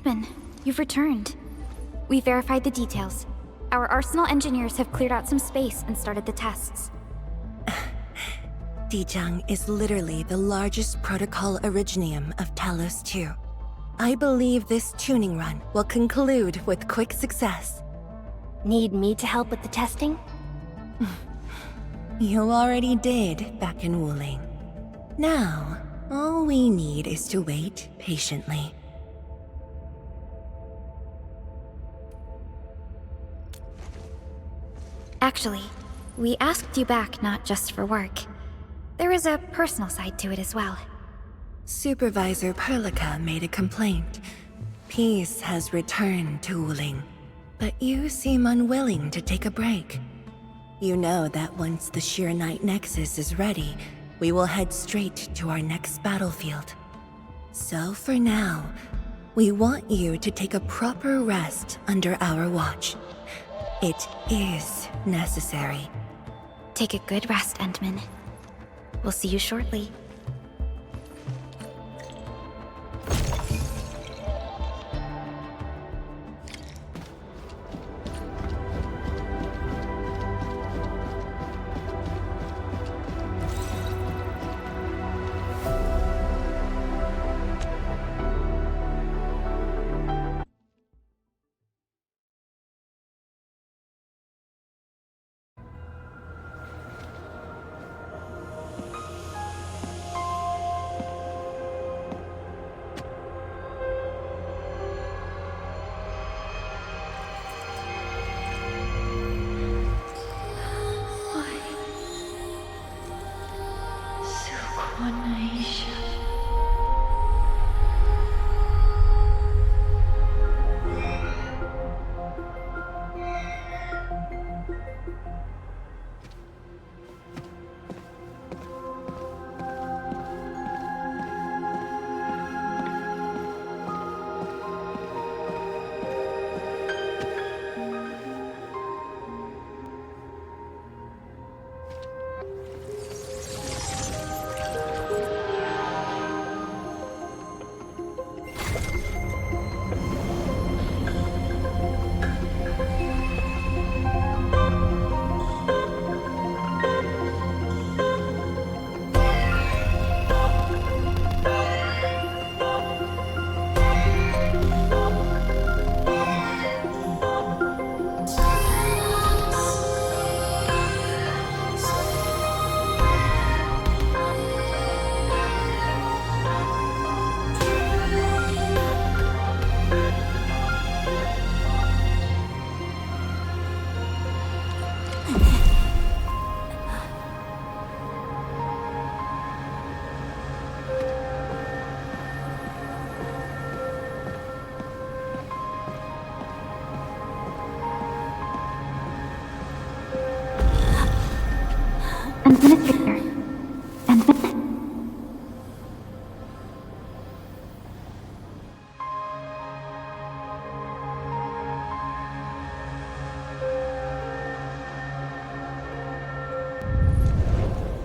Endman, you've returned. We verified the details. Our Arsenal engineers have cleared out some space and started the tests. Dijang is literally the largest protocol originium of Talos 2. I believe this tuning run will conclude with quick success. Need me to help with the testing? You already did back in Wuling. Now, all we need is to wait patiently. Actually, we asked you back not just for work. There is a personal side to it as well. Supervisor Perlica made a complaint. Peace has returned to Wuling, but you seem unwilling to take a break. You know that once the Xiranite Nexus is ready, we will head straight to our next battlefield. So for now, we want you to take a proper rest under our watch. It is necessary. Take a good rest, Endman. We'll see you shortly.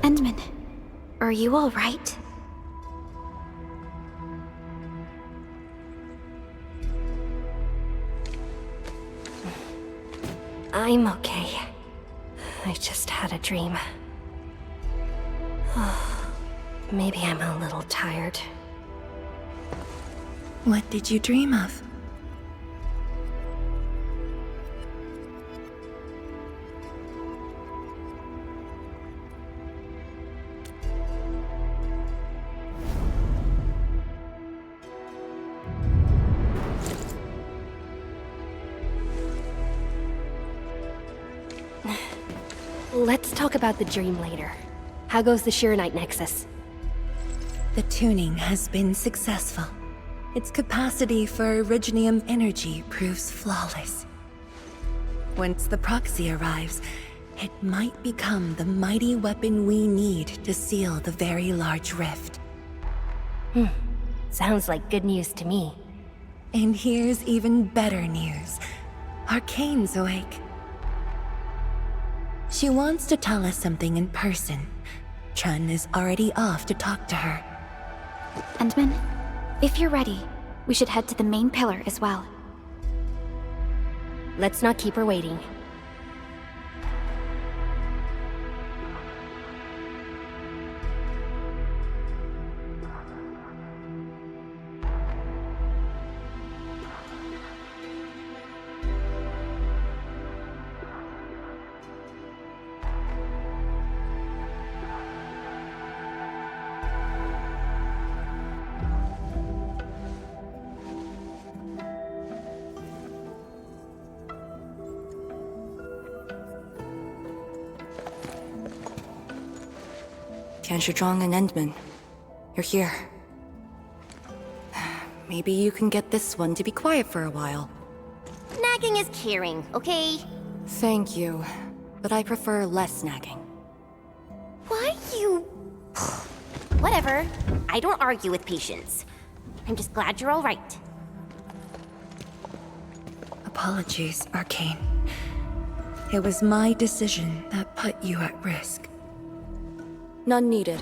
Endman, are you all right? I'm okay. I just had a dream. Maybe I'm a little tired. What did you dream of? Let's talk about the dream later. How goes the Xiranite Nexus? The tuning has been successful. Its capacity for originium energy proves flawless. Once the proxy arrives, it might become the mighty weapon we need to seal the very large rift. Sounds like good news to me. And here's even better news. Arcane's awake. She wants to tell us something in person. Chun is already off to talk to her. Endman, if you're ready, We should head to the main pillar as well. Let's not keep her waiting. Tanjian and Endman, you're here. Maybe you can get this one to be quiet for a while. Nagging is caring, okay? Thank you, but I prefer less nagging. Why you... Whatever. I don't argue with patience. I'm just glad you're all right. Apologies, Arcane. It was my decision that put you at risk. None needed.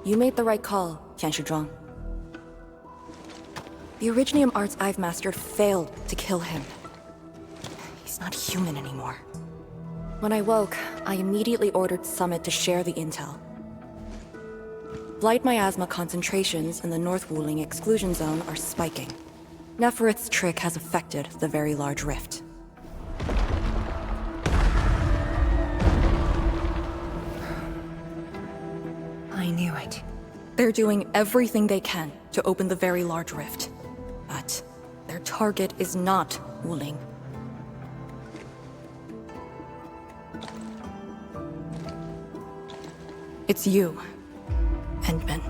You made the right call, Tanjian. The Originium arts I've mastered failed to kill him. He's not human anymore. When I woke, I immediately ordered Summit to share the intel. Blight Miasma concentrations in the North Wuling Exclusion Zone are spiking. Neferith's trick has affected the Very Large Rift. I knew it. They're doing everything they can to open the Very Large Rift. But their target is not Wuling. It's you, Endman.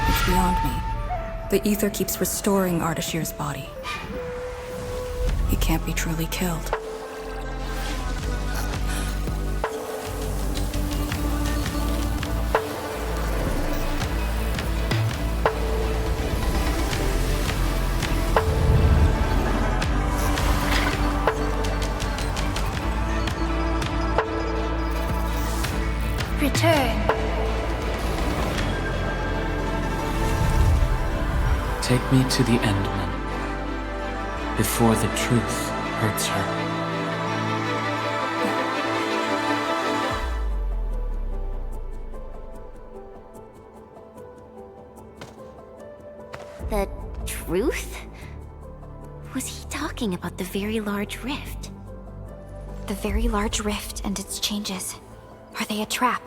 It's beyond me. The ether keeps restoring Ardashir's body. He can't be truly killed. Return. Take me to the Endman, before the truth hurts her. The truth? Was he talking about the Very Large Rift? The Very Large Rift and its changes. Are they a trap?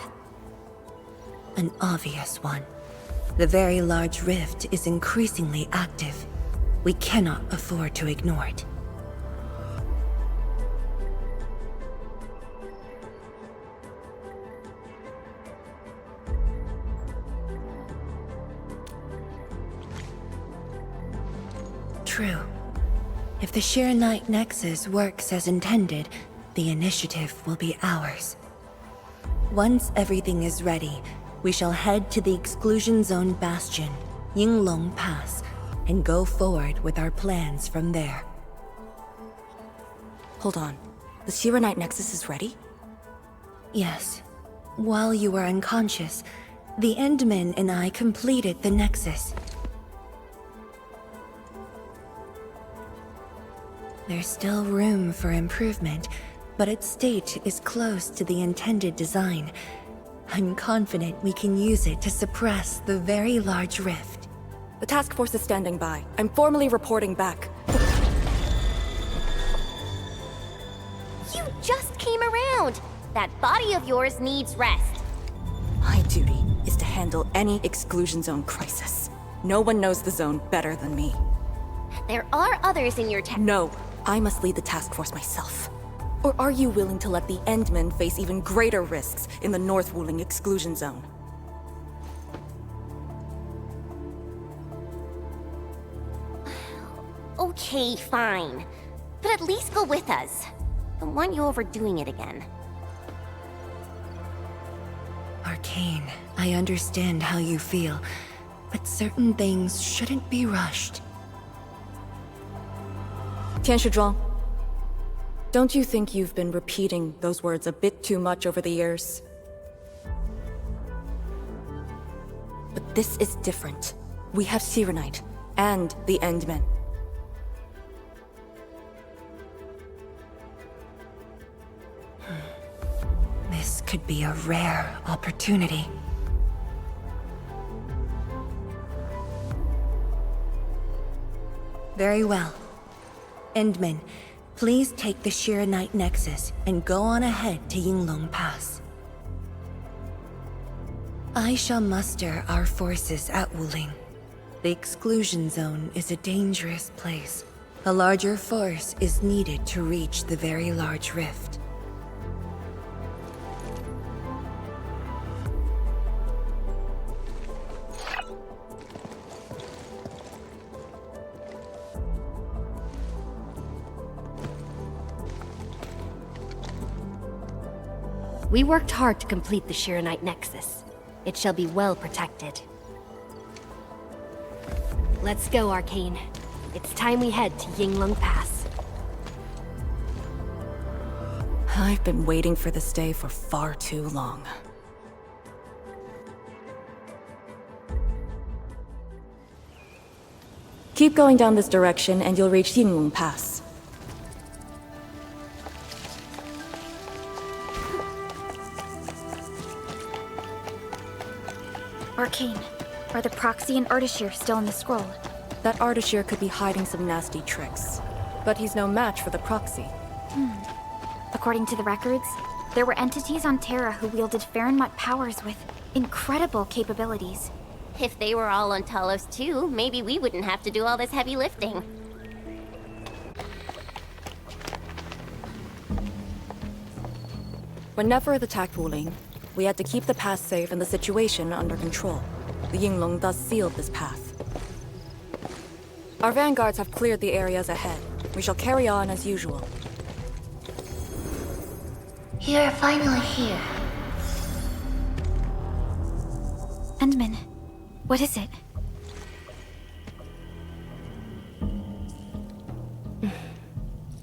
An obvious one. The Very Large Rift is increasingly active. We cannot afford to ignore it. True. If the Xiranite Nexus works as intended, the initiative will be ours. Once everything is ready, we shall head to the Exclusion Zone bastion, Yinglung Pass, and go forward with our plans from there. Hold on. The Xiranite Nexus is ready? Yes. While you were unconscious, the Endman and I completed the Nexus. There's still room for improvement, but its state is close to the intended design. I'm confident we can use it to suppress the Very Large Rift. The task force is standing by. I'm formally reporting back. You just came around! That body of yours needs rest. My duty is to handle any Exclusion Zone crisis. No one knows the zone better than me. There are others in your town. No, I must lead the task force myself. Or are you willing to let the Endmen face even greater risks in the North Wuling Exclusion Zone? Okay, fine. But at least go with us. Don't want you overdoing it again. Arcane, I understand how you feel, but certain things shouldn't be rushed. Tianshizhuang, don't you think you've been repeating those words a bit too much over the years? But this is different. We have Xiranite and the Endmen. This could be a rare opportunity. Very well. Endmen, please take the Xiranite Nexus and go on ahead to Yinglung Pass. I shall muster our forces at Wuling. The Exclusion Zone is a dangerous place. A larger force is needed to reach the very large rift. We worked hard to complete the Xiranite Nexus. It shall be well protected. Let's go, Arcane. It's time we head to Yinglung Pass. I've been waiting for this day for far too long. Keep going down this direction and you'll reach Yinglung Pass. Arcane, are the proxy and Ardashir still in the scroll? That Ardashir could be hiding some nasty tricks. But he's no match for the proxy. According to the records, there were entities on Terra who wielded Farenmut powers with incredible capabilities. If they were all on Talos too, maybe we wouldn't have to do all this heavy lifting. When Neferth attacked Wuling, we had to keep the pass safe and the situation under control. The Yinglung thus sealed this path. Our vanguards have cleared the areas ahead. We shall carry on as usual. You're finally here. Endman, what is it?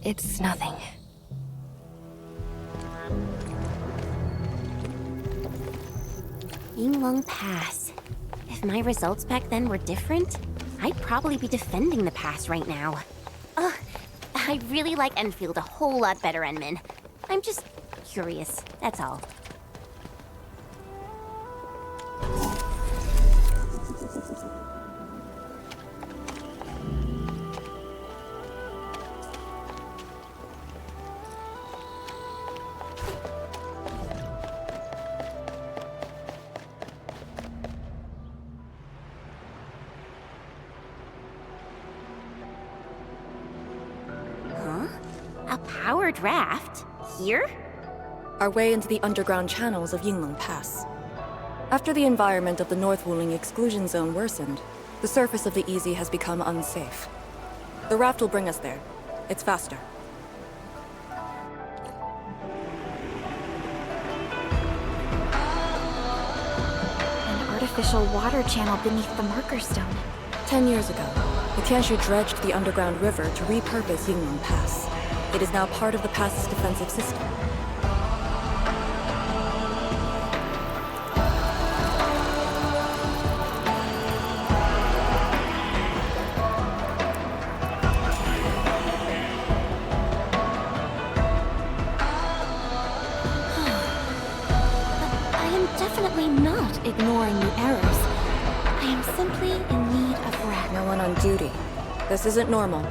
It's nothing. Yinglung Pass. If my results back then were different, I'd probably be defending the pass right now. Ugh, I really like Enfield a whole lot better, Enman. I'm just curious, that's all. A powered raft? Here? Our way into the underground channels of Yinglung Pass. After the environment of the North Wuling Exclusion Zone worsened, the surface of the Easy has become unsafe. The raft will bring us there. It's faster. An artificial water channel beneath the marker stone. 10 years ago, the Tianshu dredged the underground river to repurpose Yinglung Pass. It is now part of the pass's defensive system. I am definitely not ignoring the errors. I am simply in need of rest. No one on duty. This isn't normal.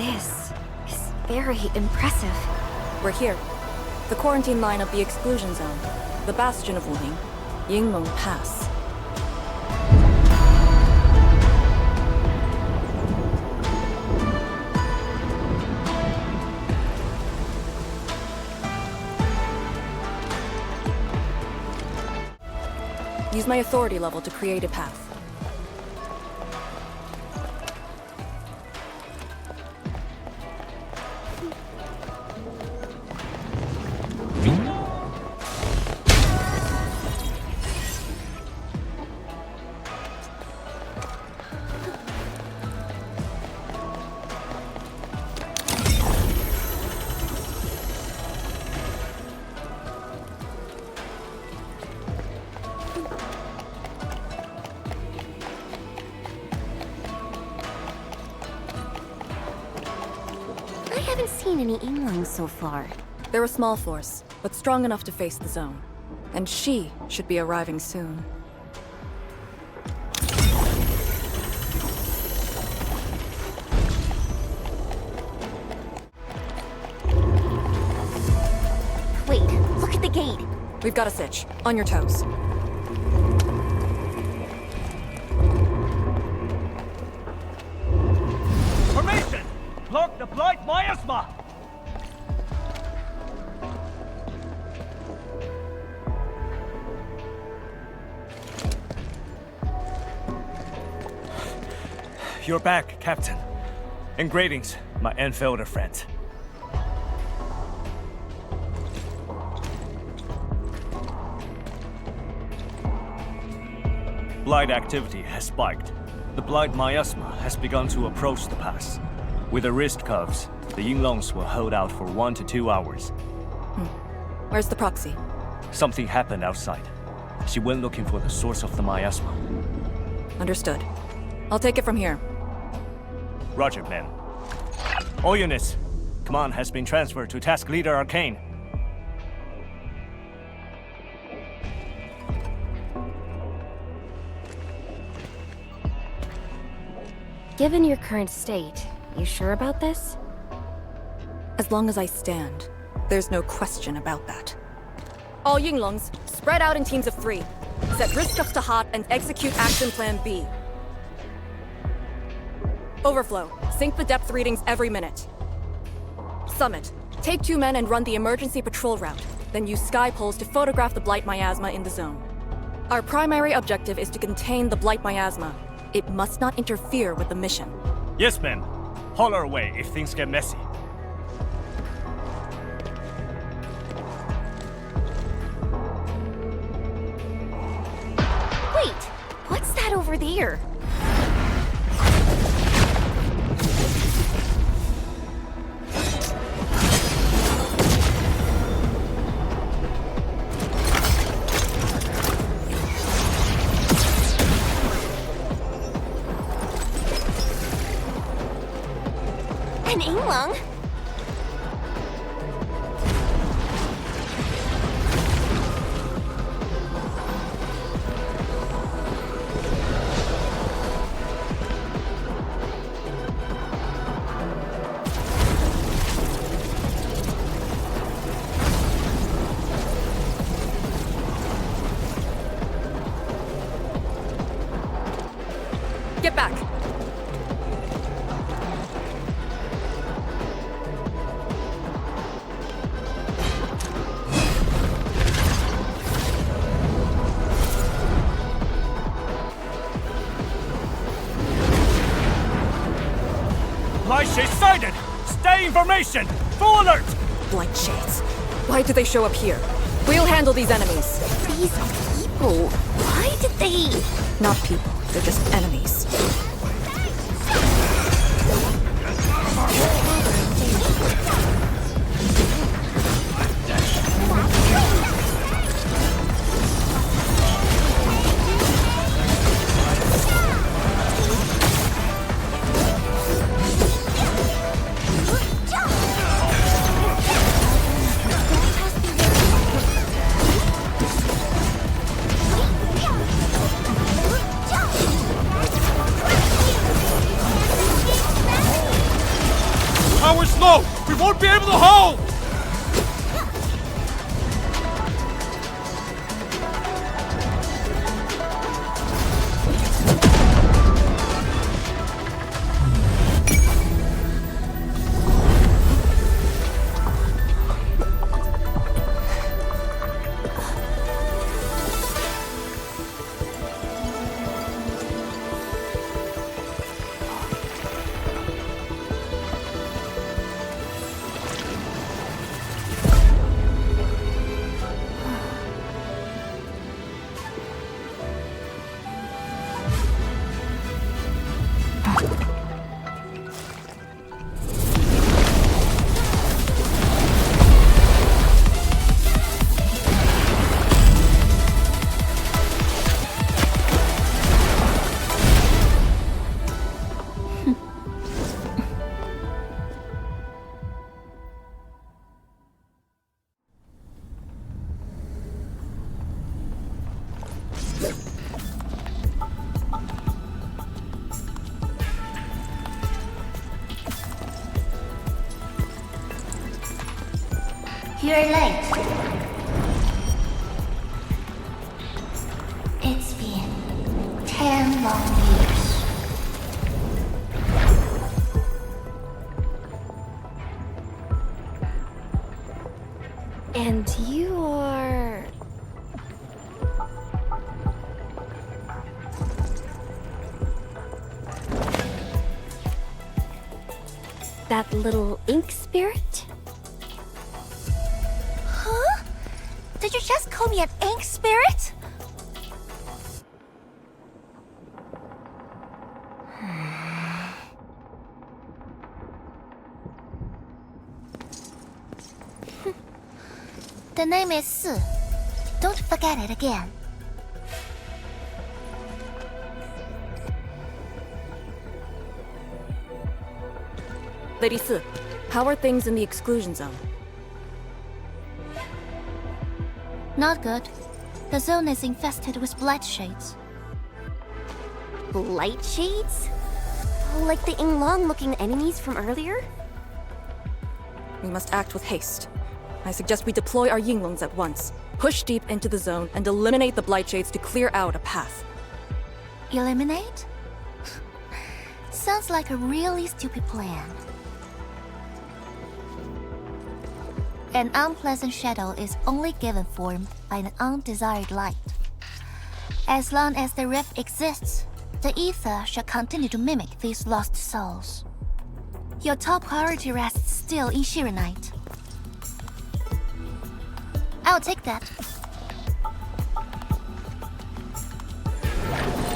This is very impressive. We're here. The quarantine line of the Exclusion Zone. The bastion of Wuling. Yinglung Pass. Use my authority level to create a path. I haven't seen any Yinglungs so far. They're a small force, but strong enough to face the zone. And she should be arriving soon. Wait, look at the gate. We've got a sitch. On your toes. Formation! Block the Blight Miasma! You're back, Captain. And greetings, my Endfielder friends. Blight activity has spiked. The Blight Miasma has begun to approach the pass. With the wrist cuffs, the Yinglungs will hold out for 1 to 2 hours. Where's the proxy? Something happened outside. She went looking for the source of the miasma. Understood. I'll take it from here. Roger, men. All units, command has been transferred to Task Leader Arcane. Given your current state, you sure about this? As long as I stand, there's no question about that. All Yinglungs, spread out in teams of 3. Set risk cuffs to hot and execute Action Plan B. Overflow, sync the depth readings every minute. Summit, take 2 men and run the emergency patrol route, then use sky poles to photograph the Blight Miasma in the zone. Our primary objective is to contain the Blight Miasma. It must not interfere with the mission. Yes, men. Holler away if things get messy. Wait, what's that over there? An Yinglung? Get back! BlightShade sighted! Stay in formation! Full alert! BlightShades. Why did they show up here? We'll handle these enemies. These people, why did they... Not people, they're just enemies. power slow! We won't be able to hold! You're late. It's been 10 long years. And you are... that little ink spirit? Huh? Did you just call me an ink spirit? The name is Si. Don't forget it again. Lady Si, how are things in the exclusion zone? Not good. The zone is infested with BlightShades. BlightShades? Like the Yinglung-looking enemies from earlier? We must act with haste. I suggest we deploy our Yinglungs at once, push deep into the zone, and eliminate the BlightShades to clear out a path. Eliminate? Sounds like a really stupid plan. An unpleasant shadow is only given form by an undesired light. As long as the rift exists, the ether shall continue to mimic these lost souls. Your top priority rests still in Xiranite. I'll take that.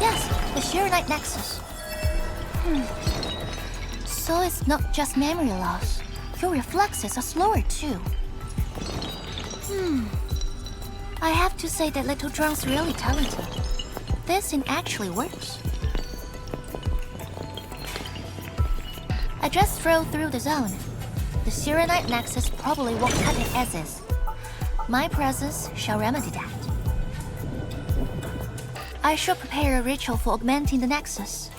Yes, the Xiranite Nexus. So it's not just memory loss. Your reflexes are slower too. I have to say that Little Drunk's really talented. This thing actually works. I just drove through the zone. The Xiranite Nexus probably won't cut it as is. My presence shall remedy that. I shall prepare a ritual for augmenting the Nexus.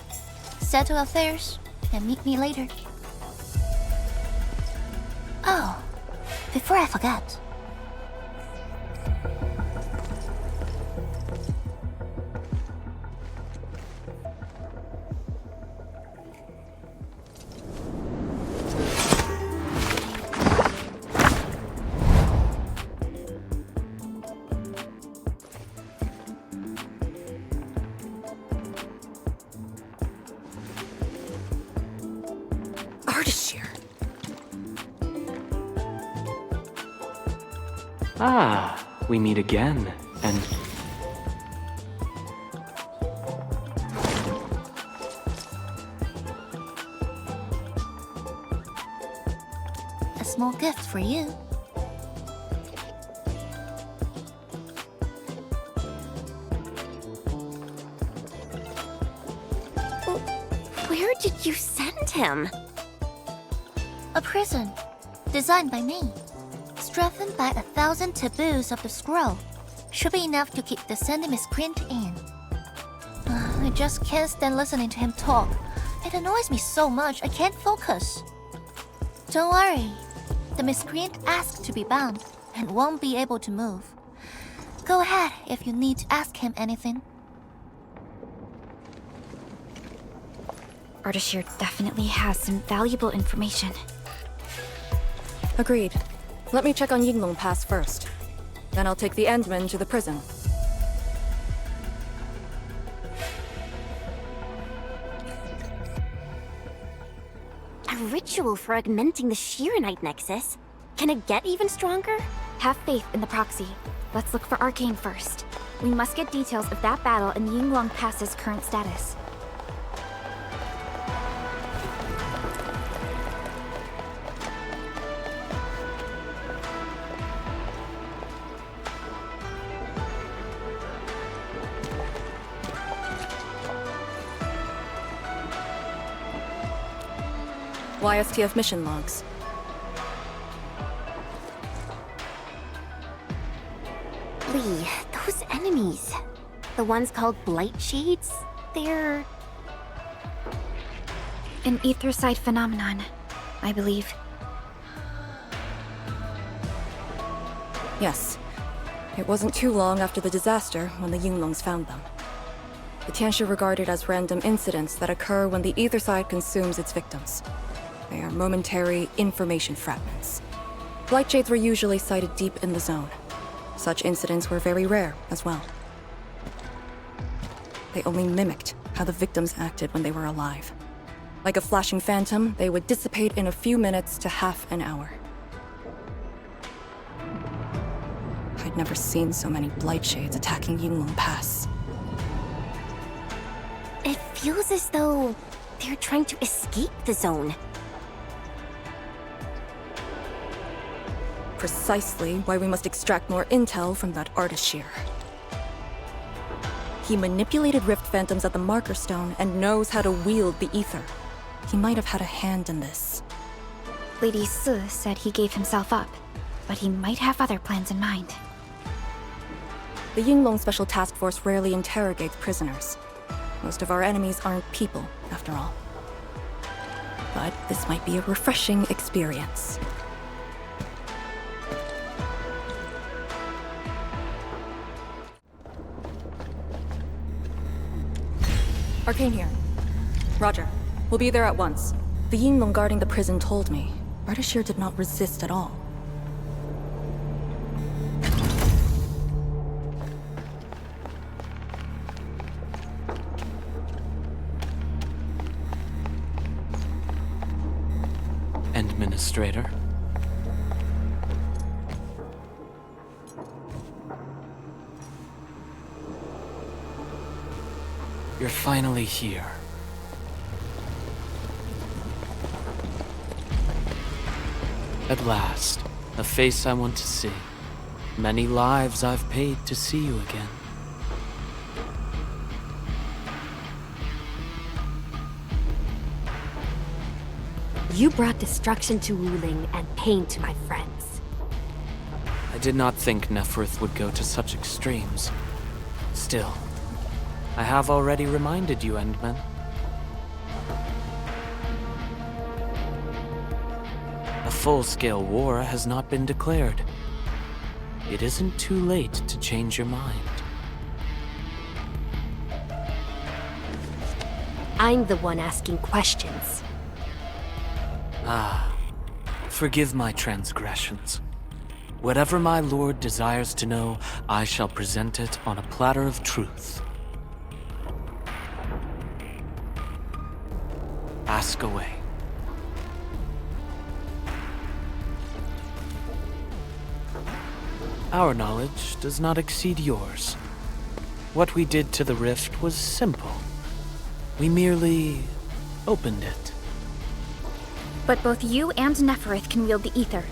Settle affairs, and meet me later. Oh, before I forget. Ardashir! Ah, we meet again, and... A small gift for you. Where did you send him? A prison, designed by me. Strengthened by 1,000 taboos of the scroll. Should be enough to keep the sending misprint in. I just can't stand listening to him talk. It annoys me so much I can't focus. Don't worry. The miscreant asked to be bound and won't be able to move. Go ahead if you need to ask him anything. Ardashir definitely has some valuable information. Agreed. Let me check on Yinglung Pass first. Then I'll take the Endmen to the prison. A ritual for augmenting the Xiranite nexus? Can it get even stronger? Have faith in the proxy. Let's look for Arcane first. We must get details of that battle and Yinglung Pass's current status. YSTF mission logs. Lee, those enemies. The ones called BlightShades? They're... An ether-side phenomenon, I believe. Yes. It wasn't too long after the disaster when the Yinglungs found them. The Tianshi are regarded as random incidents that occur when the ether side consumes its victims. They are momentary information fragments. BlightShades were usually sighted deep in the zone. Such incidents were very rare as well. They only mimicked how the victims acted when they were alive. Like a flashing phantom, they would dissipate in a few minutes to half an hour. I'd never seen so many BlightShades attacking Yinglung Pass. It feels as though they're trying to escape the zone. Precisely why we must extract more intel from that Ardashir. He manipulated Rift Phantoms at the Marker Stone and knows how to wield the ether. He might have had a hand in this. Lady Su said he gave himself up, but he might have other plans in mind. The Yinglong Special Task Force rarely interrogates prisoners. Most of our enemies aren't people, after all. But this might be a refreshing experience. Arcane here. Roger. We'll be there at once. The Yinglong guarding the prison told me Ardashir did not resist at all. Administrator. You're finally here. At last, a face I want to see. Many lives I've paid to see you again. You brought destruction to Wuling and pain to my friends. I did not think Neferth would go to such extremes. Still, I have already reminded you, Endmen. A full-scale war has not been declared. It isn't too late to change your mind. I'm the one asking questions. Ah, forgive my transgressions. Whatever my lord desires to know, I shall present it on a platter of truth. Ask away. Our knowledge does not exceed yours. What we did to the rift was simple. We merely opened it. But both you and Neferth can wield the ether.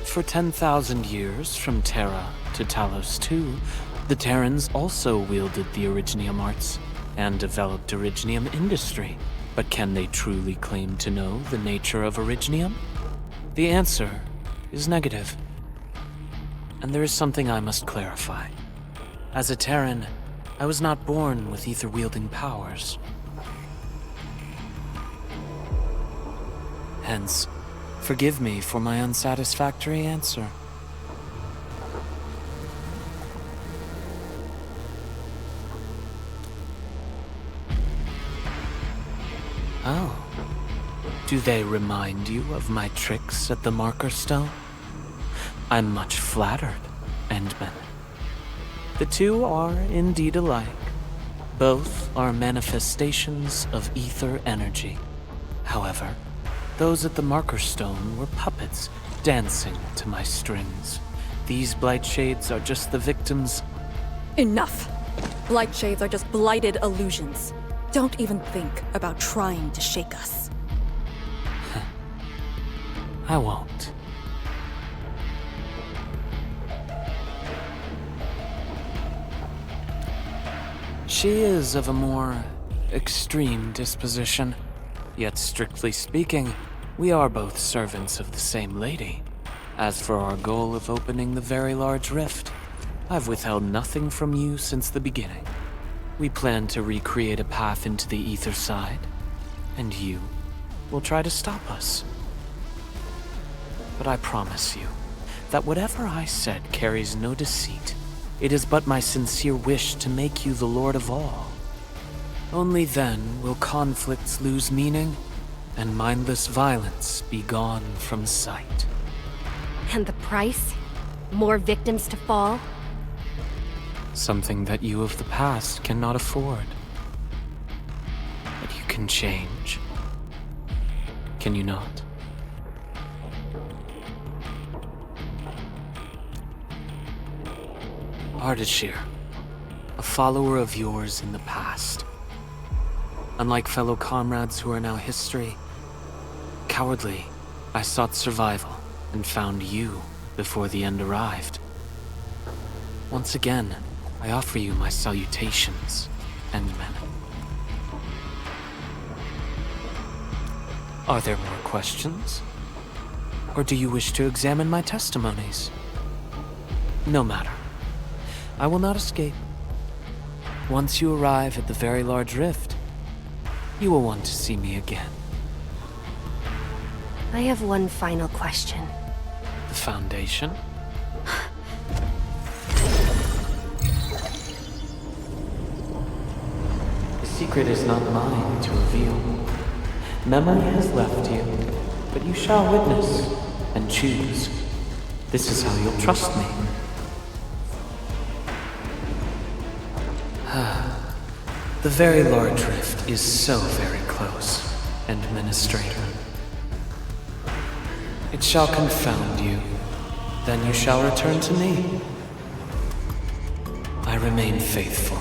For 10,000 years, from Terra to Talos II, the Terrans also wielded the Originium arts and developed Originium industry. But can they truly claim to know the nature of Originium? The answer is negative. And there is something I must clarify. As a Terran, I was not born with ether-wielding powers. Hence, forgive me for my unsatisfactory answer. Oh. Do they remind you of my tricks at the Marker Stone? I'm much flattered, Endman. The two are indeed alike. Both are manifestations of ether energy. However, those at the Marker Stone were puppets dancing to my strings. These BlightShades are just the victims. Enough! BlightShades are just blighted illusions. Don't even think about trying to shake us. I won't. She is of a more extreme disposition, yet strictly speaking, we are both servants of the same lady. As for our goal of opening the very large rift, I've withheld nothing from you since the beginning. We plan to recreate a path into the ether side, and you will try to stop us. But I promise you that whatever I said carries no deceit. It is but my sincere wish to make you the Lord of all. Only then will conflicts lose meaning, and mindless violence be gone from sight. And the price? More victims to fall? Something that you of the past cannot afford. But you can change. Can you not? Ardashir, a follower of yours in the past. Unlike fellow comrades who are now history, cowardly, I sought survival and found you before the end arrived. Once again, I offer you my salutations, Endman. Are there more questions? Or do you wish to examine my testimonies? No matter. I will not escape. Once you arrive at the very large rift, you will want to see me again. I have one final question. The Foundation? The secret is not mine to reveal. Memory has left you, but you shall witness and choose. This is how you'll trust me. The very large rift is so very close, Administrator. It shall confound you, then you shall return to me. I remain faithful,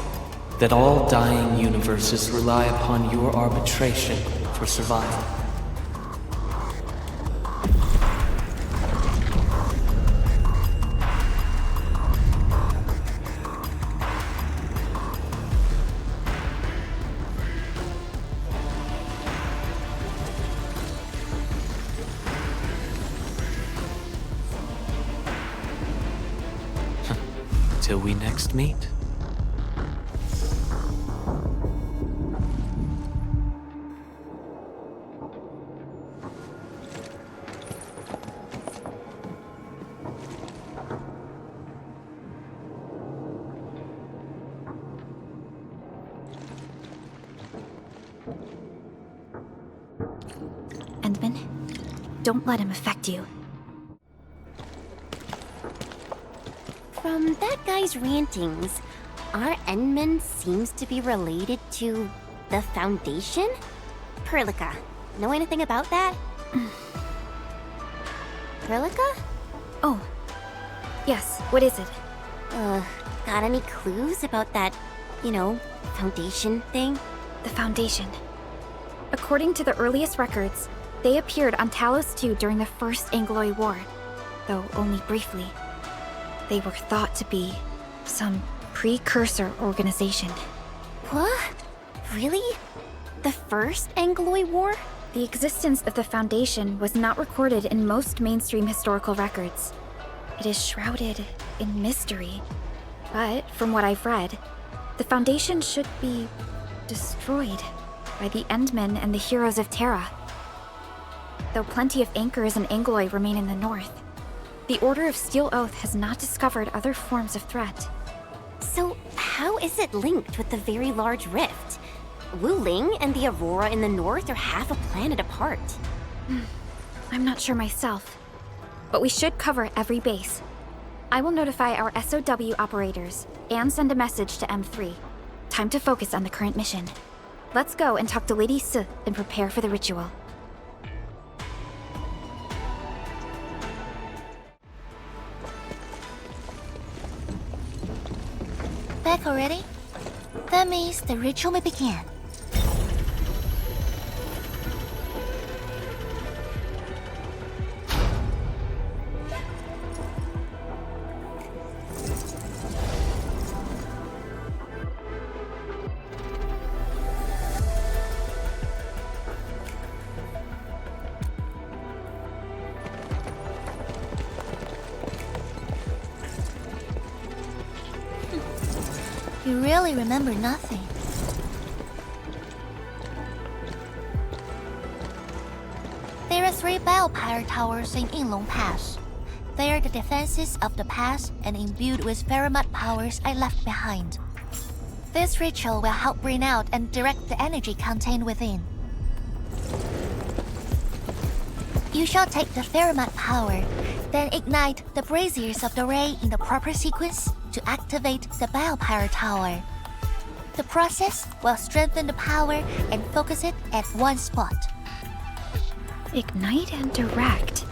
that all dying universes rely upon your arbitration for survival. Till we next meet. Endman, don't let him affect you. From that guy's rantings, our Endman seems to be related to the Foundation? Perlica, know anything about that? Perlica? Oh, yes, what is it? Got any clues about that, Foundation thing? The Foundation. According to the earliest records, they appeared on Talos II during the First Angloy War, though only briefly. They were thought to be some precursor organization. What? Really? The First Angloy War? The existence of the Foundation was not recorded in most mainstream historical records. It is shrouded in mystery. But, from what I've read, the Foundation should be destroyed by the Endmen and the heroes of Terra. though plenty of anchors and angloi remain in the north. The Order of Steel Oath has not discovered other forms of threat. So, how is it linked with the very large rift? Wuling and the Aurora in the north are half a planet apart. I'm not sure myself, but we should cover every base. I will notify our SOW operators and send a message to M3. Time to focus on the current mission. Let's go and talk to Lady Si and prepare for the ritual. Back already? That means the ritual may begin. You really remember nothing. There are 3 Balepyre towers in Yinglung Pass. They are the defenses of the pass and imbued with Xiranite powers I left behind. This ritual will help bring out and direct the energy contained within. You shall take the Xiranite power, then ignite the braziers of the ray in the proper sequence to activate the Balepyre tower. The process will strengthen the power and focus it at one spot. Ignite and direct.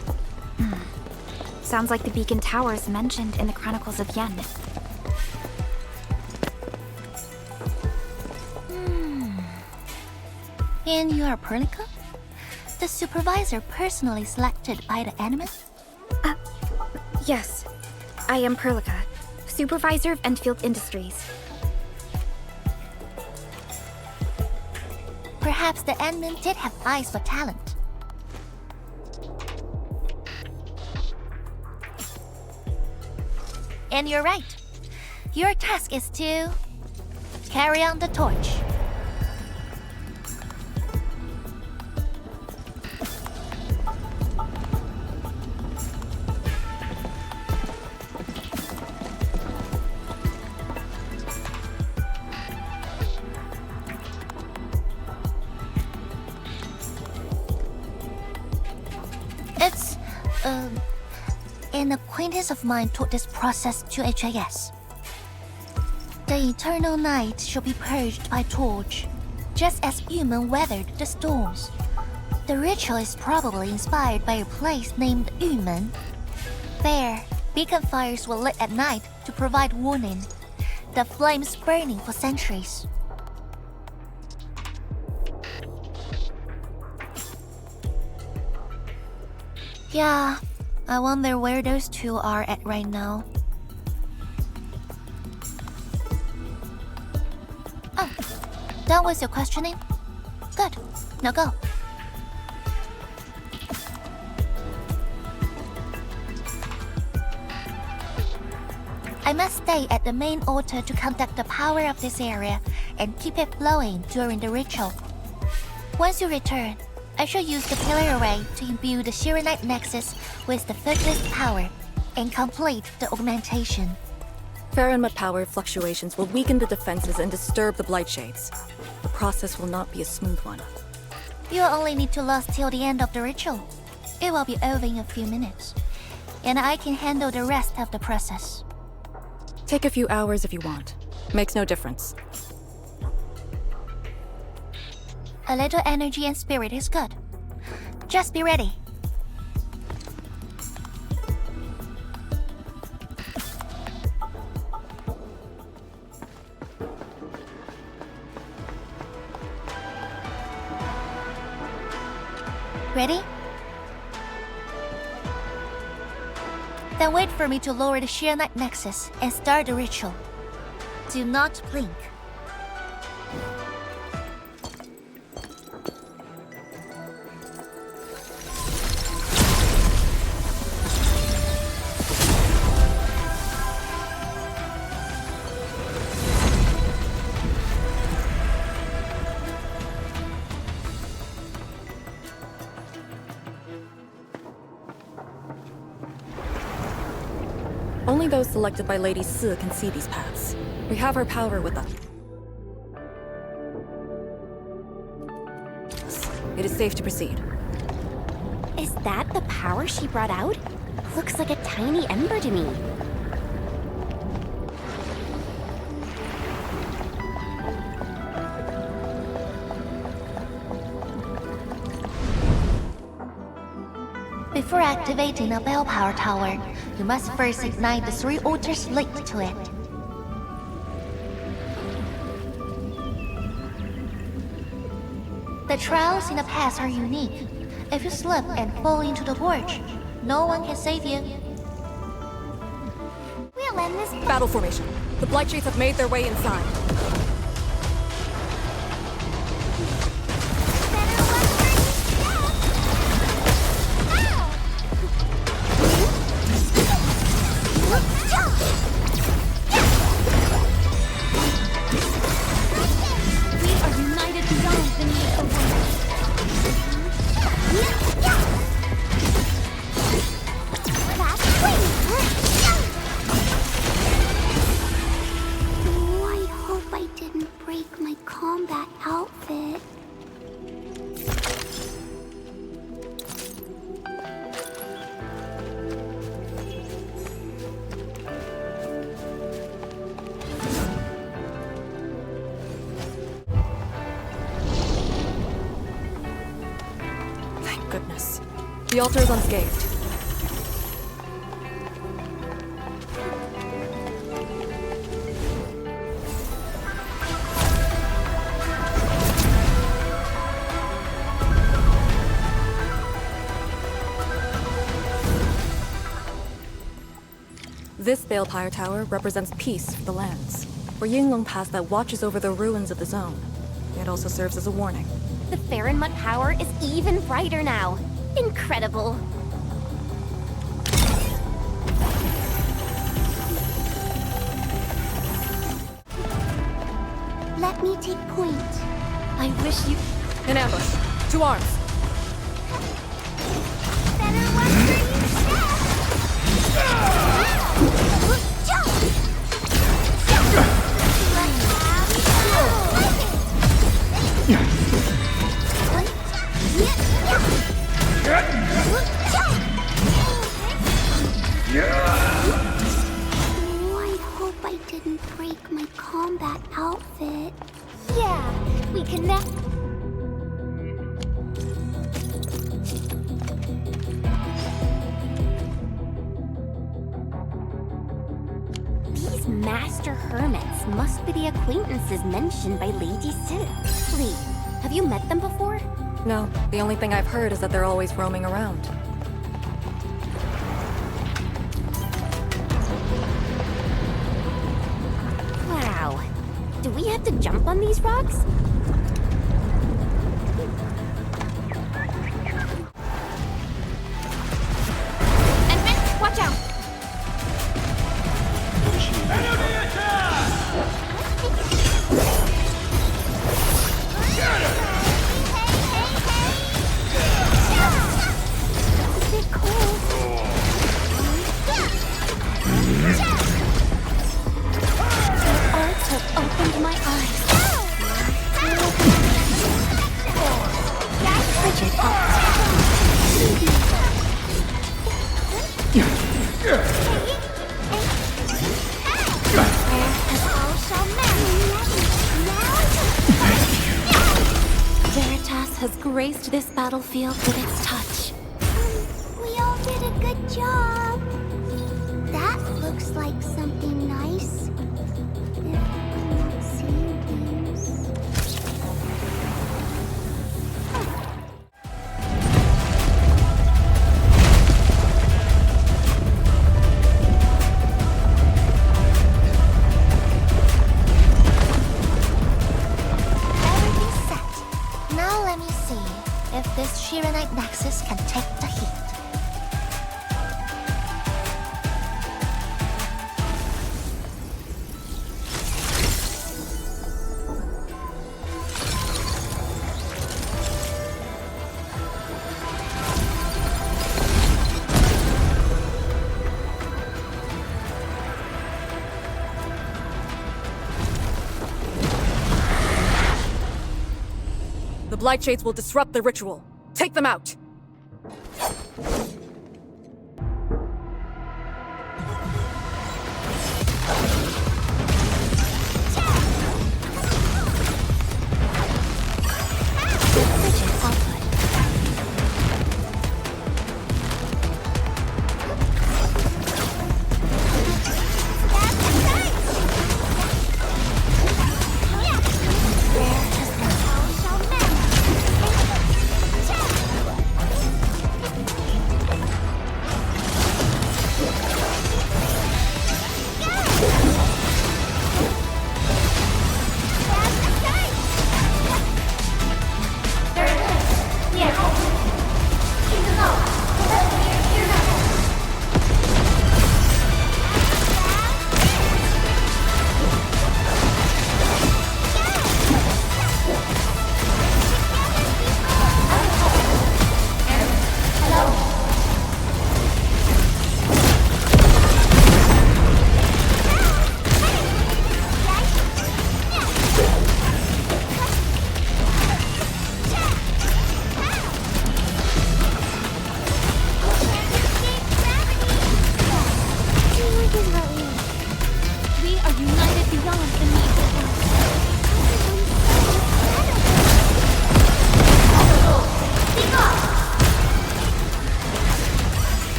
Sounds like the beacon towers mentioned in the Chronicles of Yen. And you are Perlica? The supervisor personally selected by the enemy? Yes, I am Perlica, supervisor of Endfield Industries. Perhaps the admin did have eyes for talent. And you're right. Your task is to carry on the torch. It's, an acquaintance of mine taught this process to HIS. The eternal night shall be purged by torch, just as Yumen weathered the storms. The ritual is probably inspired by a place named Yumen. There, beacon fires were lit at night to provide warning, the flames burning for centuries. Yeah, I wonder where those two are at right now. Oh, done with your questioning? Good, now go. I must stay at the main altar to conduct the power of this area and keep it flowing during the ritual. Once you return, I shall use the pillar array to imbue the Xiranite nexus with the focused power and complete the augmentation. Xiranite power fluctuations will weaken the defenses and disturb the BlightShades. The process will not be a smooth one. You'll only need to last till the end of the ritual. It will be over in a few minutes, and I can handle the rest of the process. Take a few hours if you want. Makes no difference. A little energy and spirit is good. Just be ready. Ready? Then wait for me to lower the Xiranite nexus and start the ritual. Do not blink. Only those selected by Lady Si can see these paths. We have her power with us. It is safe to proceed. Is that the power she brought out? Looks like a tiny ember to me. Before activating a Balepyre tower, you must first ignite the 3 altars linked to it. The trials in the past are unique. If you slip and fall into the gorge, no one can save you. We'll end this Battle formation. The BlightShades have made their way inside. Goodness. The altar is unscathed. This Balepyre tower represents peace for the lands. For Yinglung Pass that watches over the ruins of the zone. It also serves as a warning. The Farinmut power is even brighter now. Incredible. Let me take point. I wish you... In ambush. To arms. Better one for Oh, I hope I didn't break my combat outfit. Yeah, we connect. These master hermits must be the acquaintances mentioned by Lady Si. Lee, have you met them before? No, the only thing I've heard is that they're always roaming around. Wow. Do we have to jump on these rocks? Edmund, watch out! Opened my eyes. Frigid Veritas has graced this battlefield with its touch. We all did a good job. That looks like something nice. If I'm not seeing things. Everything's set. Now let me see if this Xiranite nexus can take the heat. BlightShades will disrupt the ritual. Take them out!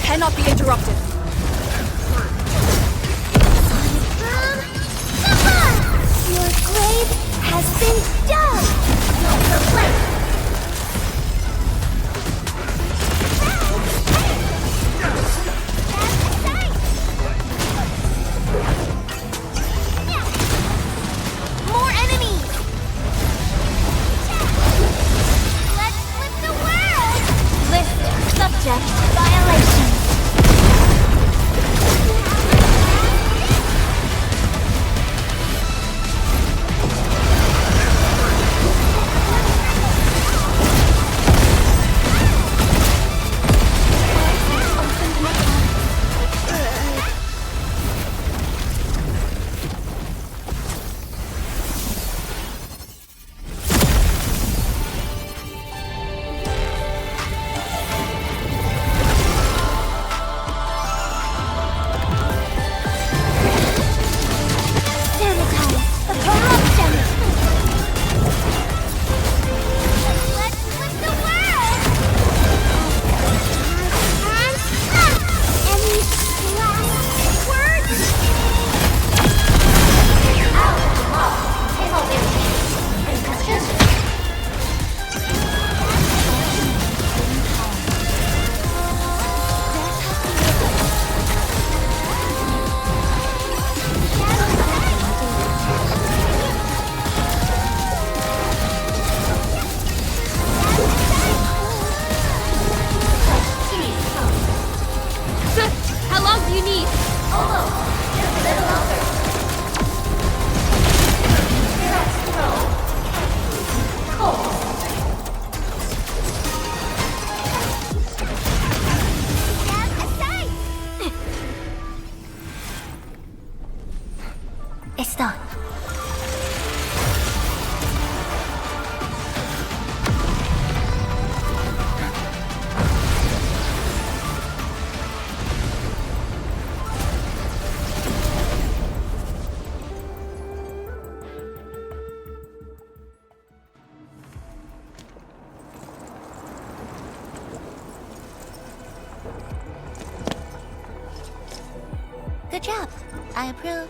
Cannot be interrupted. Your grave has been dug! More enemies! Let's flip the world! List subject violation. It's done. Good job. I approve.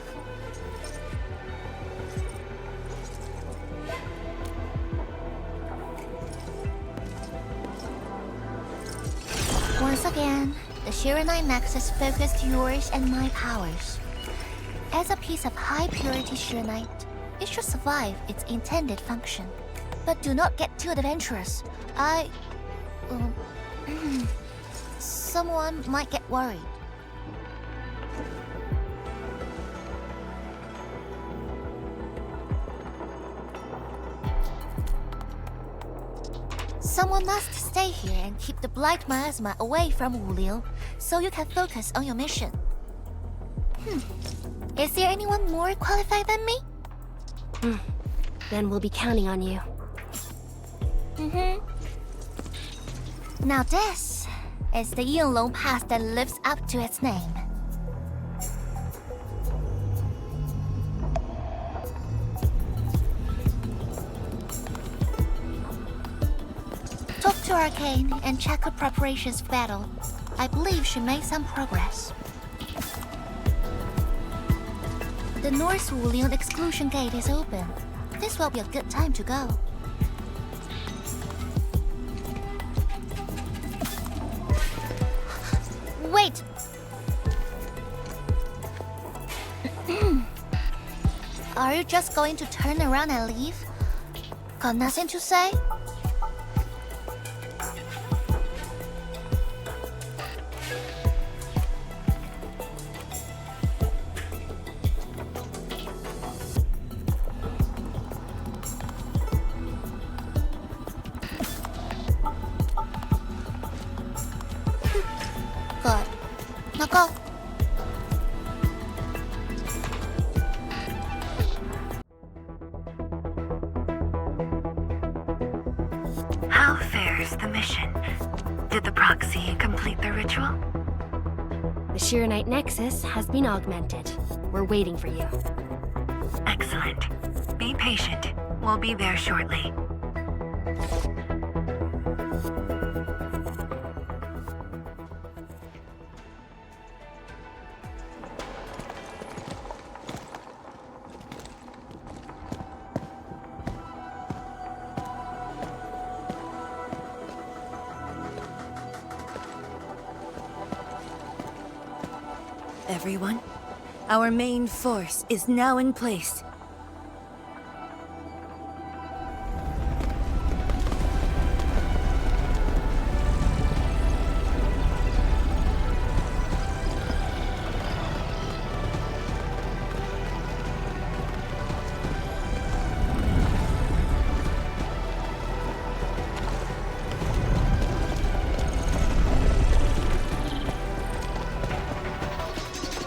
Once again, the Xiranite Nexus focused yours and my powers. As a piece of high-purity Xiranite, it should survive its intended function. But do not get too adventurous. Someone might get worried. Someone must stay here and keep the Blight Miasma away from Wuling, so you can focus on your mission. Is there anyone more qualified than me? Then we'll be counting on you. Now this is the Yinglung Pass that lives up to its name. Talk to Arcane and check her preparations for battle. I believe she made some progress. The North Wuling Exclusion Gate is open. This will be a good time to go. Wait! Are you just going to turn around and leave? Got nothing to say? Good. Now go. How fares the mission? Did the proxy complete the ritual? The Xiranite Nexus has been augmented. We're waiting for you. Excellent. Be patient. We'll be there shortly. Everyone, our main force is now in place.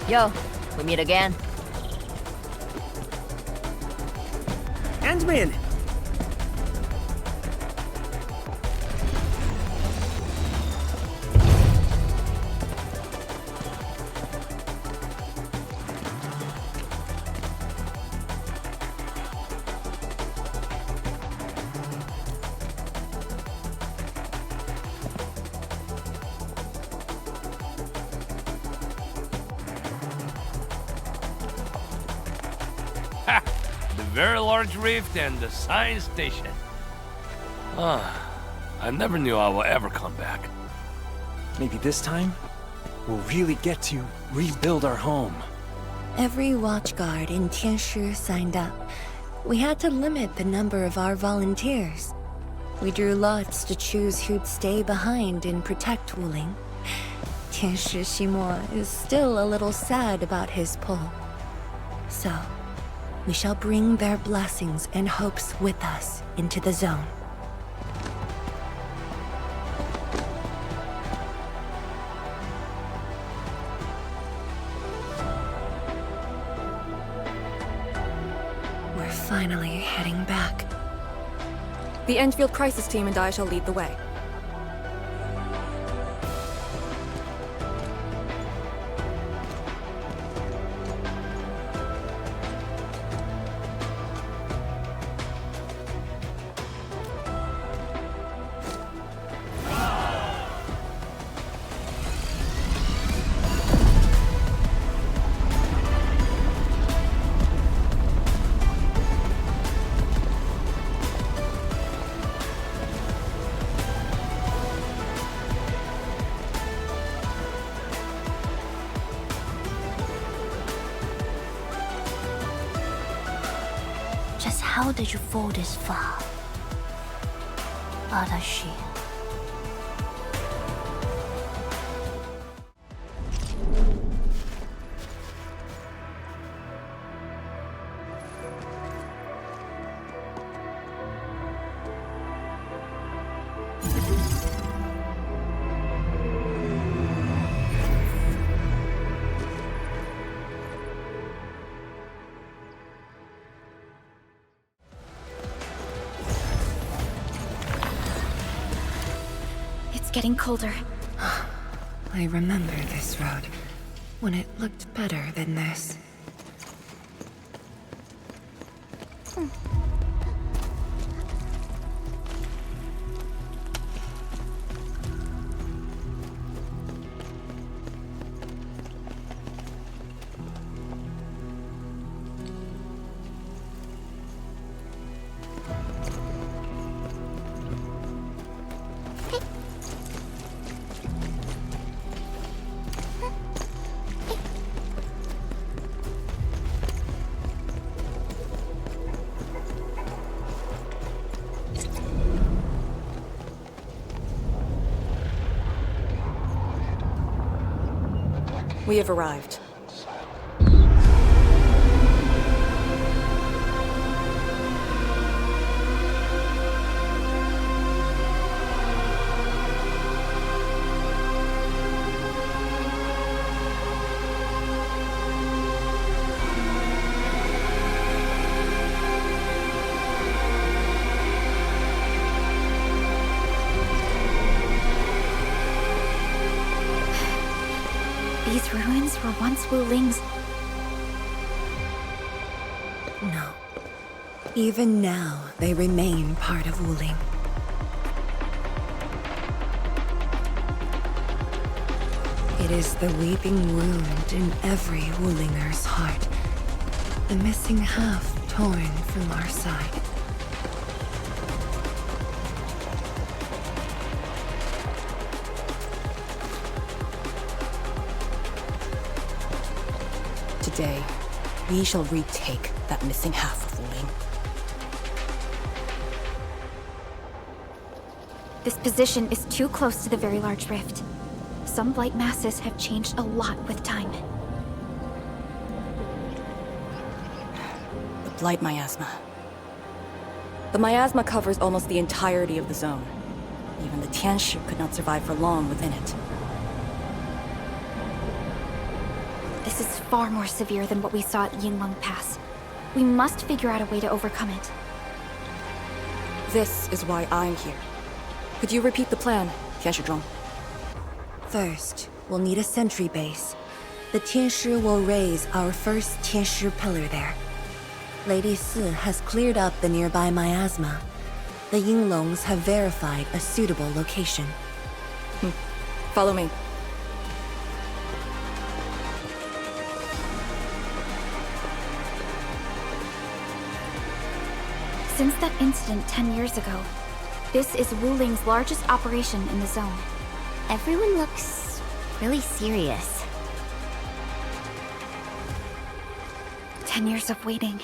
Yo, we meet again. Ant-Man! Very large rift and the science station. I never knew I will ever come back. Maybe this time, we'll really get to rebuild our home. Every watchguard in Tianshi signed up. We had to limit the number of our volunteers. We drew lots to choose who'd stay behind and protect Wuling. Tianshi Ximo is still a little sad about his pull. So, we shall bring their blessings and hopes with us into the zone. We're finally heading back. The Endfield crisis team and I shall lead the way. How did you fall this far? Ardashir. getting colder. I remember this road, when it looked better than this. We have arrived. These ruins were once Wuling's. No. Even now, they remain part of Wuling. It is the weeping wound in every Wulinger's heart. The missing half torn from our side. Today, we shall retake that missing half of Wuling. This position is too close to the very large rift. Some blight masses have changed a lot with time. The Blight Miasma. The Miasma covers almost the entirety of the zone. Even the Tianshi could not survive for long within it. This is far more severe than what we saw at Yinglung Pass. We must figure out a way to overcome it. This is why I'm here. Could you repeat the plan, Tianshi? First, we'll need a sentry base. The Tianshi will raise our first Tianshi pillar there. Lady Si has cleared up the nearby miasma. The Yinglungs have verified a suitable location. Follow me. Since that incident 10 years ago, this is Wuling's largest operation in the zone. Everyone looks really serious. 10 years of waiting.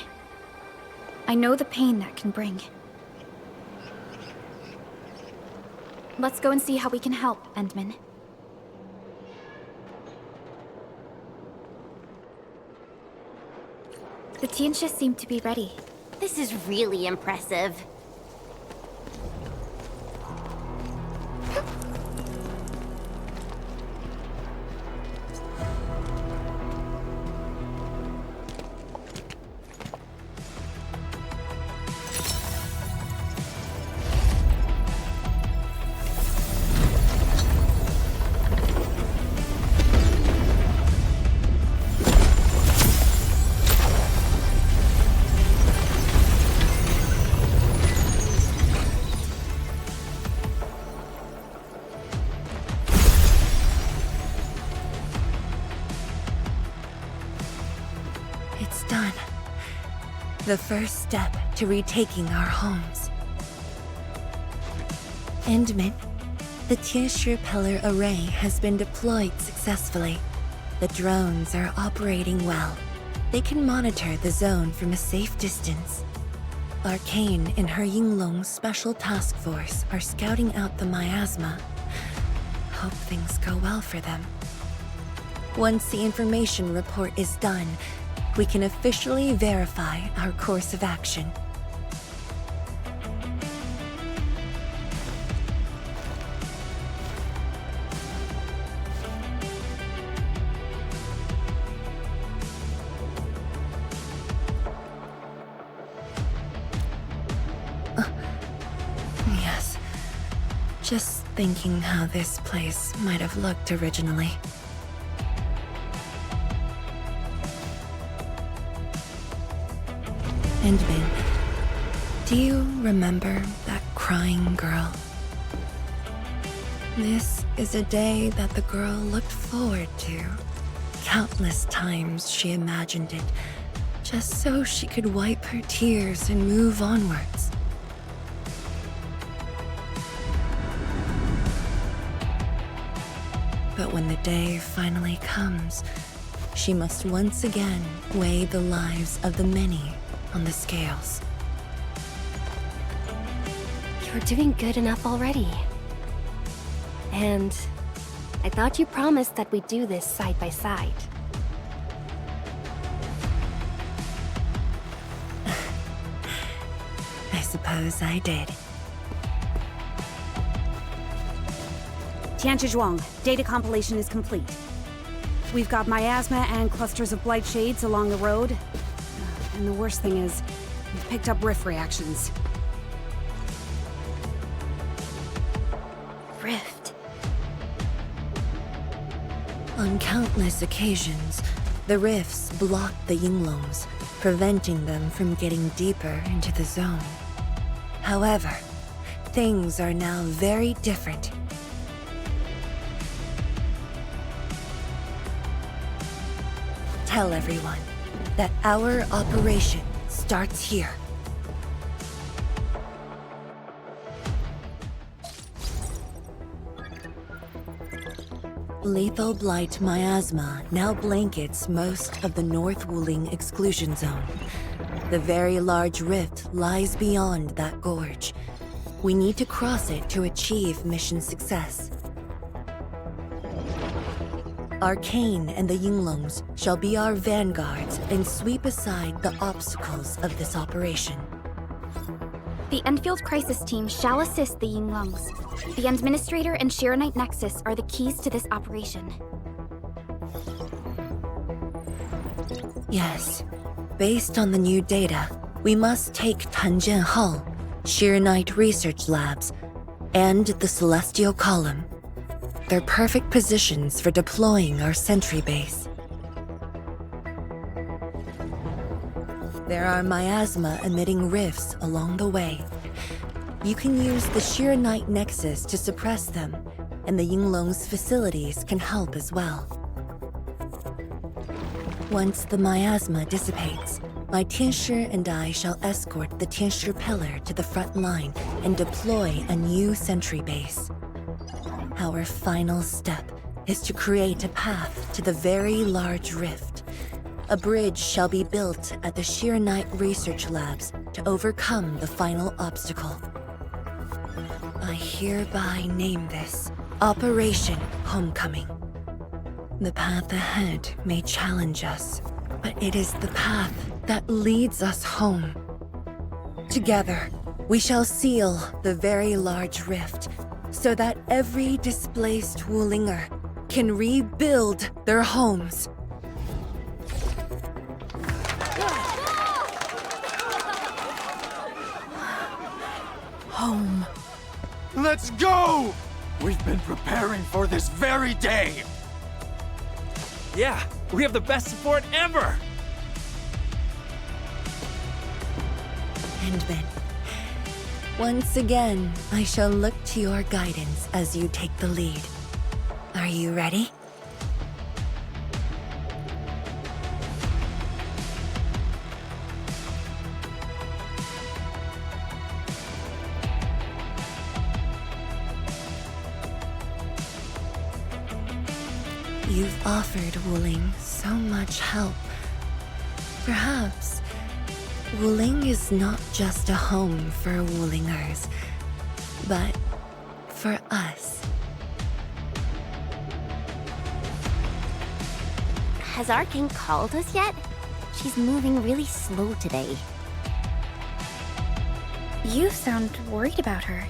I know the pain that can bring. Let's go and see how we can help, Endman. The Tianshi seem to be ready. This is really impressive. It's done. The first step to retaking our homes. Endman, the Tianshi pillar array has been deployed successfully. The drones are operating well. They can monitor the zone from a safe distance. Arcane and her Yinglung Special Task Force are scouting out the miasma. Hope things go well for them. Once the information report is done, we can officially verify our course of action. Yes. Just thinking how this place might have looked originally. Endman, do you remember that crying girl? This is a day that the girl looked forward to. Countless times she imagined it, just so she could wipe her tears and move onwards. But when the day finally comes, she must once again weigh the lives of the many on the scales. You're doing good enough already. And I thought you promised that we'd do this side by side. I suppose I did. Tianzhuang, data compilation is complete. We've got miasma and clusters of blight shades along the road. And the worst thing is, we've picked up rift reactions. Rift. On countless occasions, the rifts blocked the Yinglungs, preventing them from getting deeper into the zone. However, things are now very different. Tell everyone that our operation starts here. Lethal Blight Miasma now blankets most of the North Wuling Exclusion Zone. The very large rift lies beyond that gorge. We need to cross it to achieve mission success. Arcane and the Yinglungs shall be our vanguards and sweep aside the obstacles of this operation. The Endfield Crisis Team shall assist the Yinglungs. The Administrator and Xiranite Nexus are the keys to this operation. Yes. Based on the new data, we must take Tanjian Hall, Xiranite Research Labs, and the Celestial Column. They're perfect positions for deploying our sentry base. There are miasma-emitting rifts along the way. You can use the Xiranite Nexus to suppress them, and the Yinglung's facilities can help as well. Once the miasma dissipates, my Tianshi and I shall escort the Tianshi Pillar to the front line and deploy a new sentry base. Our final step is to create a path to the very large rift. A bridge shall be built at the Xiranite Research Labs to overcome the final obstacle. I hereby name this Operation Homecoming. The path ahead may challenge us, but it is the path that leads us home. Together, we shall seal the very large rift so that every displaced Wulinger can rebuild their homes. Home. Let's go! We've been preparing for this very day! Yeah, we have the best support ever! Endman, once again, I shall look to your guidance as you take the lead. Are you ready? You've offered Wuling so much help. Perhaps Wuling is not just a home for Wulingers, but for us. Has Arcane called us yet? She's moving really slow today. You sound worried about her.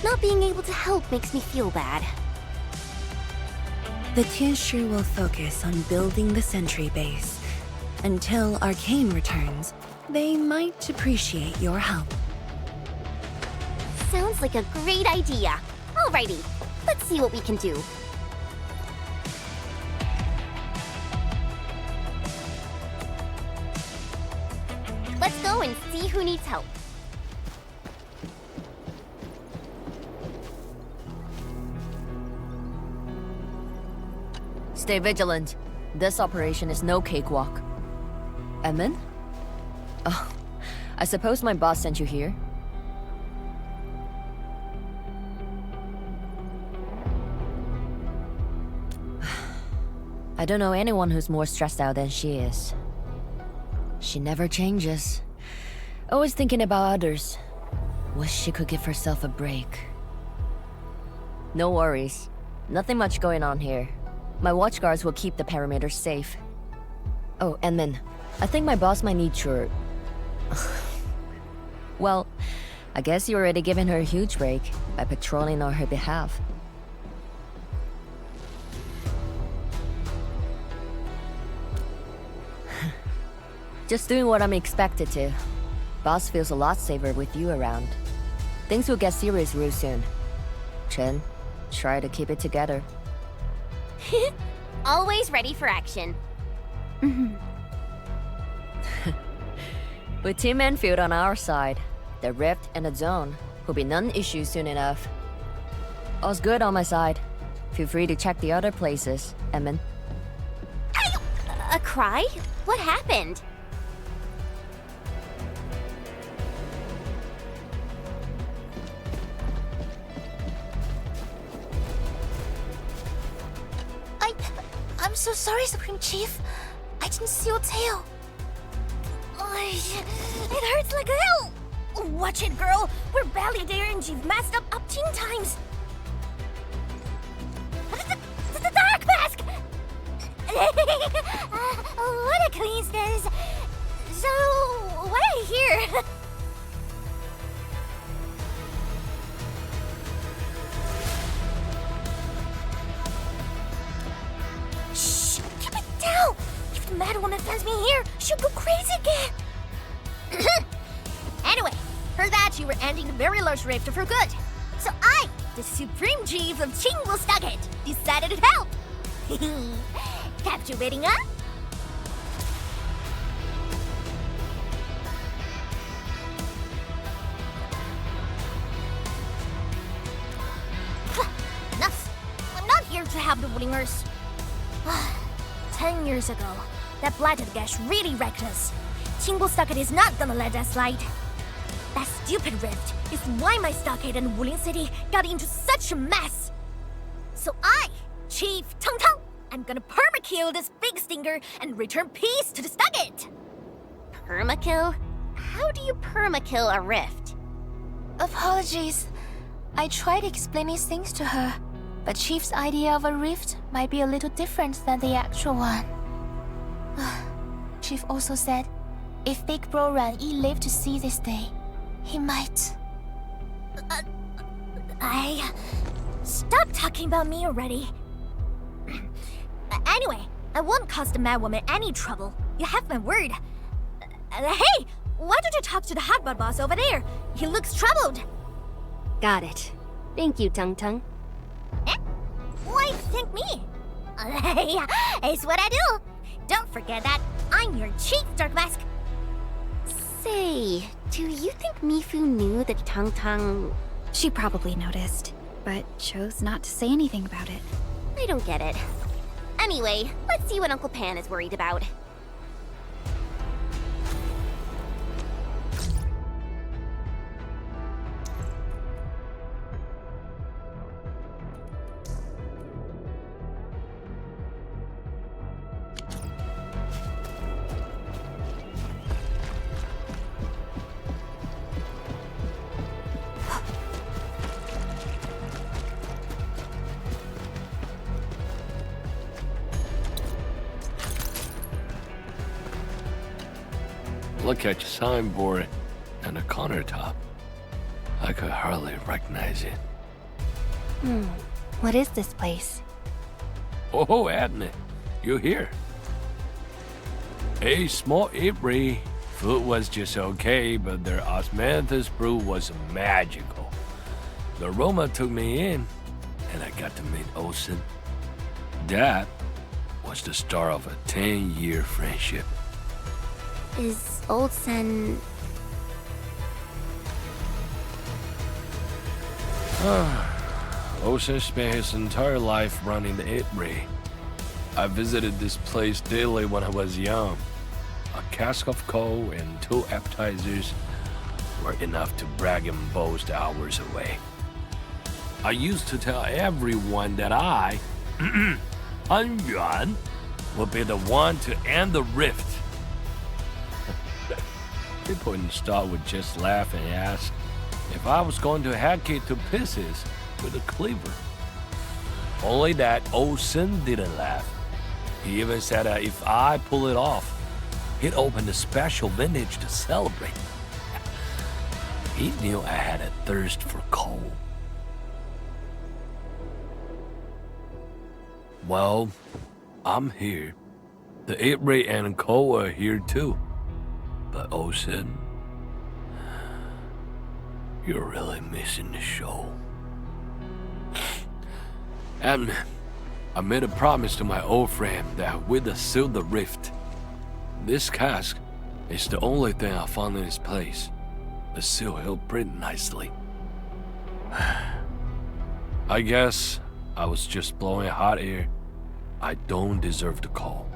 Not being able to help makes me feel bad. The Tianshi will focus on building the sentry base. Until Arcane returns, they might appreciate your help. Sounds like a great idea. Alrighty, let's see what we can do. Let's go and see who needs help. Stay vigilant. This operation is no cakewalk. Edmund? Oh, I suppose my boss sent you here? I don't know anyone who's more stressed out than she is. She never changes. Always thinking about others. Wish she could give herself a break. No worries. Nothing much going on here. My watchguards will keep the perimeter safe. Oh, Edmund, I think my boss might need your... Well, I guess you already given her a huge break by patrolling on her behalf. Just doing what I'm expected to. Boss feels a lot safer with you around. Things will get serious real soon. Chen, try to keep it together. Always ready for action. With Team Endfield on our side, the rift and the zone will be non-issue soon enough. All's good on my side. Feel free to check the other places, Edmund. A cry? What happened? I'm so sorry, Supreme Chief. I didn't see your tail. It hurts like hell. Watch it, girl. We're barely there and you've messed up 10 times. The dark mask! What a coincidence. So, why are you here? Shh! Keep it down! If the mad woman finds me here, she'll go crazy again! Anyway, heard that you were ending the very large rift for good. So I, the Supreme Chief of Yinglung, decided to help! Captivating, huh? Enough! I'm not here to help the Wulingers. 10 years ago, that Blighted Gash really wrecked us. Yinglung is not gonna let that slide. That stupid rift is why my stockade and Wuling City got into such a mess. So I, Chief Tang Tang, I'm gonna permakill this big stinger and return peace to the stockade. Permakill? How do you permakill a rift? Apologies. I tried explaining things to her, but Chief's idea of a rift might be a little different than the actual one. Chief also said, if Big Bro Ran Yi lived to see this day, he might... Stop talking about me already. Anyway, I won't cause the mad woman any trouble. You have my word. Hey! Why don't you talk to the hotbot boss over there? He looks troubled. Got it. Thank you, Tung Tung. Eh? Why thank me? It's what I do. Don't forget that I'm your chief, Dark Mask. Say, do you think Mifu knew that Tang Tang... She probably noticed, but chose not to say anything about it. I don't get it. Anyway, let's see what Uncle Pan is worried about. Look at your signboard and the countertop. I could hardly recognize it. What is this place? Oh, Adney, you here? A small Food was just okay, but their osmanthus brew was magical. The Roma took me in, and I got to meet Olsen. That was the start of a 10-year friendship. Is Old Sen... Olsen spent his entire life running the Ray. I visited this place daily when I was young. A cask of coal and 2 appetizers were enough to brag and boast hours away. I used to tell everyone that I, Anyuan, would be the one to end the rift. People in the stall would just laugh and ask if I was going to hack it to pieces with a cleaver. Only that Olsen didn't laugh. He even said that if I pull it off, he'd open a special vintage to celebrate. He knew I had a thirst for coal. Well, I'm here. The 8-Ray and coal are here too. But Olsen, you're really missing the show. And I made a promise to my old friend that we'd seal the rift. This cask is the only thing I found in its place. The seal held pretty nicely. I guess I was just blowing hot air. I don't deserve the call.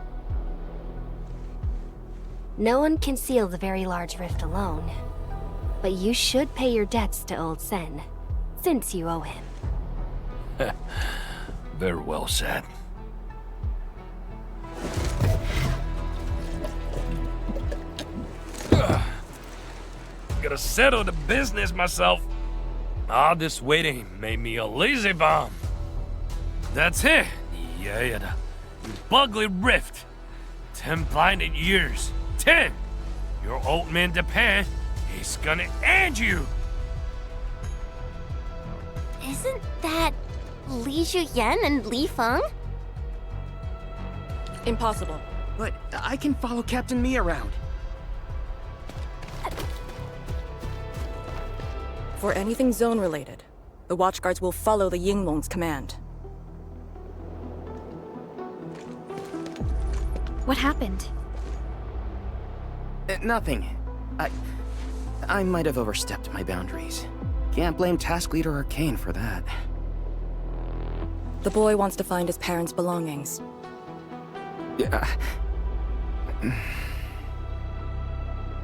No one can seal the very large rift alone. But you should pay your debts to Old Sen, since you owe him. Very well said. Gotta settle the business myself. All this waiting made me a lazy bum. That's it. Yeah, the bugly rift. 10 blinded years. 10! Your old man depend. He's gonna end you. Isn't that Li Zhuyan and Li Feng? Impossible. But I can follow Captain Mi around. For anything zone-related, the Watchguards will follow the Yinglung's command. What happened? Nothing. I might have overstepped my boundaries. Can't blame Task Leader Arcane for that. The boy wants to find his parents' belongings. Yeah.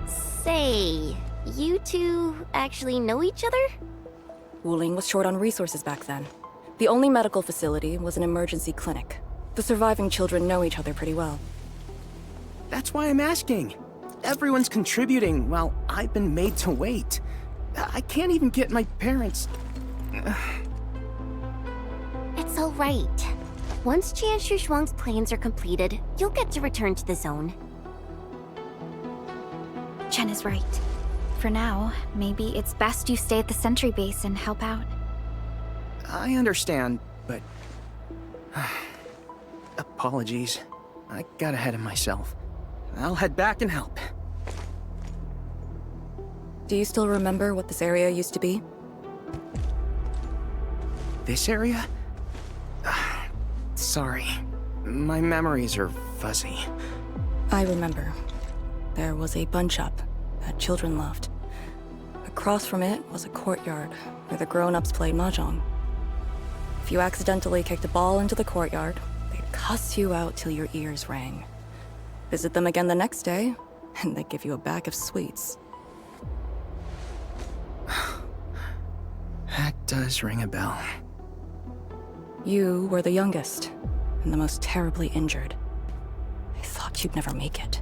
Say, you two actually know each other? Wuling was short on resources back then. The only medical facility was an emergency clinic. The surviving children know each other pretty well. That's why I'm asking. Everyone's contributing while I've been made to wait. I can't even get my parents... It's all right. Once Jian Shuxuang's plans are completed, you'll get to return to the zone. Chen is right. For now, maybe it's best you stay at the sentry base and help out. I understand, but... Apologies. I got ahead of myself. I'll head back and help. Do you still remember what this area used to be? This area? Sorry. My memories are fuzzy. I remember. There was a bun shop that children loved. Across from it was a courtyard where the grown-ups played mahjong. If you accidentally kicked a ball into the courtyard, they'd cuss you out till your ears rang. Visit them again the next day, and they'd give you a bag of sweets. That does ring a bell. You were the youngest, and the most terribly injured. I thought you'd never make it.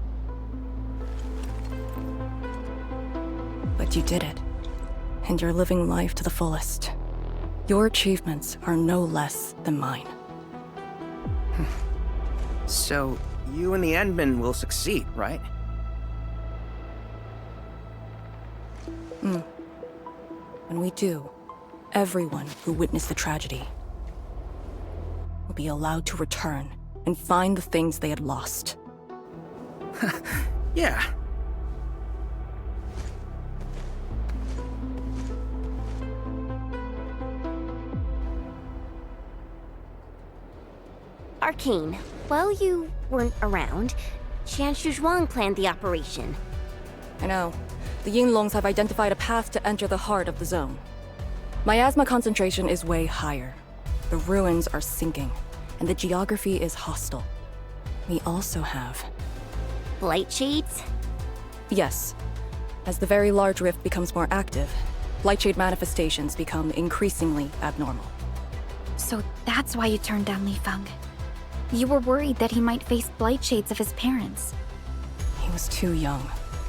But you did it, and you're living life to the fullest. Your achievements are no less than mine. So, you and the Endmen will succeed, right? When we do, everyone who witnessed the tragedy will be allowed to return and find the things they had lost. Yeah. Arcane, while you weren't around, Qian Shuzhuang planned the operation. I know. The Yinglungs have identified a path to enter the heart of the zone. Miasma concentration is way higher. The ruins are sinking, and the geography is hostile. We also have... BlightShades? Yes. As the very large rift becomes more active, BlightShade manifestations become increasingly abnormal. So that's why you turned down Li Feng. You were worried that he might face BlightShades of his parents. He was too young.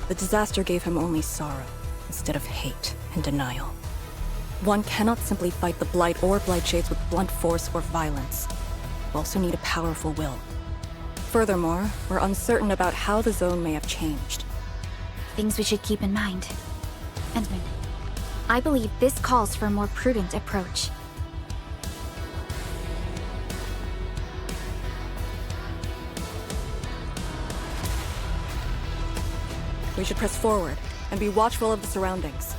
The disaster gave him only sorrow, instead of hate and denial. One cannot simply fight the Blight or BlightShades with blunt force or violence. You also need a powerful will. Furthermore, we're uncertain about how the zone may have changed. Things we should keep in mind. Endman, I believe this calls for a more prudent approach. We should press forward and be watchful of the surroundings.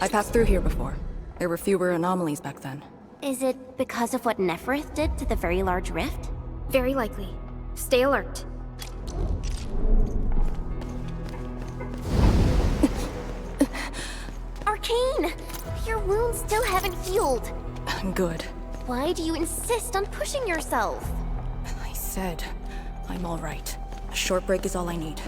I passed through here before. There were fewer anomalies back then. Is it because of what Neferith did to the very large rift? Very likely. Stay alert. Arcane! Your wounds still haven't healed. I'm good. Why do you insist on pushing yourself? I said, I'm all right. A short break is all I need.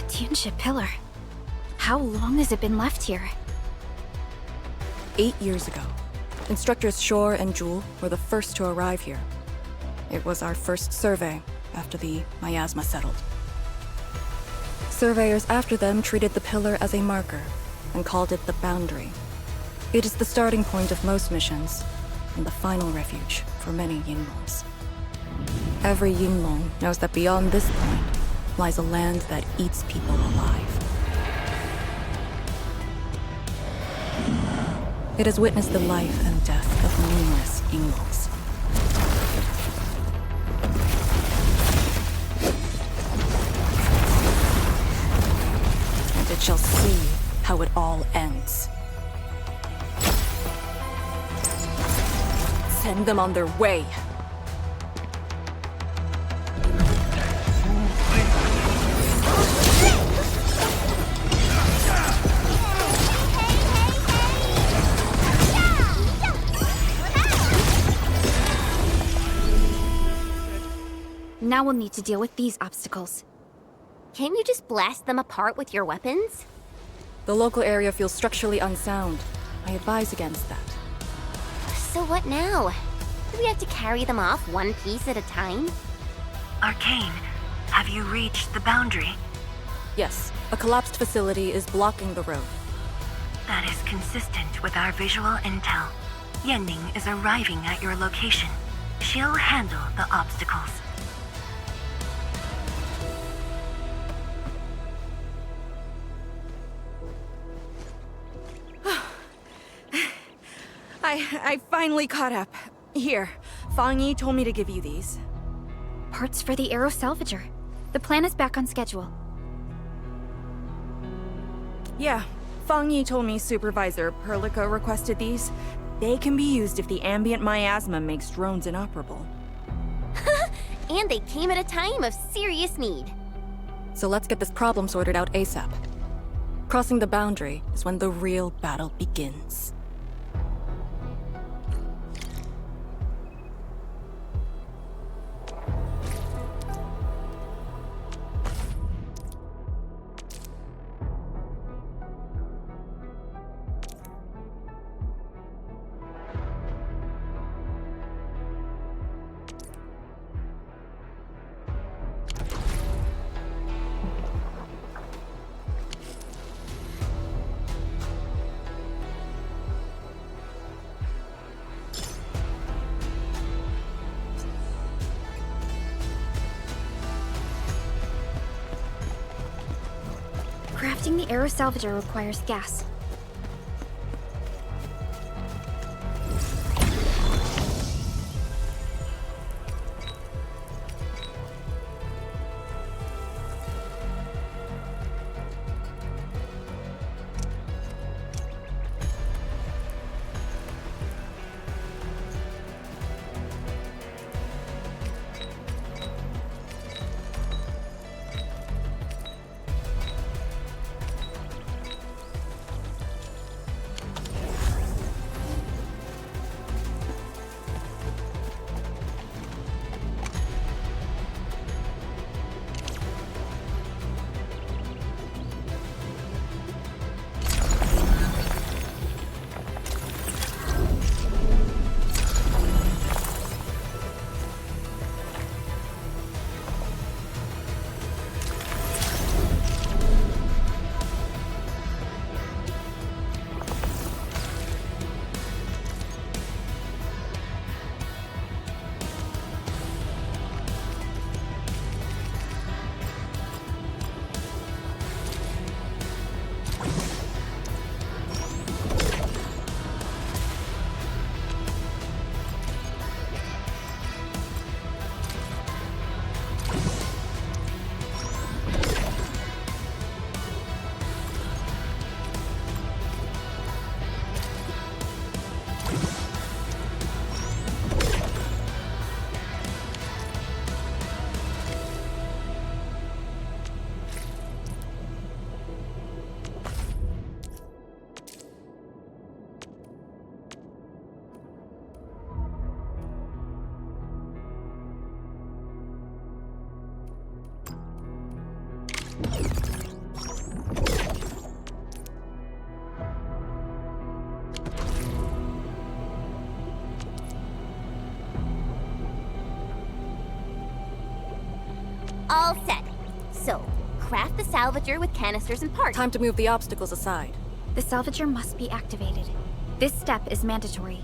Tianxia Pillar. How long has it been left here? 8 years ago. Instructors Shore and Jewel were the first to arrive here. It was our first survey after the Miasma settled. Surveyors after them treated the pillar as a marker and called it the boundary. It is the starting point of most missions and the final refuge for many Yinglungs. Every Yinglung knows that beyond this point lies a land that eats people alive. It has witnessed the life and death of numerous Yinglungs. And it shall see how it all ends. Send them on their way. Now we'll need to deal with these obstacles. Can't you just blast them apart with your weapons? The local area feels structurally unsound. I advise against that. So what now? Do we have to carry them off one piece at a time? Arcane, have you reached the boundary? Yes, a collapsed facility is blocking the road. That is consistent with our visual intel. Yenning is arriving at your location. She'll handle the obstacles. I finally caught up. Here, Fang Yi told me to give you these. Parts for the Aero Salvager. The plan is back on schedule. Yeah, Fang Yi told me Supervisor Perlica requested these. They can be used if the ambient miasma makes drones inoperable. And they came at a time of serious need. So let's get this problem sorted out ASAP. Crossing the boundary is when the real battle begins. Crafting the Aero Salvager requires gas. All set. So, craft the salvager with canisters and parts. Time to move the obstacles aside. The salvager must be activated. This step is mandatory.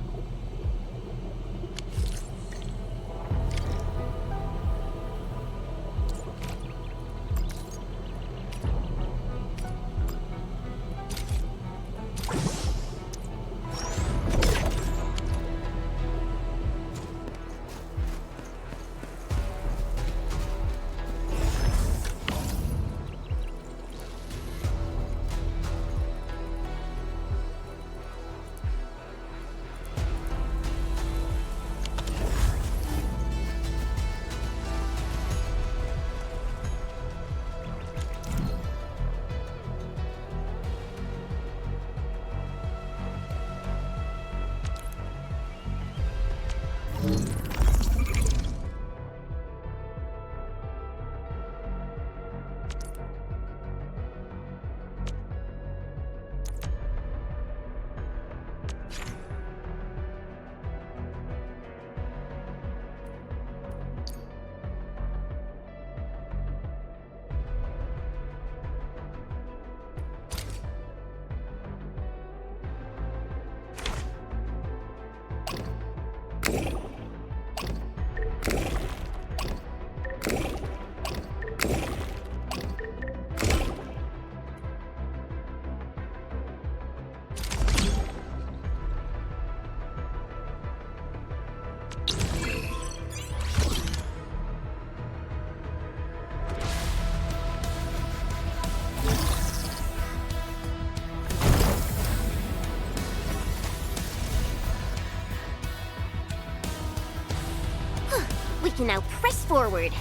can now press forward.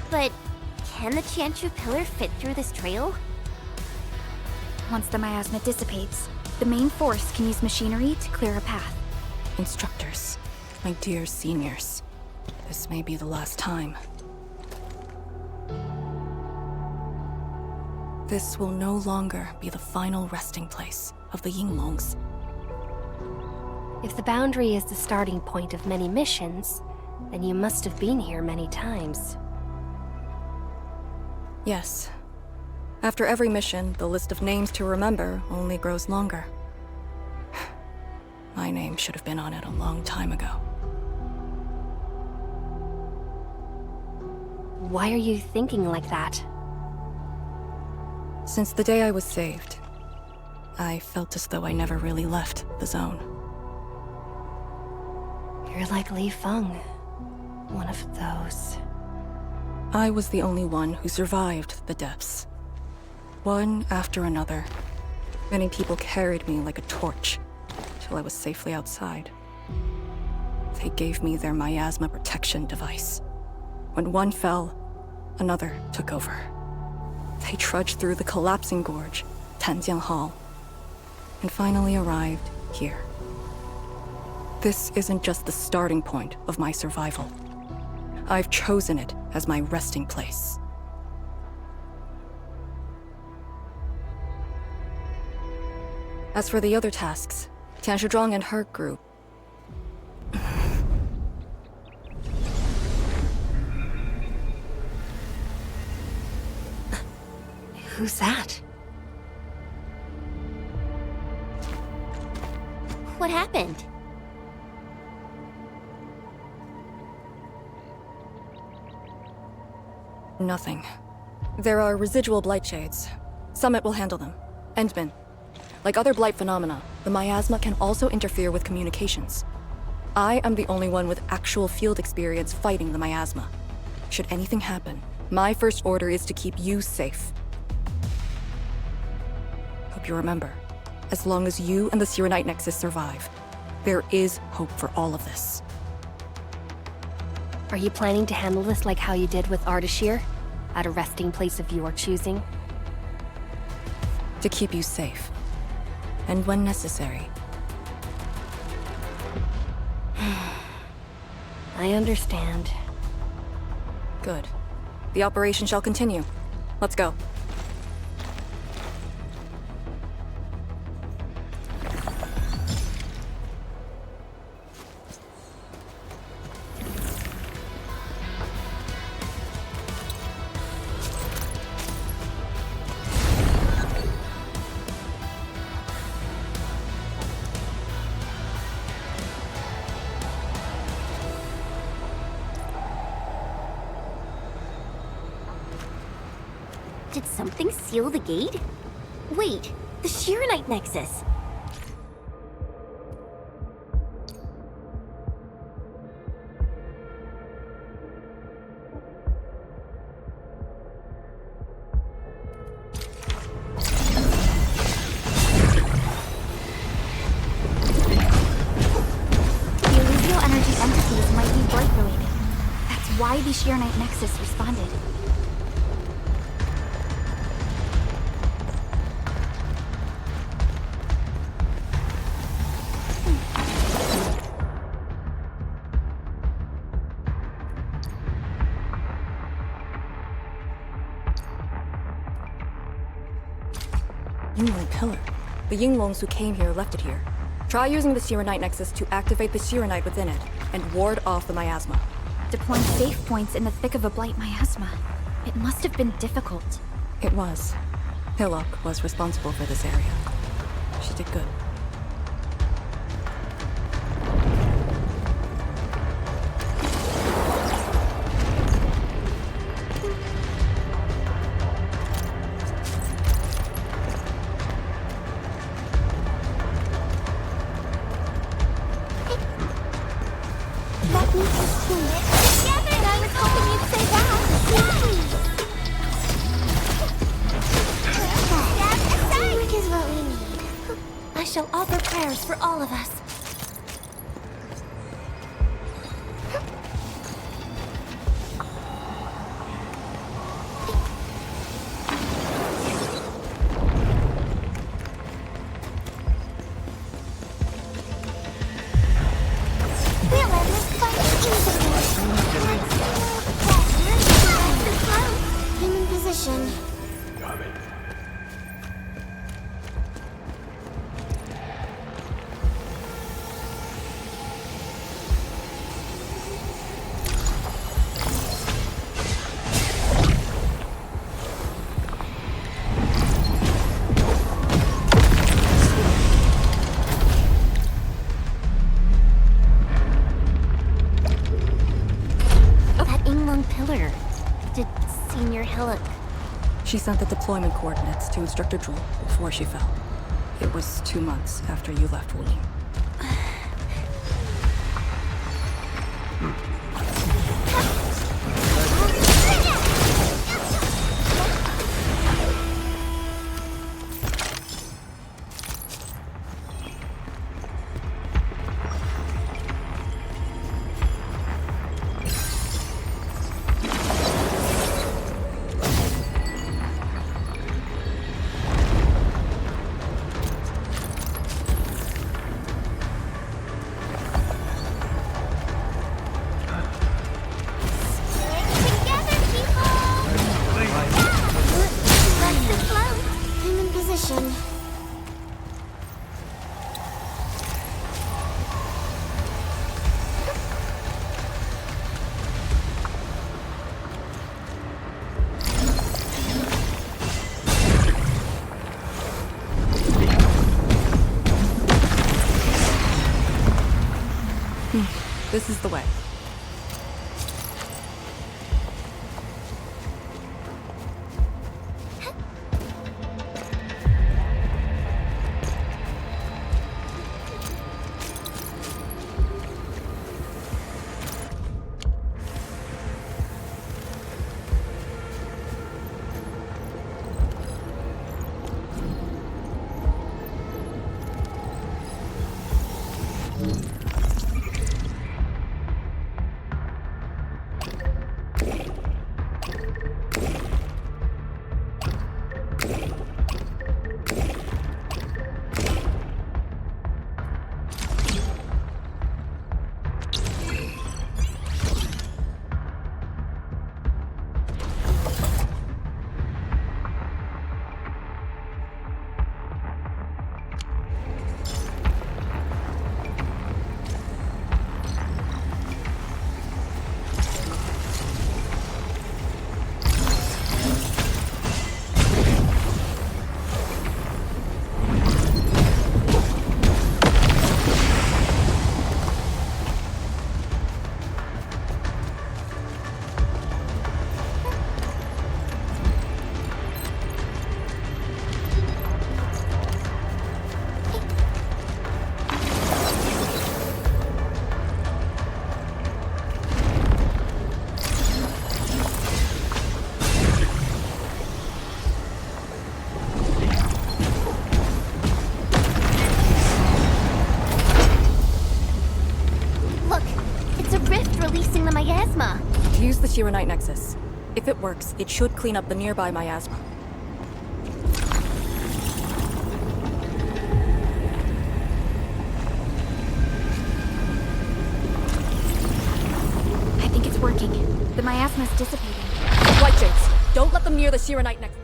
But can the Chantru pillar fit through this trail? Once the miasma dissipates, the main force can use machinery to clear a path. Instructors, my dear seniors, this may be the last time. This will no longer be the final resting place of the Yinglungs. If the boundary is the starting point of many missions, then you must have been here many times. Yes. After every mission, the list of names to remember only grows longer. My name should have been on it a long time ago. Why are you thinking like that? Since the day I was saved, I felt as though I never really left the zone. You're like Li Feng, one of those. I was the only one who survived the depths. One after another, many people carried me like a torch till I was safely outside. They gave me their miasma protection device. When one fell, another took over. They trudged through the collapsing gorge, Tanjian Hall, and finally arrived here. This isn't just the starting point of my survival. I've chosen it as my resting place. As for the other tasks, Tian Shizhuang and her group... Who's that? What happened? Nothing. There are residual Blight shades. Summit will handle them. Endman. Like other Blight phenomena, the miasma can also interfere with communications. I am the only one with actual field experience fighting the miasma. Should anything happen, my first order is to keep you safe. Hope you remember, as long as you and the Xiranite Nexus survive, there is hope for all of this. Are you planning to handle this like how you did with Ardashir? At a resting place of your choosing? To keep you safe. And when necessary. I understand. Good. The operation shall continue. Let's go. Did something seal the gate? Wait, the Xiranite Nexus. The alluvial energy entities might be Blight related. That's why the Xiranite Nexus responded. Yinglung Pillar. The Yinglungs who came here left it here. Try using the Xiranite Nexus to activate the Xiranite within it, and ward off the miasma. Deploying safe points in the thick of a Blight miasma. It must have been difficult. It was. Hillock was responsible for this area. She did good. Let me just do it. Together! And I was hoping you'd say that. Work is what we need. I shall offer prayers for all of us. position. Got it. That Yinglung pillar. Did Senior Hillock... She sent the deployment coordinates to Instructor Drool before she fell. It was 2 months after you left Wuling. I'm in position. This is the way. Miasma. Use the Xiranite Nexus. If it works, it should clean up the nearby miasma. I think it's working. The miasma's dissipating. BlightShades, don't let them near the Xiranite Nexus.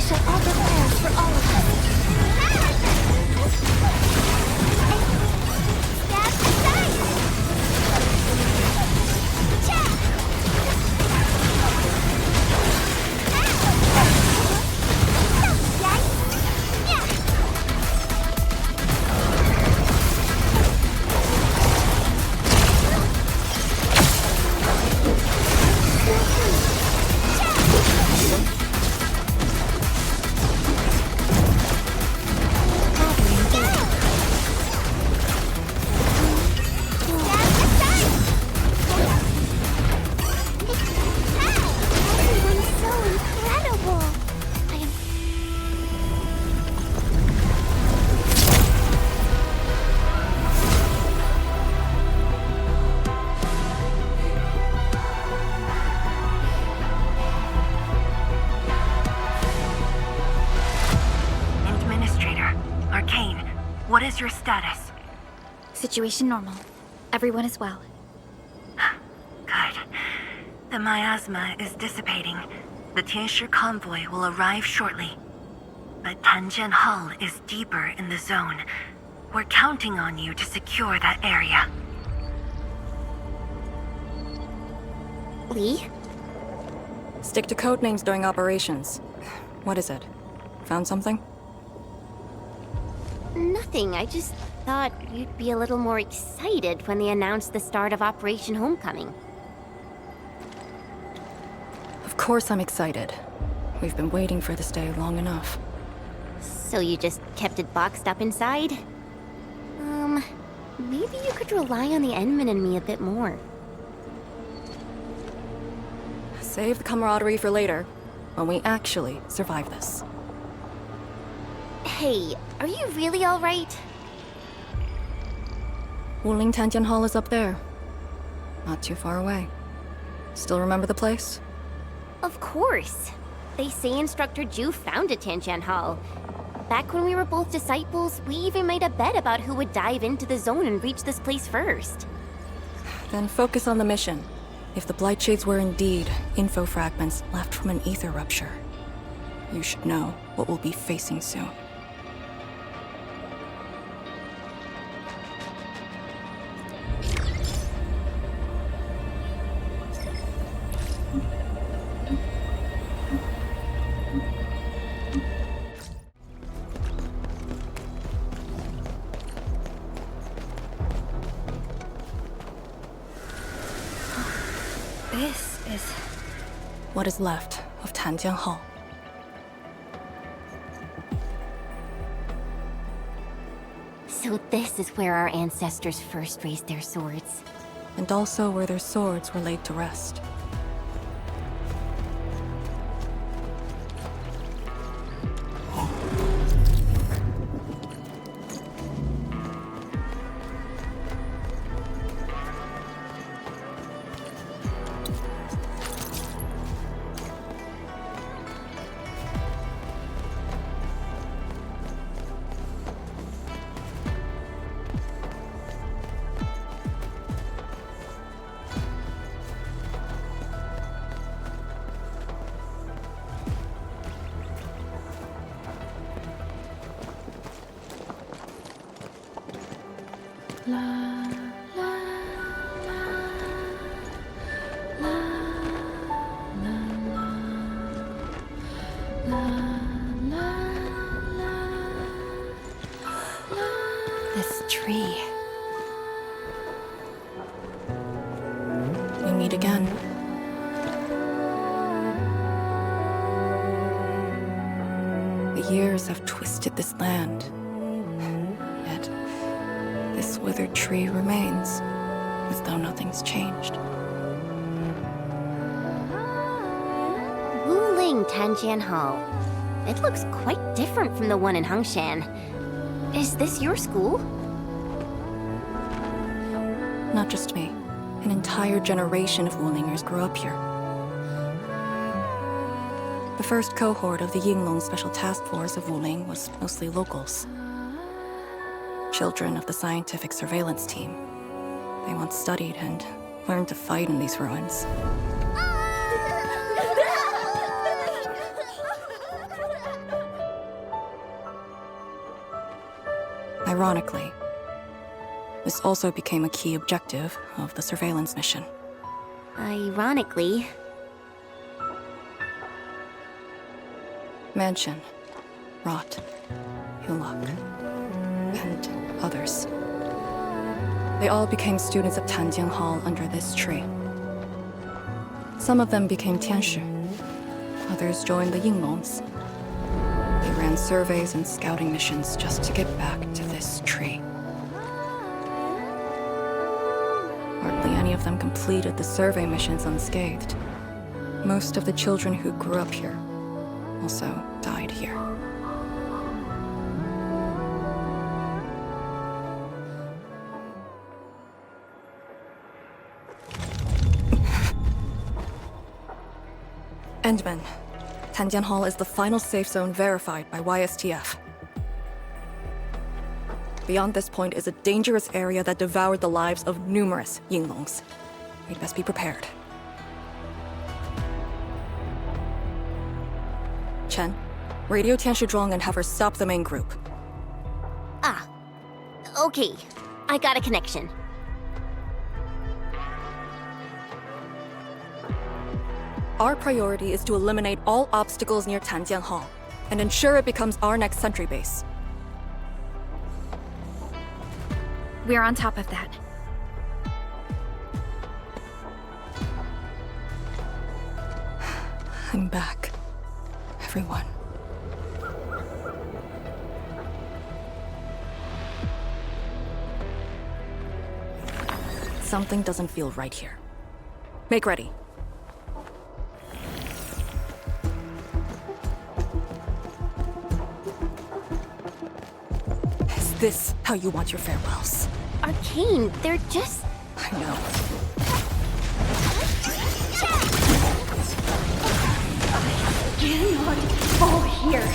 Stab the sight! What is your status? Situation normal. Everyone is well. Good. The miasma is dissipating. The Tianshi convoy will arrive shortly. But Tanjian Hall is deeper in the zone. We're counting on you to secure that area. Lee? Stick to codenames during operations. What is it? Found something? Nothing. I just thought you'd be a little more excited when they announced the start of Operation Homecoming. Of course I'm excited. We've been waiting for this day long enough. So you just kept it boxed up inside? Maybe you could rely on the Endman and me a bit more. Save the camaraderie for later, when we actually survive this. Hey, are you really alright? Wuling Tanjian Hall is up there. Not too far away. Still remember the place? Of course. They say Instructor Ju founded Tanjian Hall. Back when we were both disciples, we even made a bet about who would dive into the zone and reach this place first. Then focus on the mission. If the BlightShades were indeed info fragments left from an ether rupture, you should know what we'll be facing soon. This is... What is left of Tanjian Hall. So this is where our ancestors first raised their swords. And also where their swords were laid to rest. This tree. We meet again. The years have twisted this land. Yet, this withered tree remains, as though nothing's changed. Wuling Tanjian Hall. It looks quite different from the one in Hangshan. Is this your school? Not just me. An entire generation of Wulingers grew up here. The first cohort of the Yinglung Special Task Force of Wuling was mostly locals. Children of the scientific surveillance team. They once studied and learned to fight in these ruins. Ironically, this also became a key objective of the surveillance mission. Ironically. Mansion, Rot, Hillock, and others. They all became students of Tanjian Hall under this tree. Some of them became Tianshi. Others joined the Yinglungs. They ran surveys and scouting missions just to get back to this tree. Hardly any of them completed the survey missions unscathed. Most of the children who grew up here also died here. Endman, Tanjian Hall is the final safe zone verified by YSTF. Beyond this point is a dangerous area that devoured the lives of numerous Yinglungs. We'd best be prepared. Chen, radio Tian Shizhuang and have her stop the main group. Ah. Okay. I got a connection. Our priority is to eliminate all obstacles near Tanjian Hall, and ensure it becomes our next sentry base. We're on top of that. I'm back. Everyone. Something doesn't feel right here. Make ready. Is this how you want your farewells? Arcane, they're just... I know. Cannot fall here.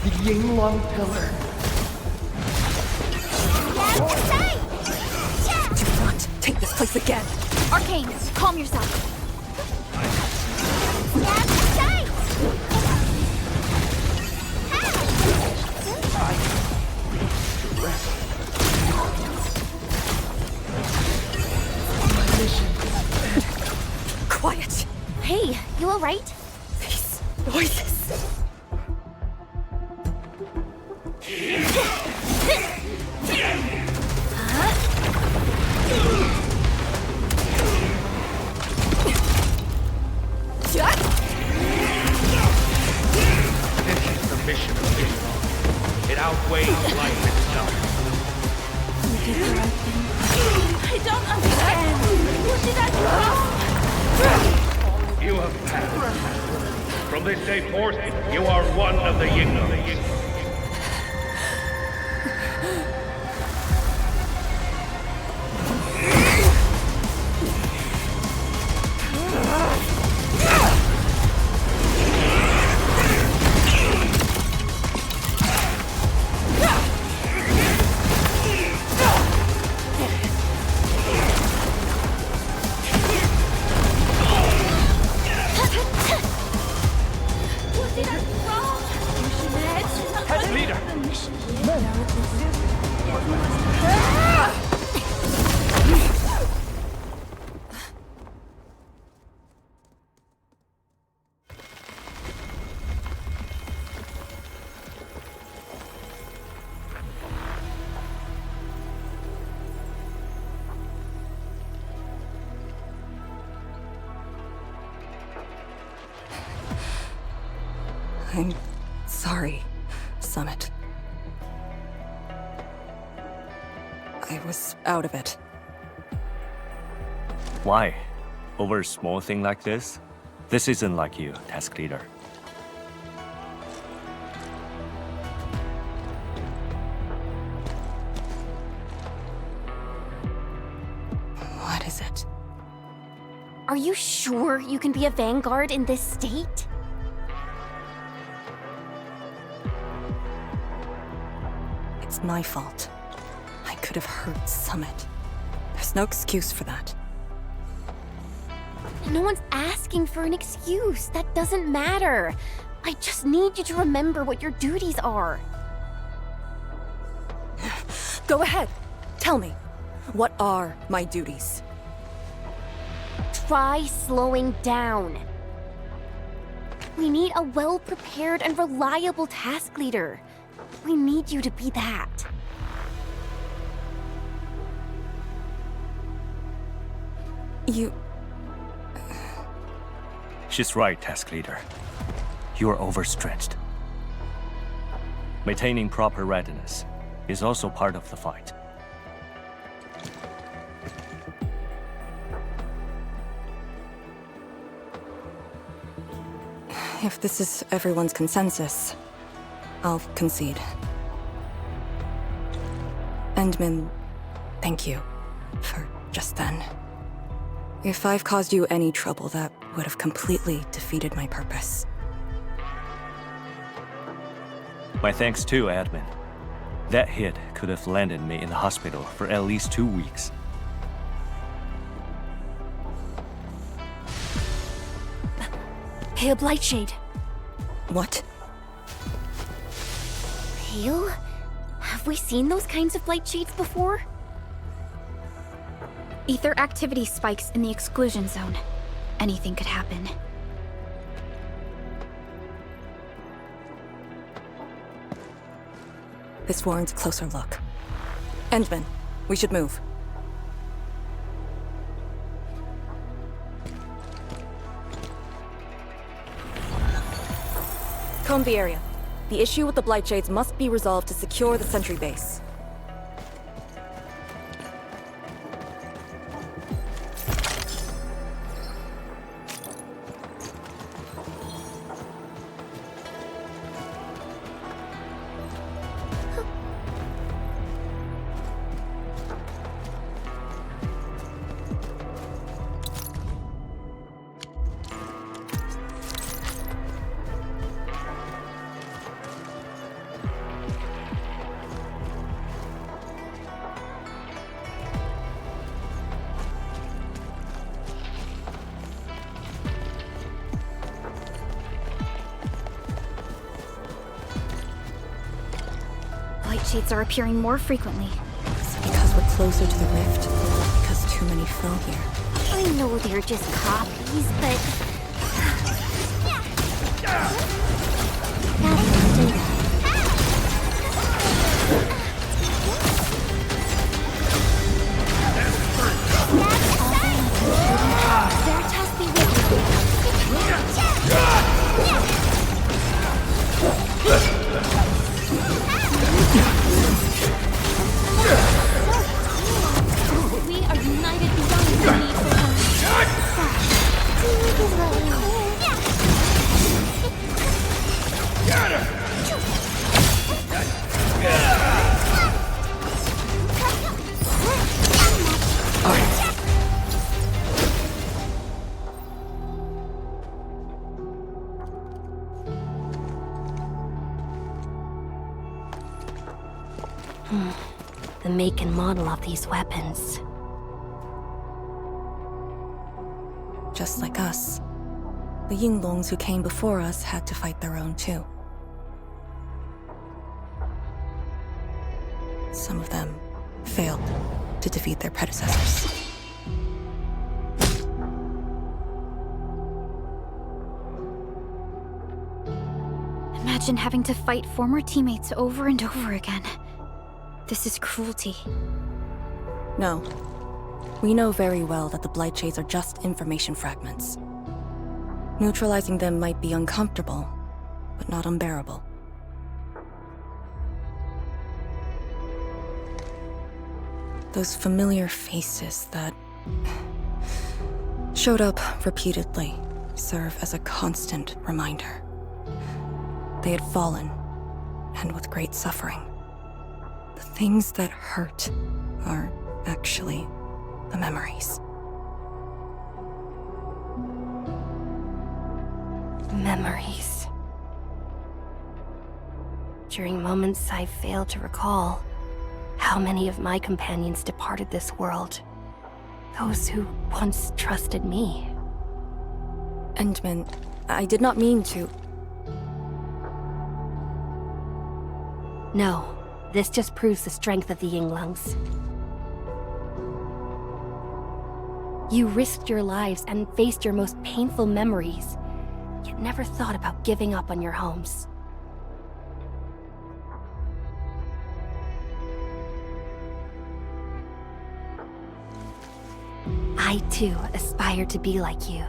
The Yinglung Pillar. Do not take this place again. Arcane, calm yourself. Quiet. Hey, you alright? These noises. This is the mission of Yinglung. It outweighs life itself. I don't understand. What did I do? You have passed. From this day forth, you are one of the Yinglung. I'm sorry, Summit. I was out of it. Why? Over a small thing like this? This isn't like you, task leader. What is it? Are you sure you can be a vanguard in this state? It's my fault. I could have hurt Summit. There's no excuse for that. No one's asking for an excuse. That doesn't matter. I just need you to remember what your duties are. Go ahead. Tell me. What are my duties? Try slowing down. We need a well-prepared and reliable task leader. We need you to be that. You... She's right, task leader. You are overstretched. Maintaining proper readiness is also part of the fight. If this is everyone's consensus, I'll concede. Endman, thank you for just then. If I've caused you any trouble, that would have completely defeated my purpose. My thanks too, admin. That hit could have landed me in the hospital for at least 2 weeks. Hail BlightShade. What? Hail? Have we seen those kinds of BlightShades before? Ether activity spikes in the exclusion zone. Anything could happen. This warrants a closer look. Endman, we should move. Comb the area. The issue with the BlightShades must be resolved to secure the sentry base. BlightShades are appearing more frequently. Is it because we're closer to the rift? Because too many fell here? I know they're just copies, but... Veritas be with We are united beyond the need for the make and model of these weapons. Just like us, the Yinglungs who came before us had to fight their own too. Some of them failed to defeat their predecessors. Imagine having to fight former teammates over and over again. This is cruelty. No. We know very well that the BlightShades are just information fragments. Neutralizing them might be uncomfortable, but not unbearable. Those familiar faces that showed up repeatedly serve as a constant reminder. They had fallen, and with great suffering. The things that hurt are actually the memories. Memories. During moments I failed to recall, how many of my companions departed this world? Those who once trusted me. Endman, I did not mean to... No, this just proves the strength of the Yinglungs. You risked your lives and faced your most painful memories, yet never thought about giving up on your homes. I too aspire to be like you,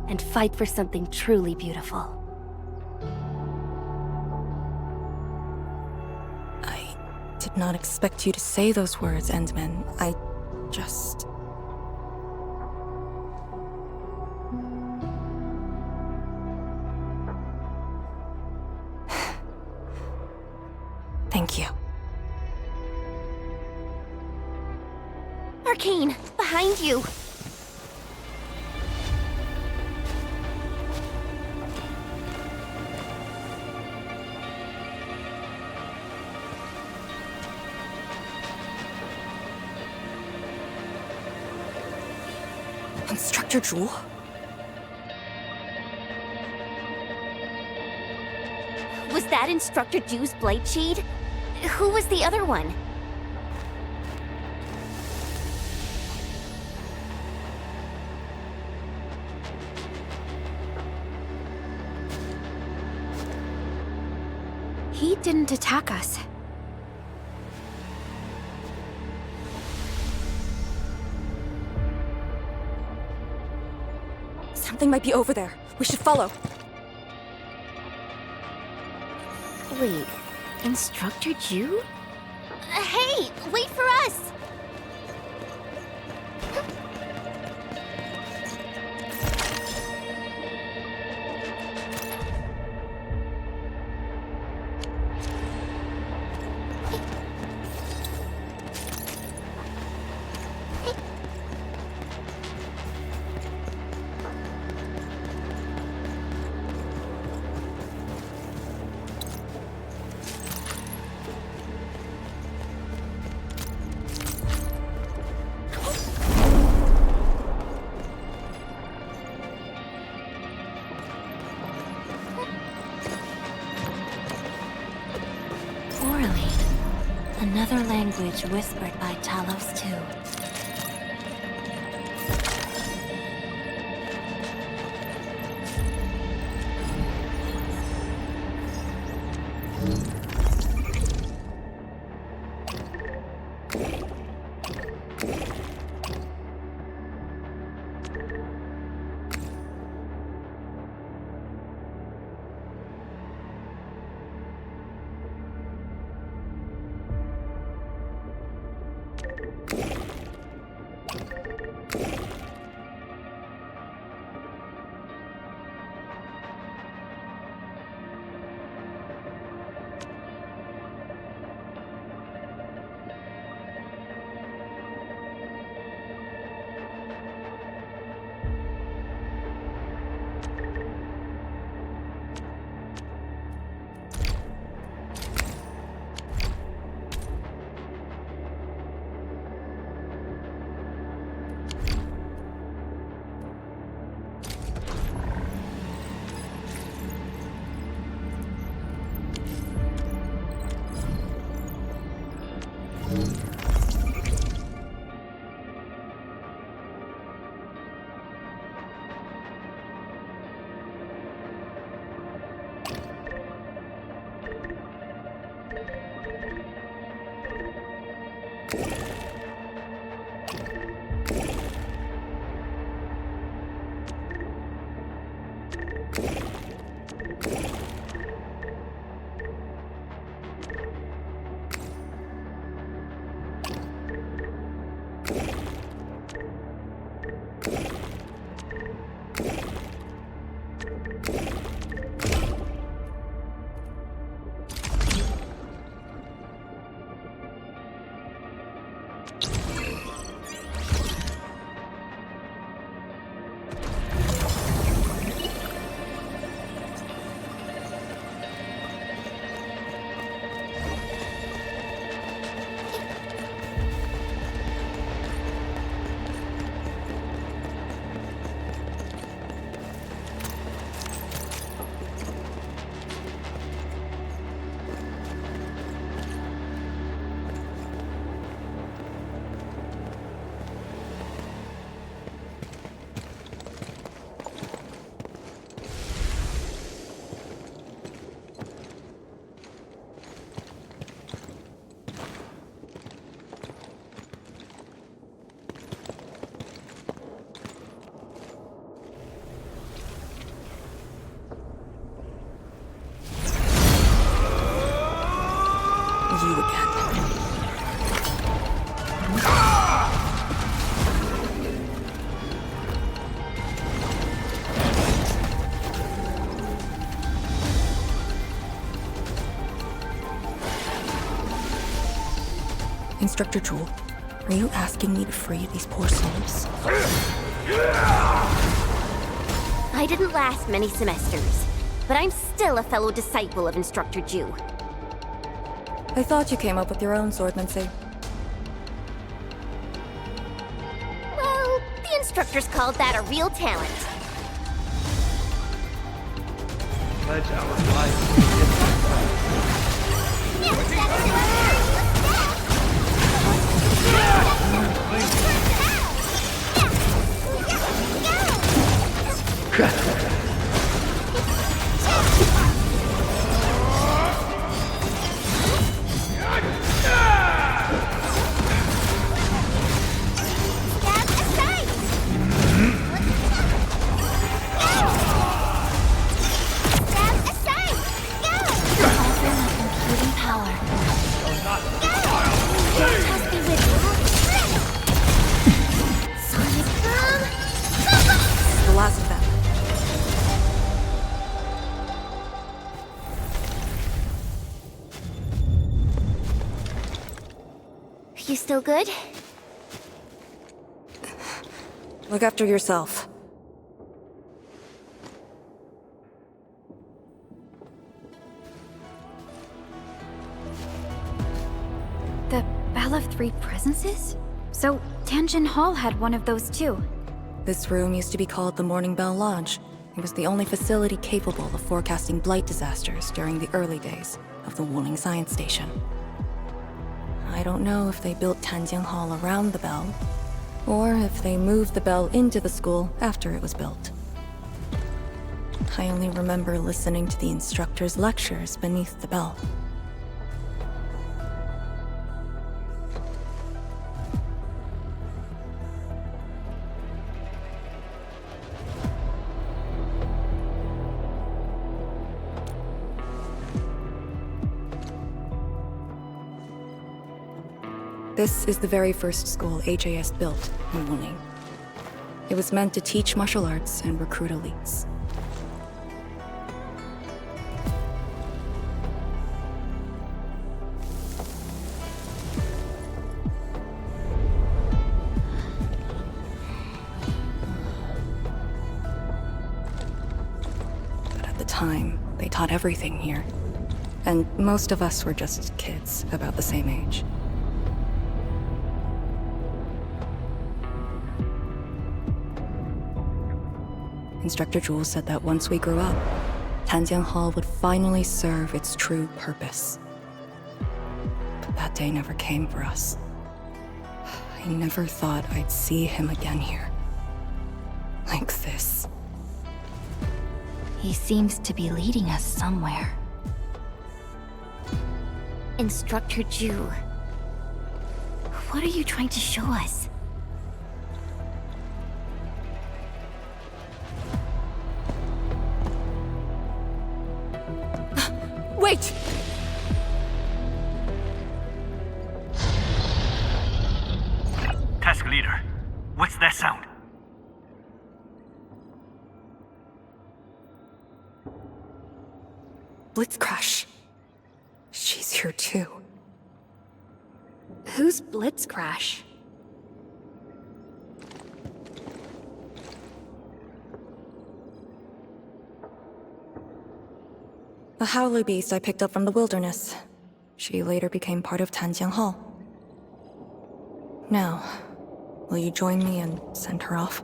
and fight for something truly beautiful. I did not expect you to say those words, Endman. I just... Thank you. Arcane, behind you! Instructor Zhu? Was that Instructor Zhu's BlightShade? Who was the other one? He didn't attack us. Something might be over there. We should follow. Wait, Instructor Zhu? Hey, wait for us! Warily. Another language whispered by Talos too. You again. Instructor Zhu, are you asking me to free these poor souls? I didn't last many semesters, but I'm still a fellow disciple of Instructor Zhu. I thought you came up with your own swordmancy. Well, the instructors called that a real talent. Pledge our lives. The last of them. You still good? Look after yourself. The Bell of Three Presences? So, Tanjian Hall had one of those too. This room used to be called the Morning Bell Lodge. It was the only facility capable of forecasting blight disasters during the early days of the Wuling Science Station. I don't know if they built Tanjian Hall around the bell, or if they moved the bell into the school after it was built. I only remember listening to the instructor's lectures beneath the bell. This is the very first school HAS built in Wuling. It was meant to teach martial arts and recruit elites. But at the time, they taught everything here. And most of us were just kids about the same age. Instructor Jules said that once we grew up, Tanjian Hall would finally serve its true purpose. But that day never came for us. I never thought I'd see him again here. Like this. He seems to be leading us somewhere. Instructor Ju, what are you trying to show us? Wait! Task leader, what's that sound? Blitzcrash. She's here too. Who's Blitzcrash? A howler beast I picked up from the wilderness. She later became part of Tanjian Hall. Now, will you join me and send her off?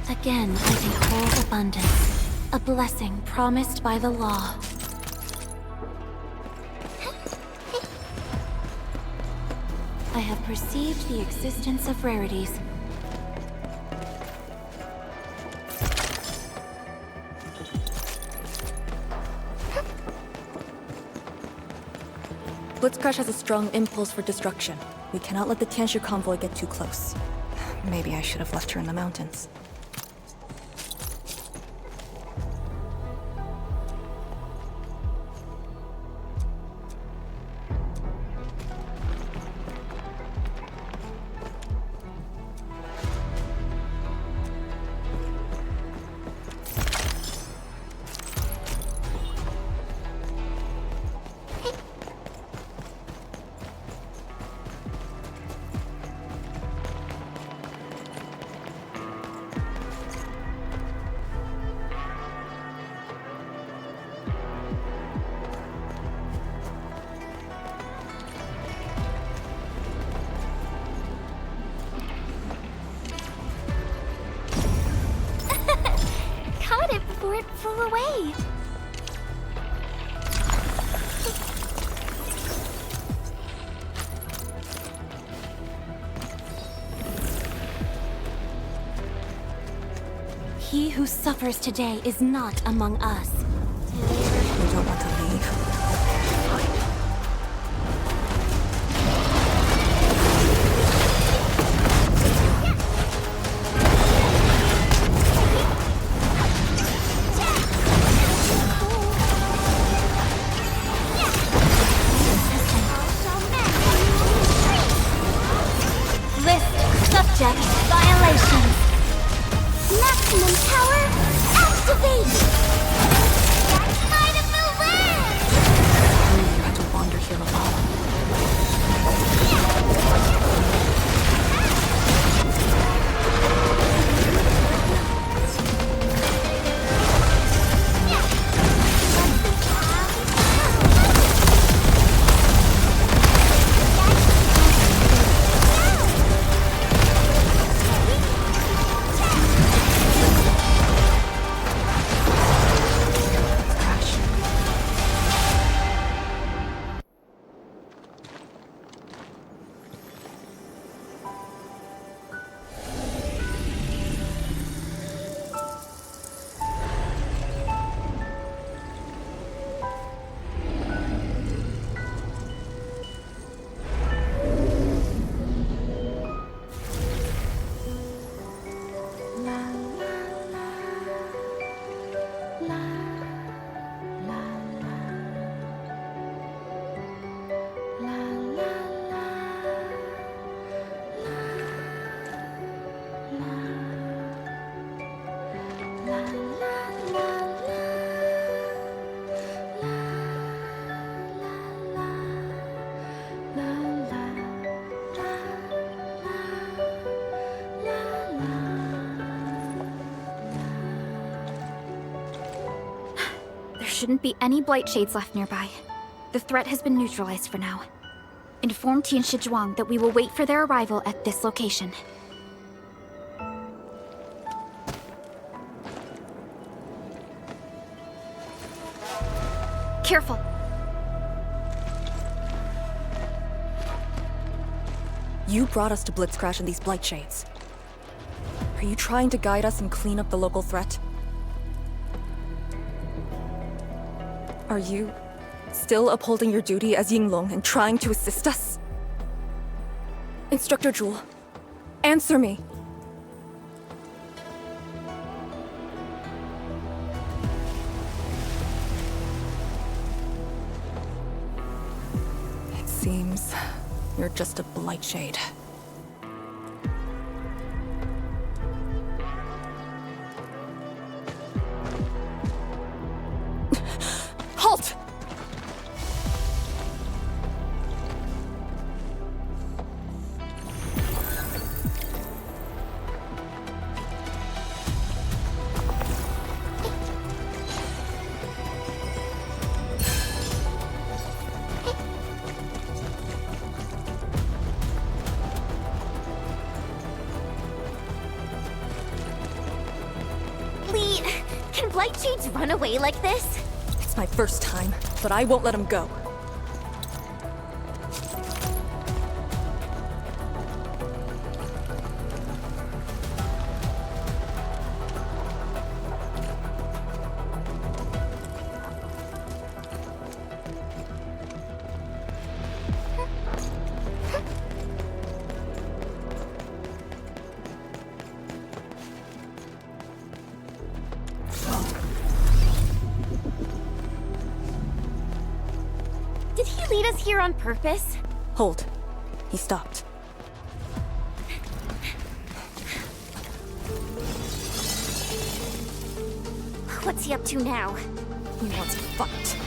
Again, I behold abundance, a blessing promised by the law. I have perceived the existence of rarities. Blitzcrash has a strong impulse for destruction. We cannot let the Tianshu convoy get too close. Maybe I should have left her in the mountains. Or it flew away. He who suffers today is not among us. You don't want to leave? List subject violations. Maximum power, activate! Might of the wind! You had to wander here alone. Shouldn't be any BlightShades left nearby. The threat has been neutralized for now. Inform Tian Shizhuang that we will wait for their arrival at this location. Careful! You brought us to Blitzcrash and these BlightShades. Are you trying to guide us and clean up the local threat? Are you still upholding your duty as Yinglung and trying to assist us? Instructor Jewel, answer me! It seems you're just a BlightShade. Halt! Lee, can BlightShades run away like this? It's my first time, but I won't let him go. Did he lead us here on purpose? Hold. He stopped. What's he up to now? He wants to fight.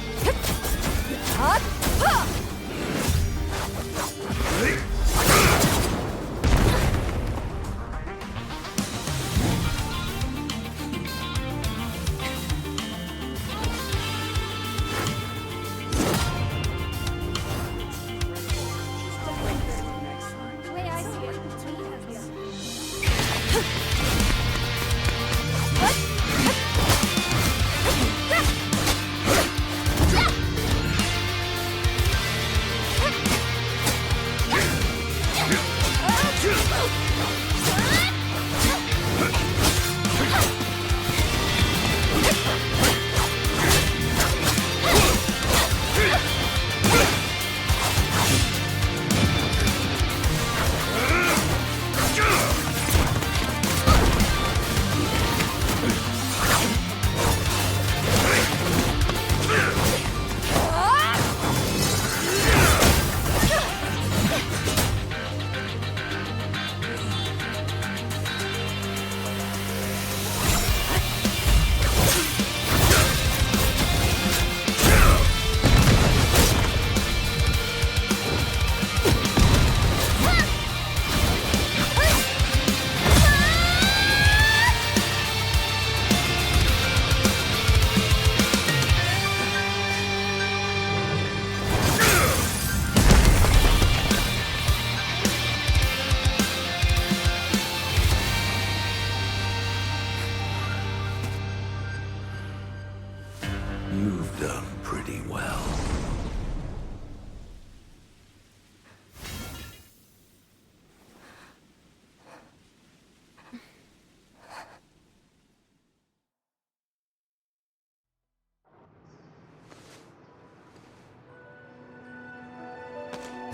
done pretty well.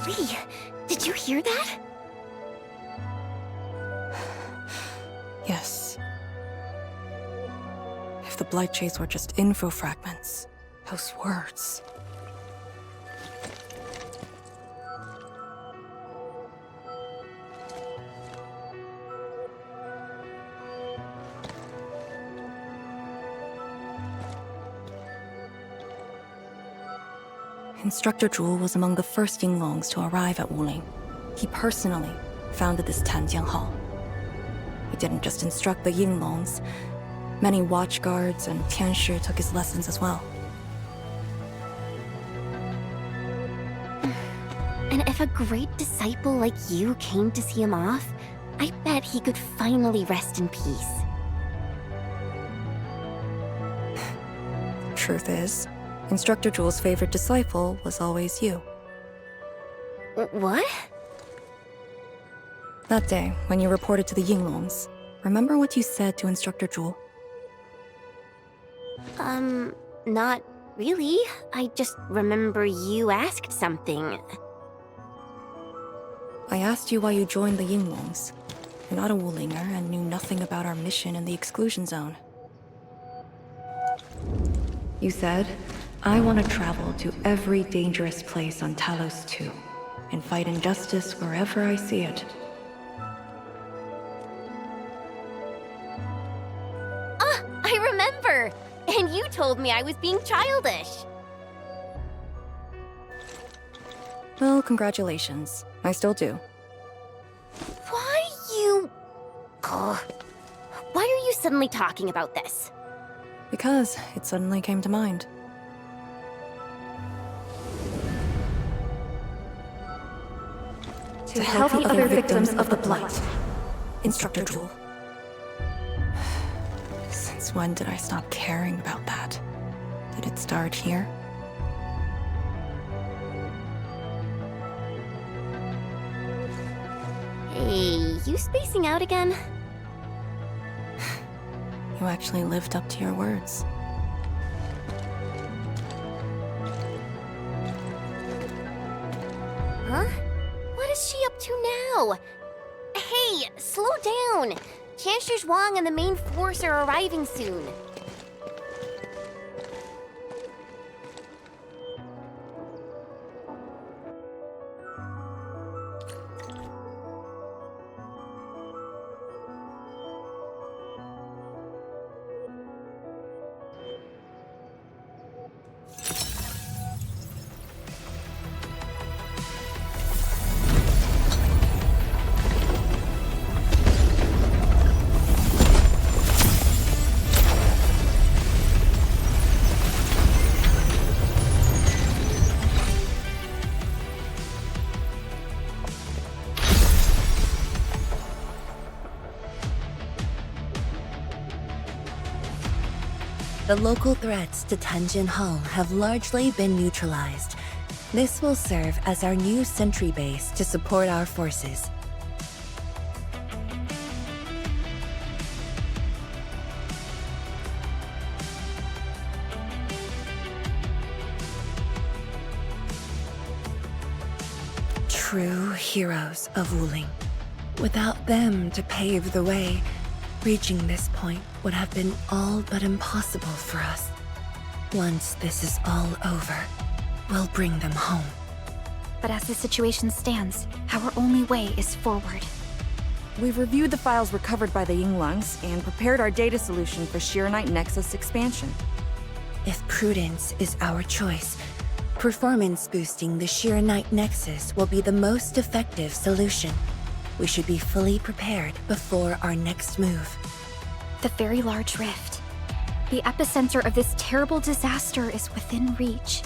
Lee, did you hear that? Yes. If the BlightShades were just info fragments, those words. Instructor Zhu was among the first Yinglungs to arrive at Wuling. He personally founded this Tanjian Hall. He didn't just instruct the Yinglungs. Many watchguards and Tianshi took his lessons as well. And if a great disciple like you came to see him off, I bet he could finally rest in peace. Truth is, Instructor Zhu's favorite disciple was always you. What? That day, when you reported to the Yinglungs, remember what you said to Instructor Zhu? Not really. I just remember you asked something. I asked you why you joined the Yinglungs. You're not a Wulinger and knew nothing about our mission in the Exclusion Zone. You said, I want to travel to every dangerous place on Talos 2 and fight injustice wherever I see it. I remember! And you told me I was being childish. Well, congratulations. I still do. Why you... Ugh. Why are you suddenly talking about this? Because it suddenly came to mind. To help the other victims of the Blight. Instructor Zhu. Since when did I stop caring about that? Did it start here? Hey, you spacing out again? You actually lived up to your words. Huh? What is she up to now? Hey, slow down! Chancellor Zhuang and the main force are arriving soon. The local threats to Tanjian Hall have largely been neutralized. This will serve as our new sentry base to support our forces. True heroes of Wuling. Without them to pave the way, reaching this point would have been all but impossible for us. Once this is all over, we'll bring them home. But as the situation stands, our only way is forward. We've reviewed the files recovered by the Yinglungs and prepared our data solution for Xiranite Nexus expansion. If prudence is our choice, performance boosting the Xiranite Nexus will be the most effective solution. We should be fully prepared before our next move. The very large rift. The epicenter of this terrible disaster is within reach.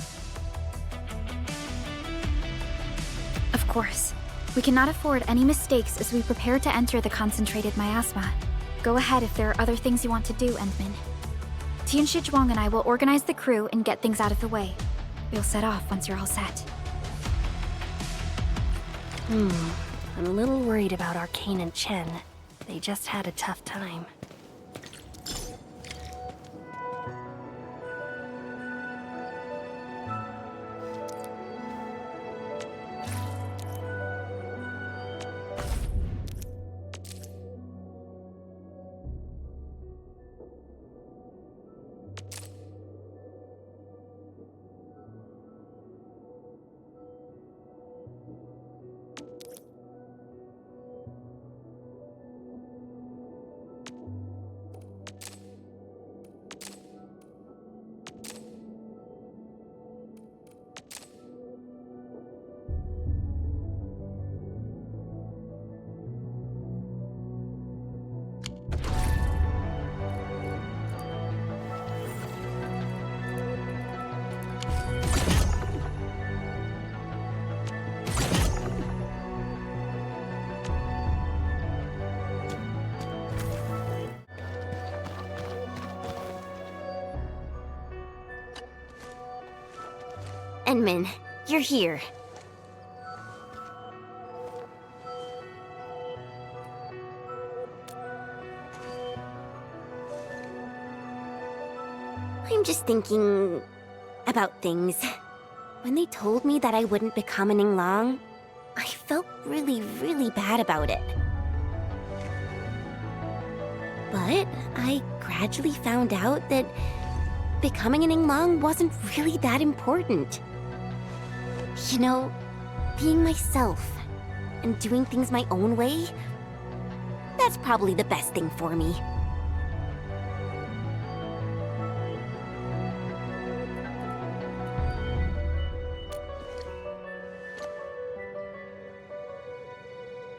Of course, we cannot afford any mistakes as we prepare to enter the concentrated miasma. Go ahead if there are other things you want to do, Endman. Tian Shizhuang and I will organize the crew and get things out of the way. We'll set off once you're all set. I'm a little worried about Arcane and Chen. They just had a tough time. Enmin, you're here. I'm just thinking about things. When they told me that I wouldn't become an Yinglung, I felt really, really bad about it. But I gradually found out that becoming an Yinglung wasn't really that important. You know, being myself and doing things my own way, that's probably the best thing for me.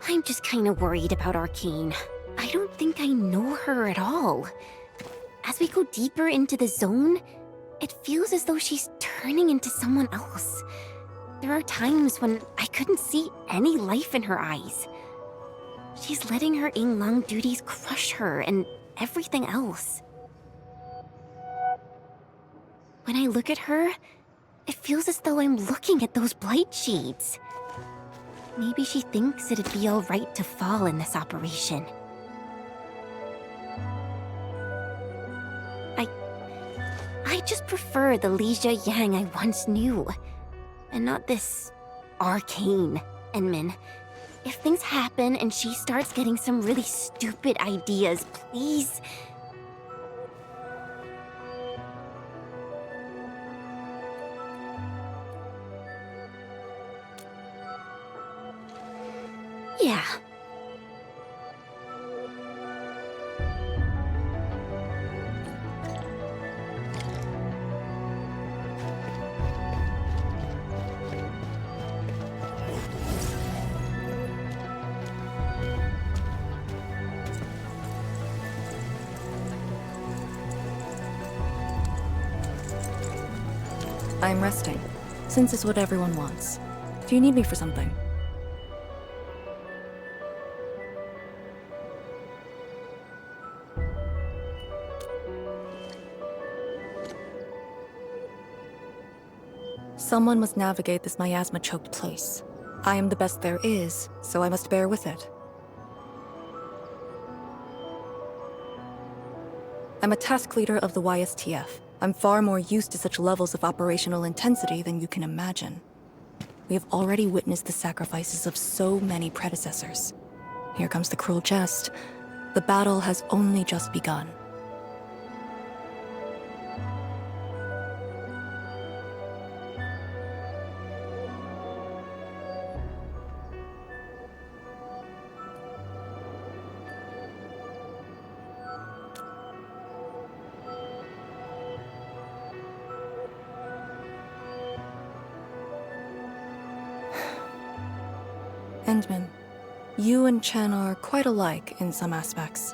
I'm just kind of worried about Arcane. I don't think I know her at all. As we go deeper into the zone, it feels as though she's turning into someone else. There are times when I couldn't see any life in her eyes. She's letting her Yinglung duties crush her and everything else. When I look at her, it feels as though I'm looking at those BlightShades. Maybe she thinks it'd be alright to fall in this operation. I just prefer the Lija Yang I once knew. And not this Arcane Enmin. If things happen and she starts getting some really stupid ideas, please. Yeah. I'm resting, since it's what everyone wants. Do you need me for something? Someone must navigate this miasma-choked place. I am the best there is, so I must bear with it. I'm a task leader of the YSTF. I'm far more used to such levels of operational intensity than you can imagine. We have already witnessed the sacrifices of so many predecessors. Here comes the cruel jest. The battle has only just begun. Endman, you and Chen are quite alike in some aspects.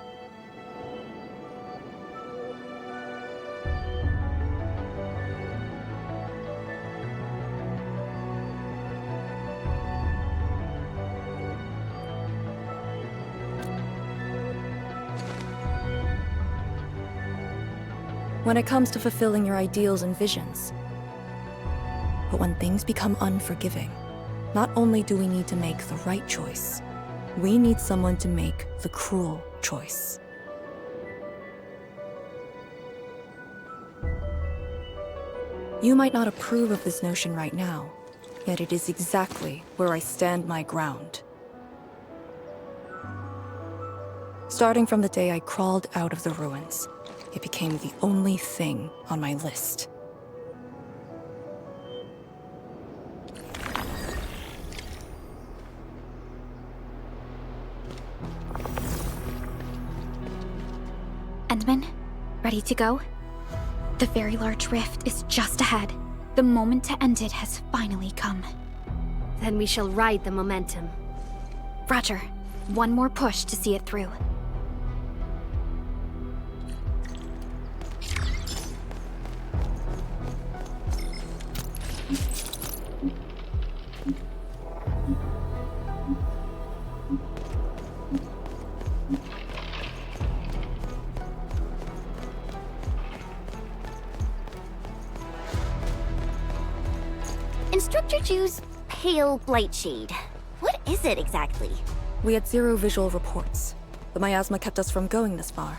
when it comes to fulfilling your ideals and visions. But when things become unforgiving, not only do we need to make the right choice, we need someone to make the cruel choice. You might not approve of this notion right now, yet it is exactly where I stand my ground. Starting from the day I crawled out of the ruins, it became the only thing on my list. Endman, ready to go? The very large rift is just ahead. The moment to end it has finally come. Then we shall ride the momentum. Roger. One more push to see it through. Instructor Ju's pale BlightShade. What is it exactly? We had 0 visual reports. The miasma kept us from going this far.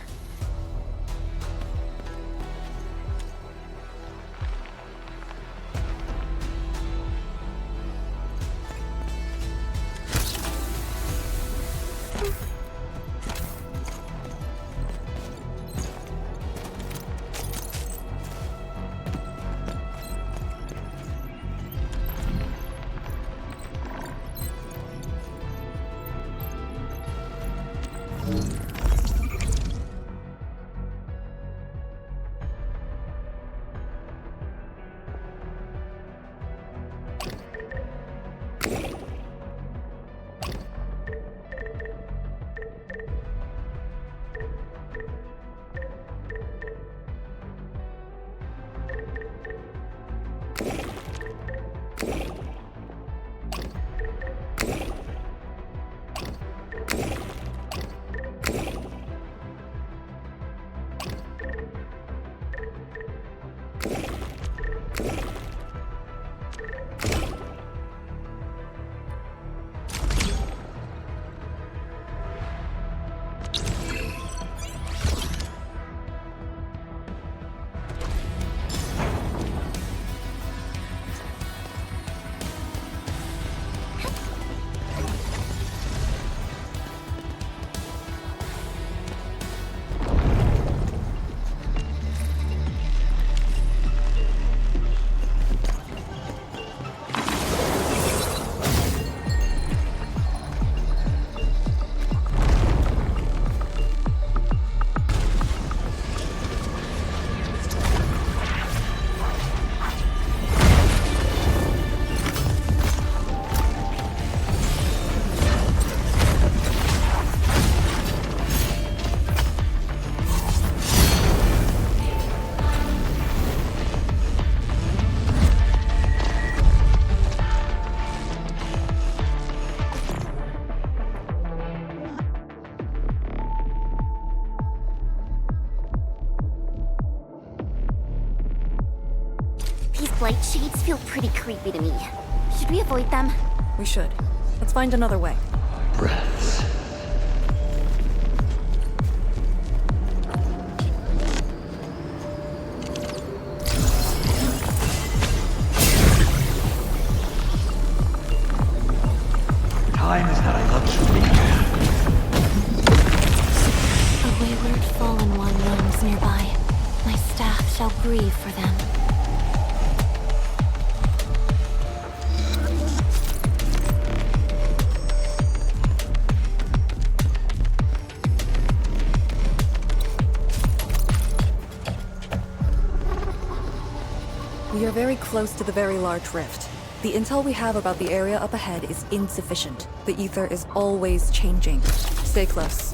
BlightShades feel pretty creepy to me. Should we avoid them? We should. Let's find another way. Breaths. Time is not a luxury. A wayward fallen one roams nearby. My staff shall grieve for them. We are very close to the very large rift. The intel we have about the area up ahead is insufficient. The ether is always changing. Stay close.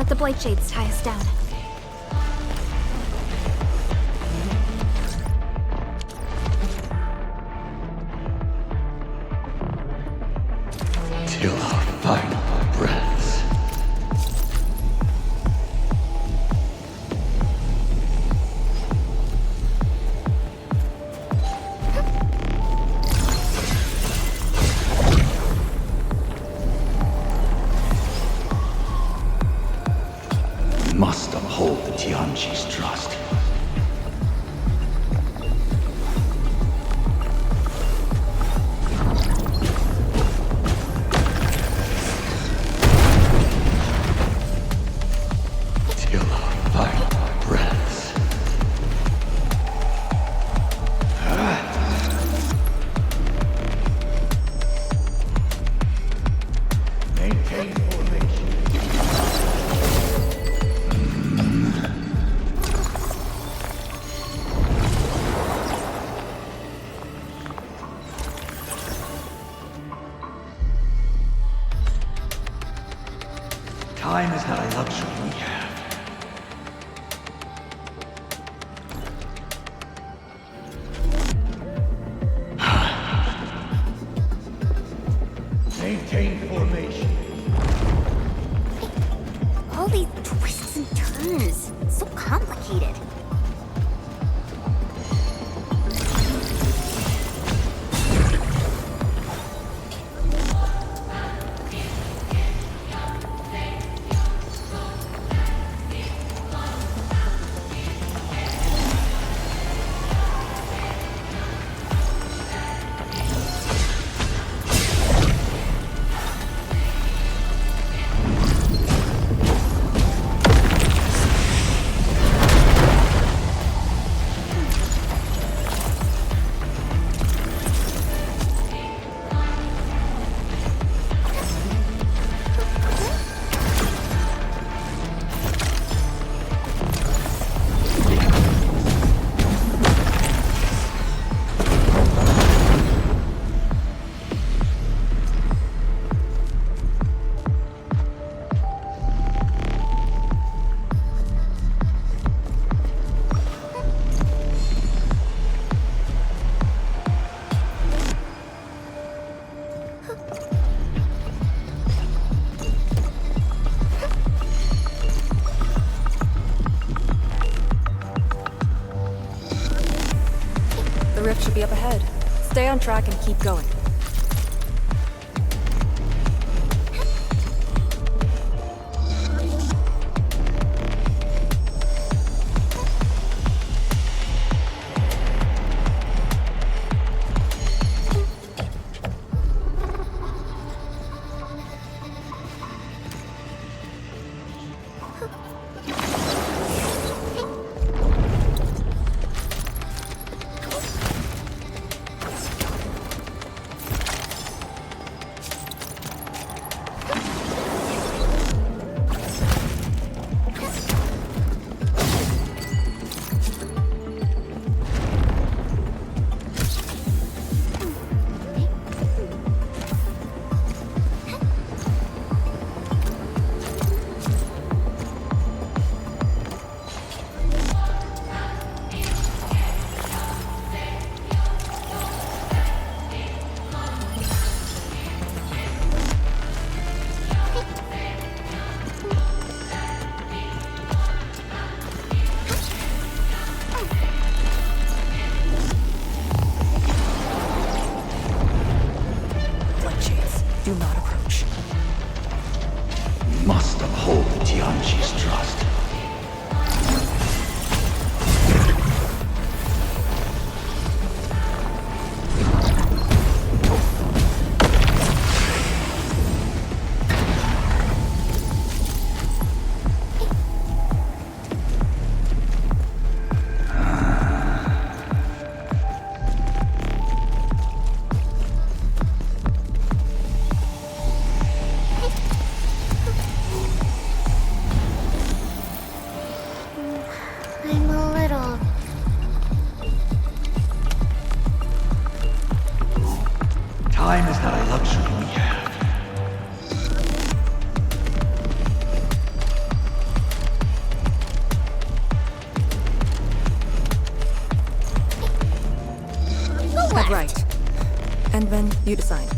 let the BlightShades tie us down. Till our final breaths. We must uphold the Tianqi's trust. Time is not a luxury we have. Maintain formation. All these twists and turns. So complicated. The rift should be up ahead. Stay on track and keep going. You decide.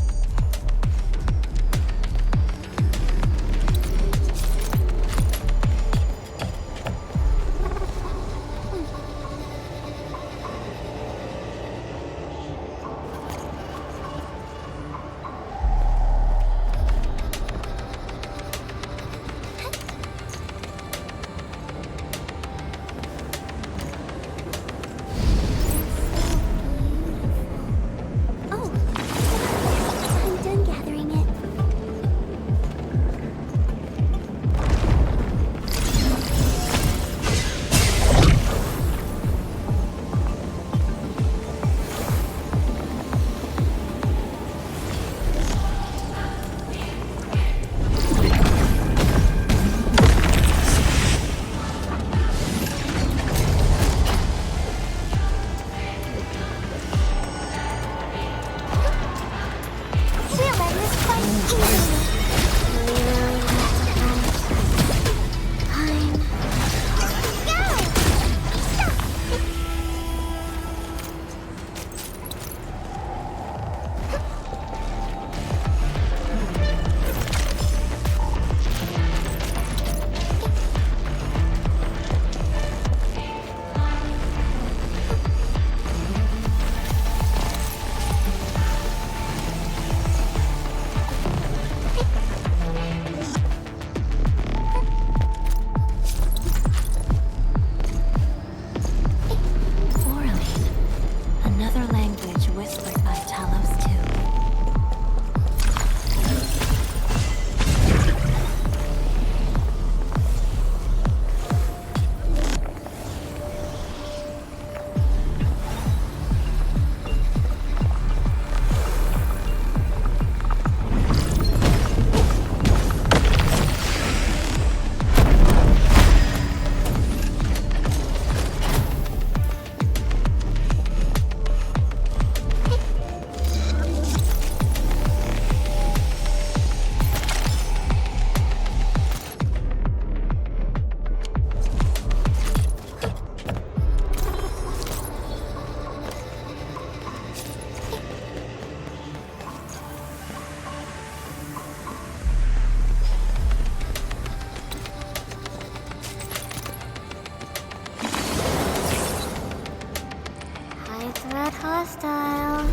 Hostile.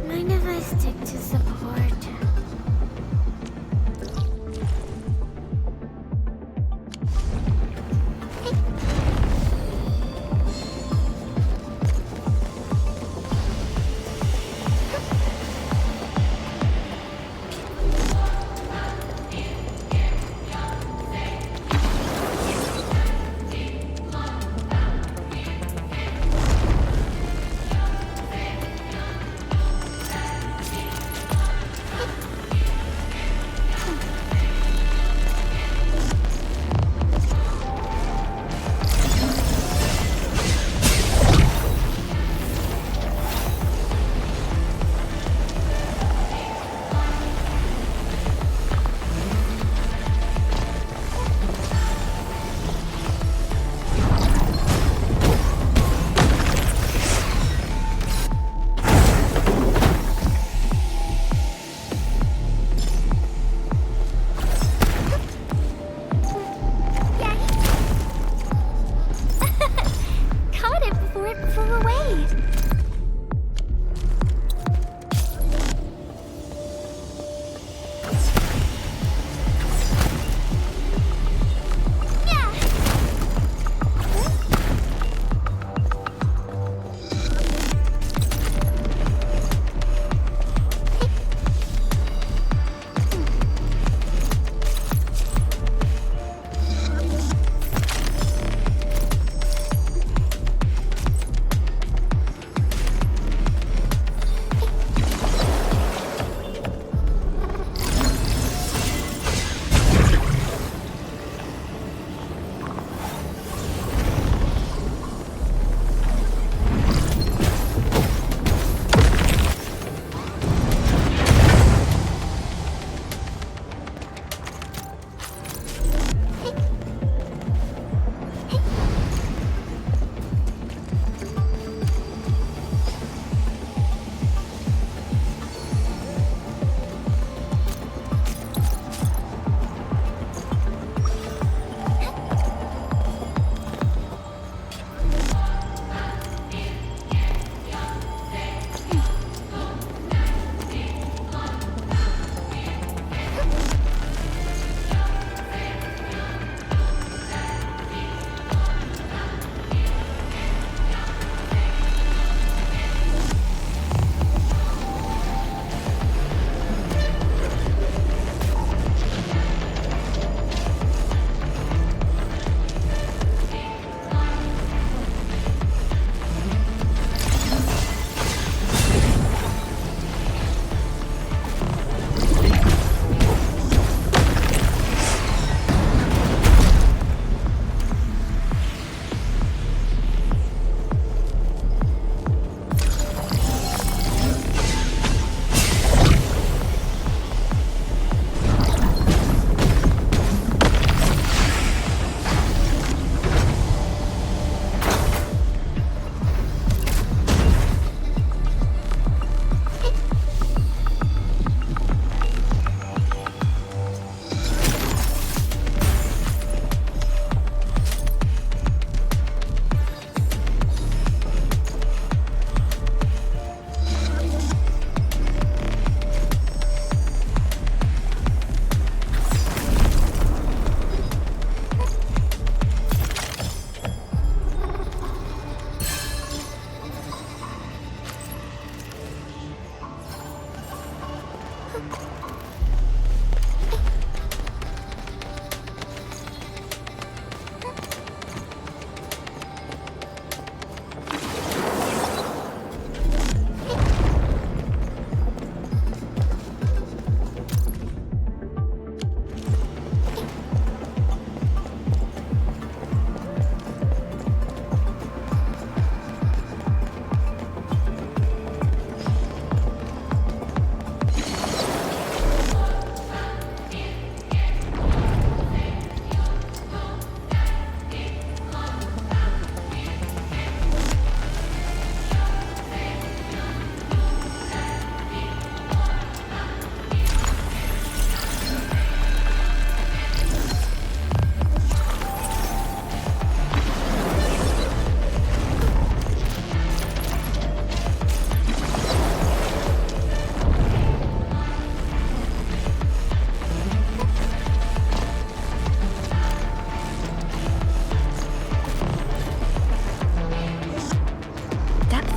Mind if I stick to support?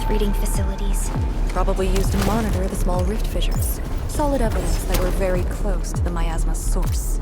reading facilities. Probably used to monitor the small rift fissures. Solid evidence that we're very close to the Miasma's source.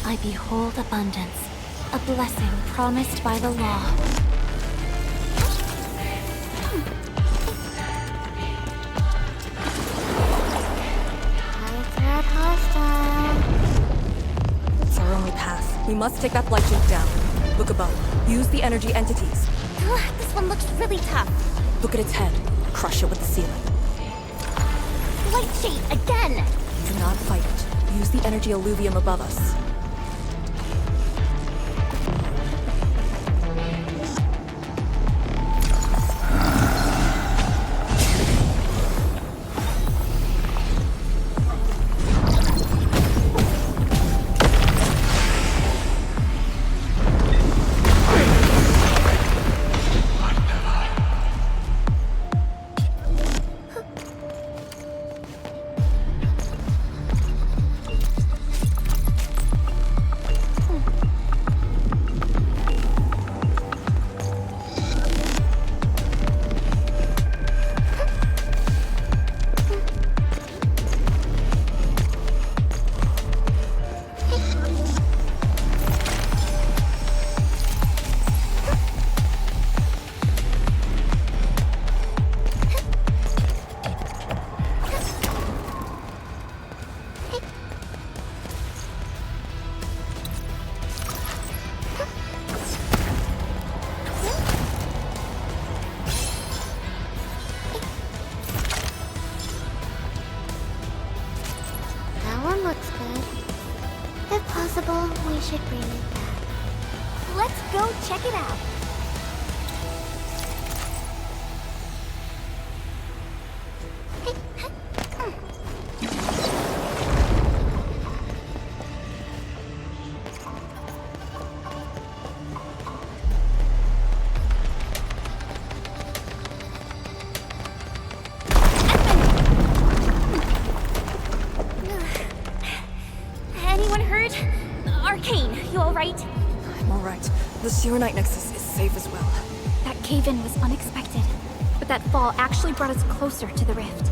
I behold abundance, a blessing promised by the law. It's our only path. We must take that BlightShade down. Look above. Use the energy entities. This one looks really tough. Look at its head. Crush it with the ceiling. BlightShade again! Do not fight it. Use the energy alluvium above us. looks good. If possible, we should bring it back. Let's go check it out. Anyone hurt? Arcane, you alright? I'm alright. The Xiranite Nexus is safe as well. That cave-in was unexpected, but that fall actually brought us closer to the rift.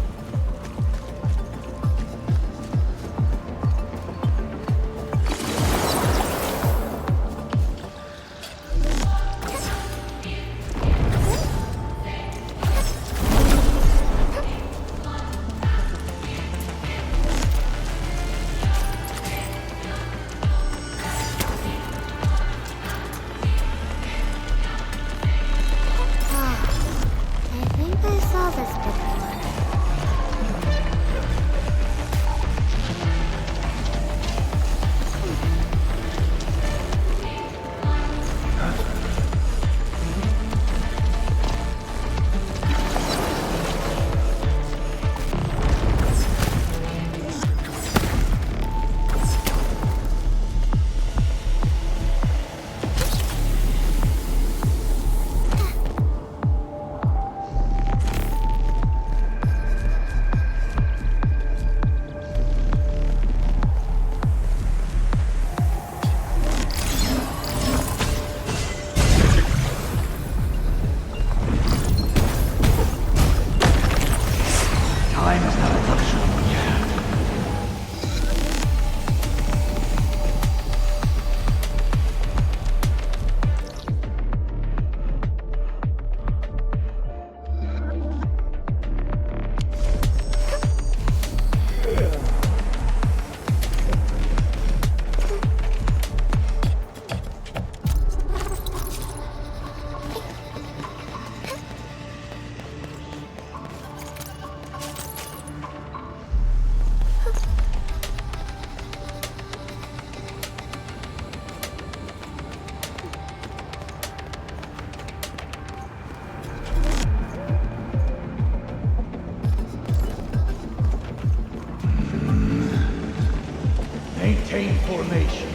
Maintain formation.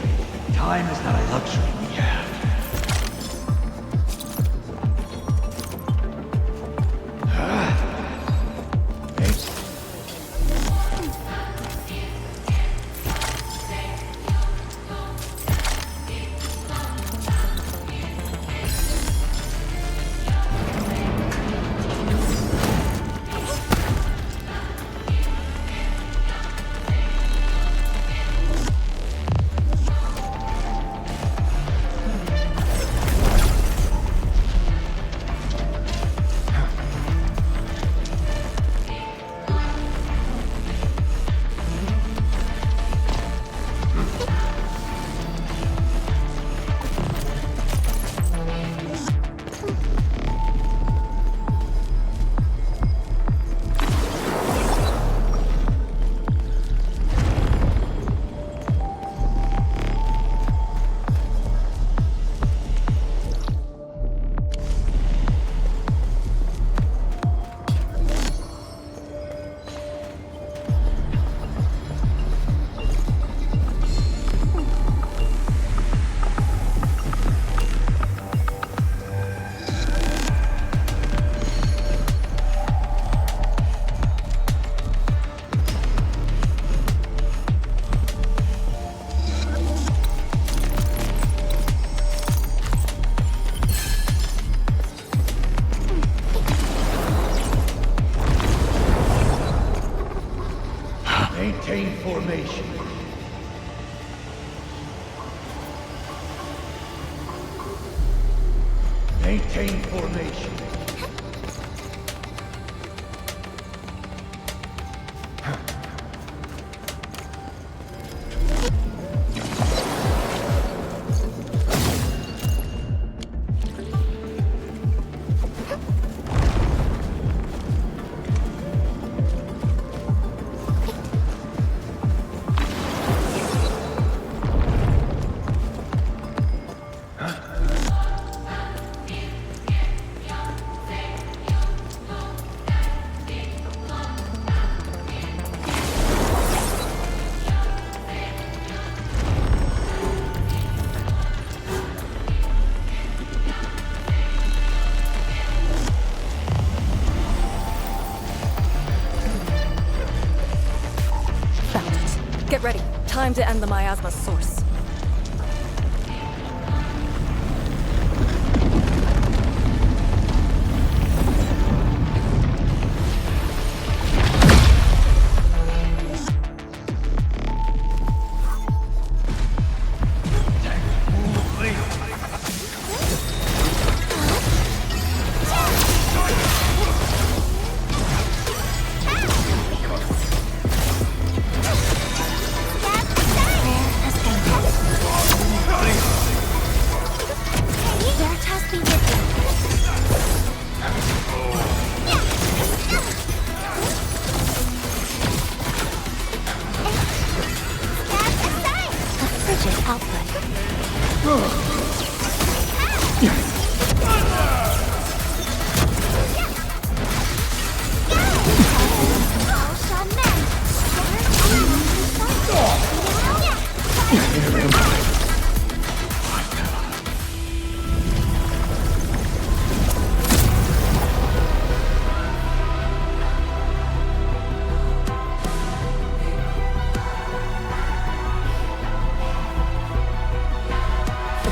Time is not a luxury we have. Maintain formation. Maintain formation. Get ready. Time to end the Miasma's source.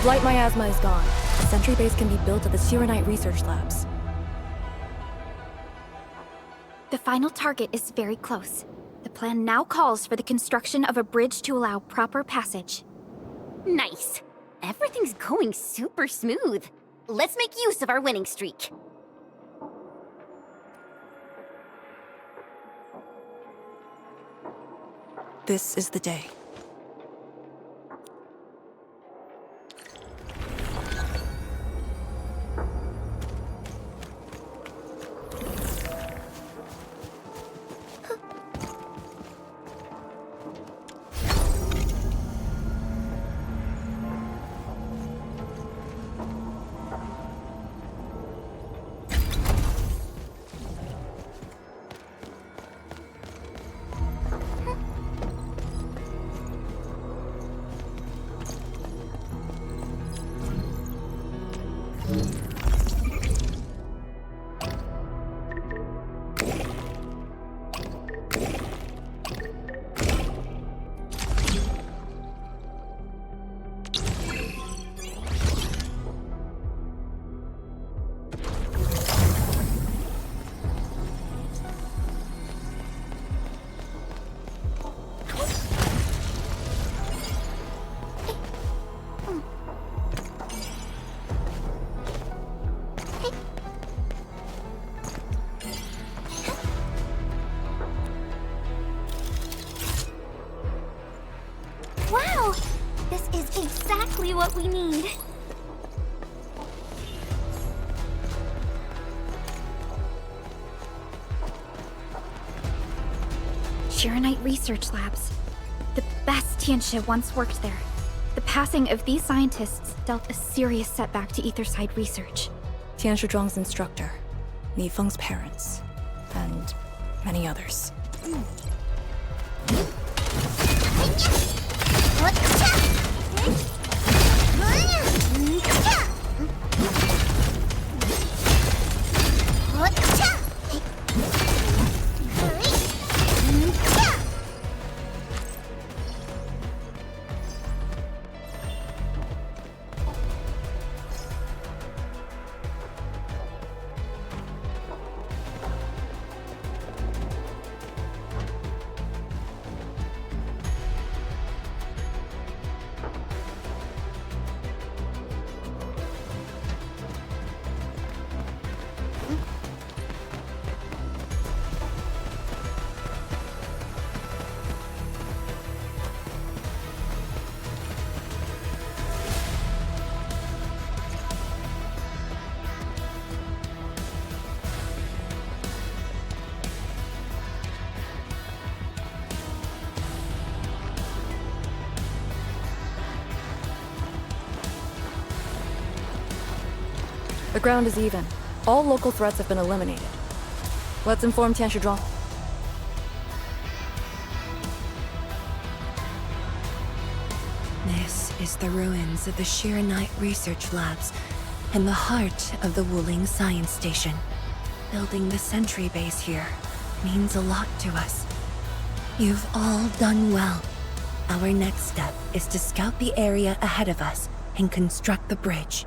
Blight Miasma is gone. The sentry base can be built at the Xiranite research labs. The final target is very close. The plan now calls for the construction of a bridge to allow proper passage. Nice. Everything's going super smooth. Let's make use of our winning streak. This is the day. Wow! This is exactly what we need. Xiranite Research Labs. The best Tianxia once worked there. The passing of these scientists dealt a serious setback to Etherside research. Tianxia Zhuang's instructor, Ni Feng's parents, and many others. The ground is even. All local threats have been eliminated. Let's inform Tianxia Zhuang. This is the ruins of the Xiranite Research Labs and the heart of the Wuling Science Station. Building the sentry base here means a lot to us. You've all done well, Our next step is to scout the area ahead of us and construct the bridge.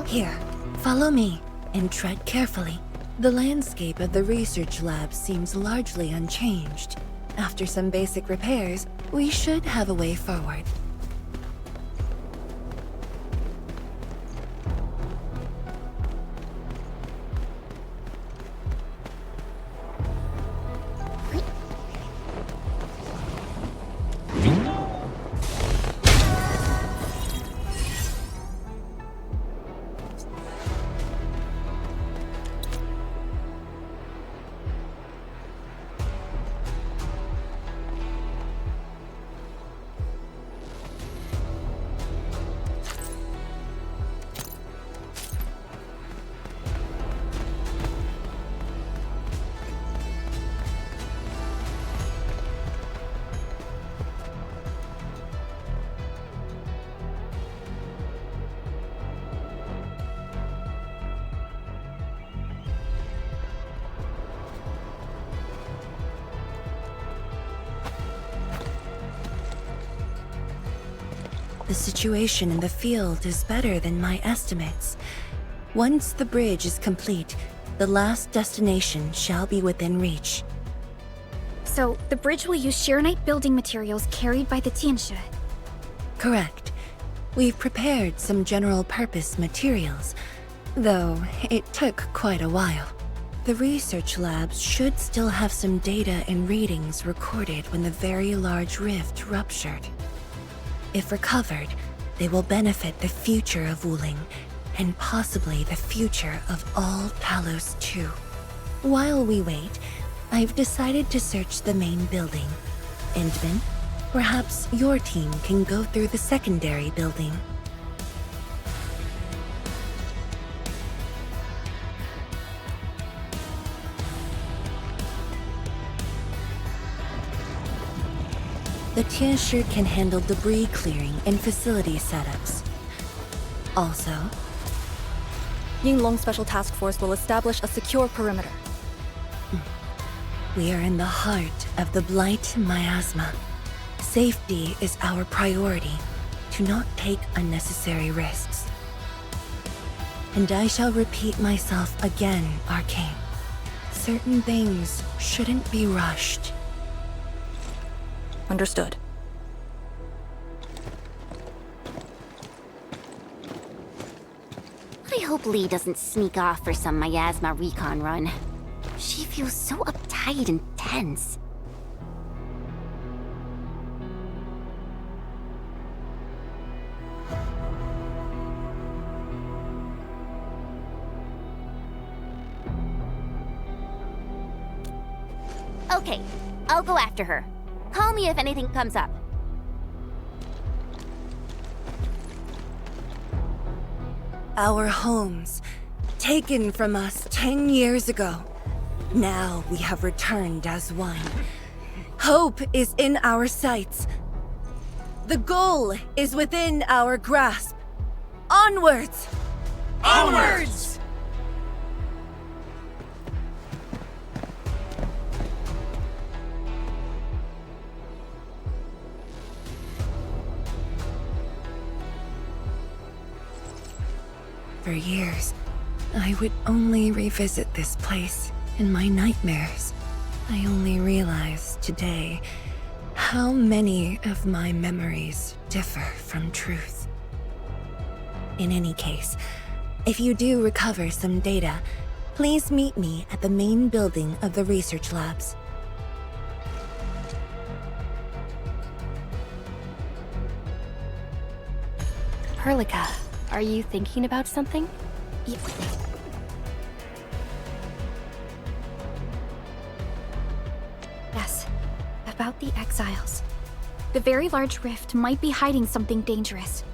Here, follow me, and tread carefully. The landscape of the research lab seems largely unchanged. After some basic repairs, we should have a way forward. The situation in the field is better than my estimates. Once the bridge is complete, the last destination shall be within reach. So, the bridge will use Xiranite building materials carried by the Tianshi. Correct. We've prepared some general-purpose materials, though it took quite a while. The research labs should still have some data and readings recorded when the very large rift ruptured. If recovered, they will benefit the future of Wuling, and possibly the future of all Talos too. While we wait, I've decided to search the main building. Endman, perhaps your team can go through the secondary building. The Tianshi can handle debris clearing and facility setups. Also, Yinglung Special Task Force will establish a secure perimeter. We are in the heart of the Blight Miasma. Safety is our priority. Do not take unnecessary risks. And I shall repeat myself again, Arcane. Certain things shouldn't be rushed. Understood. I hope Lee doesn't sneak off for some Miasma recon run. She feels so uptight and tense. Okay, I'll go after her. Call me if anything comes up. Our homes, taken from us 10 years ago. Now we have returned as one. Hope is in our sights. The goal is within our grasp. Onwards! Onwards! For years, I would only revisit this place in my nightmares. I only realized today how many of my memories differ from truth. In any case, if you do recover some data, please meet me at the main building of the research labs. Perlica, are you thinking about something? Yes, about the exiles. The very large rift might be hiding something dangerous.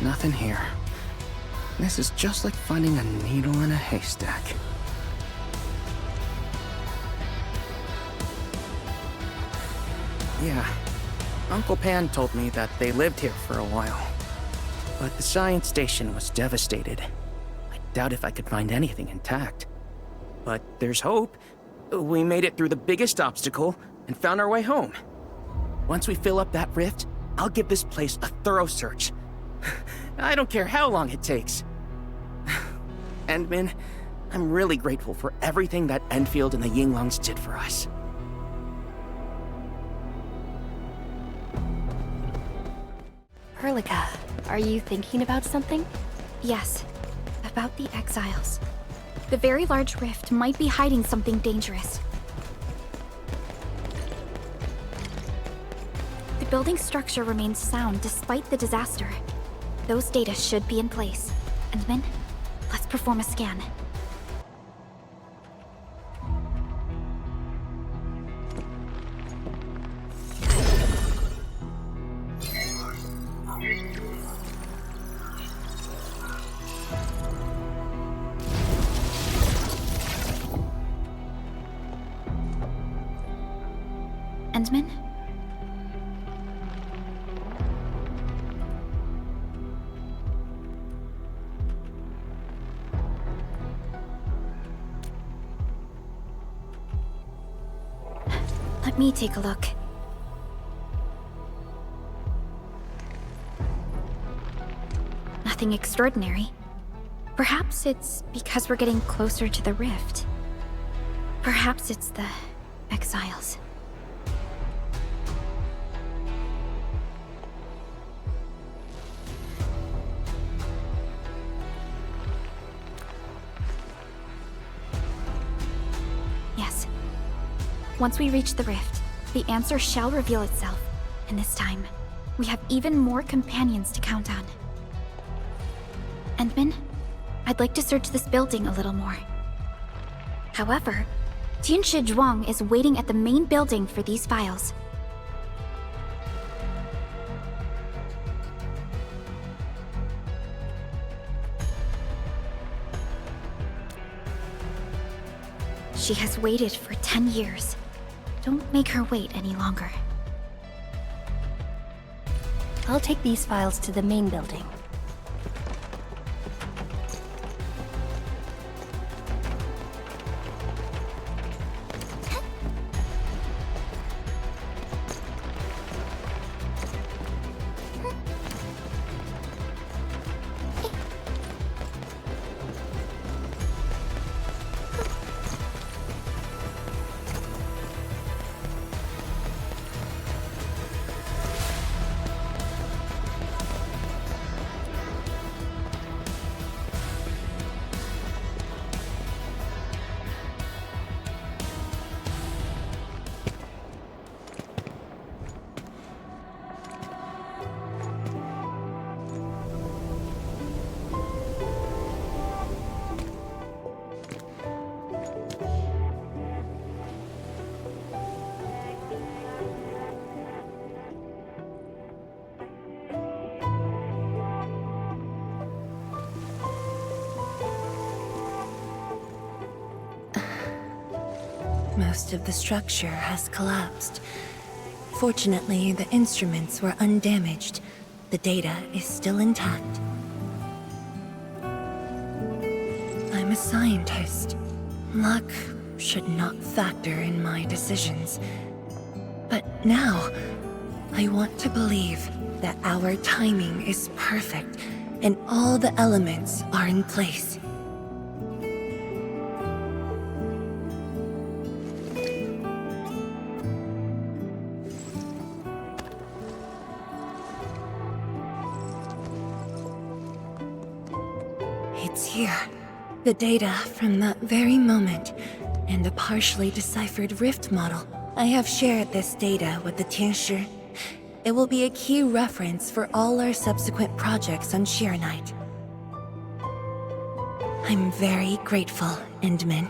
Nothing here. This is just like finding a needle in a haystack. Yeah, Uncle Pan told me that they lived here for a while. But the science station was devastated. I doubt if I could find anything intact. But there's hope. We made it through the biggest obstacle and found our way home. Once we fill up that rift, I'll give this place a thorough search. I don't care how long it takes. Endman, I'm really grateful for everything that Endfield and the Yinglungs did for us. Perlica, are you thinking about something? Yes, about the exiles. The very large rift might be hiding something dangerous. The building structure remains sound despite the disaster. Those data should be in place. Endman, let's perform a scan. Endman? Let me take a look. Nothing extraordinary. Perhaps it's because we're getting closer to the rift. Perhaps it's the exiles. Yes. Once we reach the rift, the answer shall reveal itself. And this time, we have even more companions to count on. Endman, I'd like to search this building a little more. However, Tianshi Zhuang is waiting at the main building for these files. She has waited for 10 years. Don't make her wait any longer. I'll take these files to the main building. most of the structure has collapsed. Fortunately, the instruments were undamaged. The data is still intact. I'm a scientist. Luck should not factor in my decisions. But now, I want to believe that our timing is perfect and all the elements are in place. It's here. The data from that very moment, and a partially deciphered rift model. I have shared this data with the Tianshi. It will be a key reference for all our subsequent projects on Xiranite. I'm very grateful, Endmin.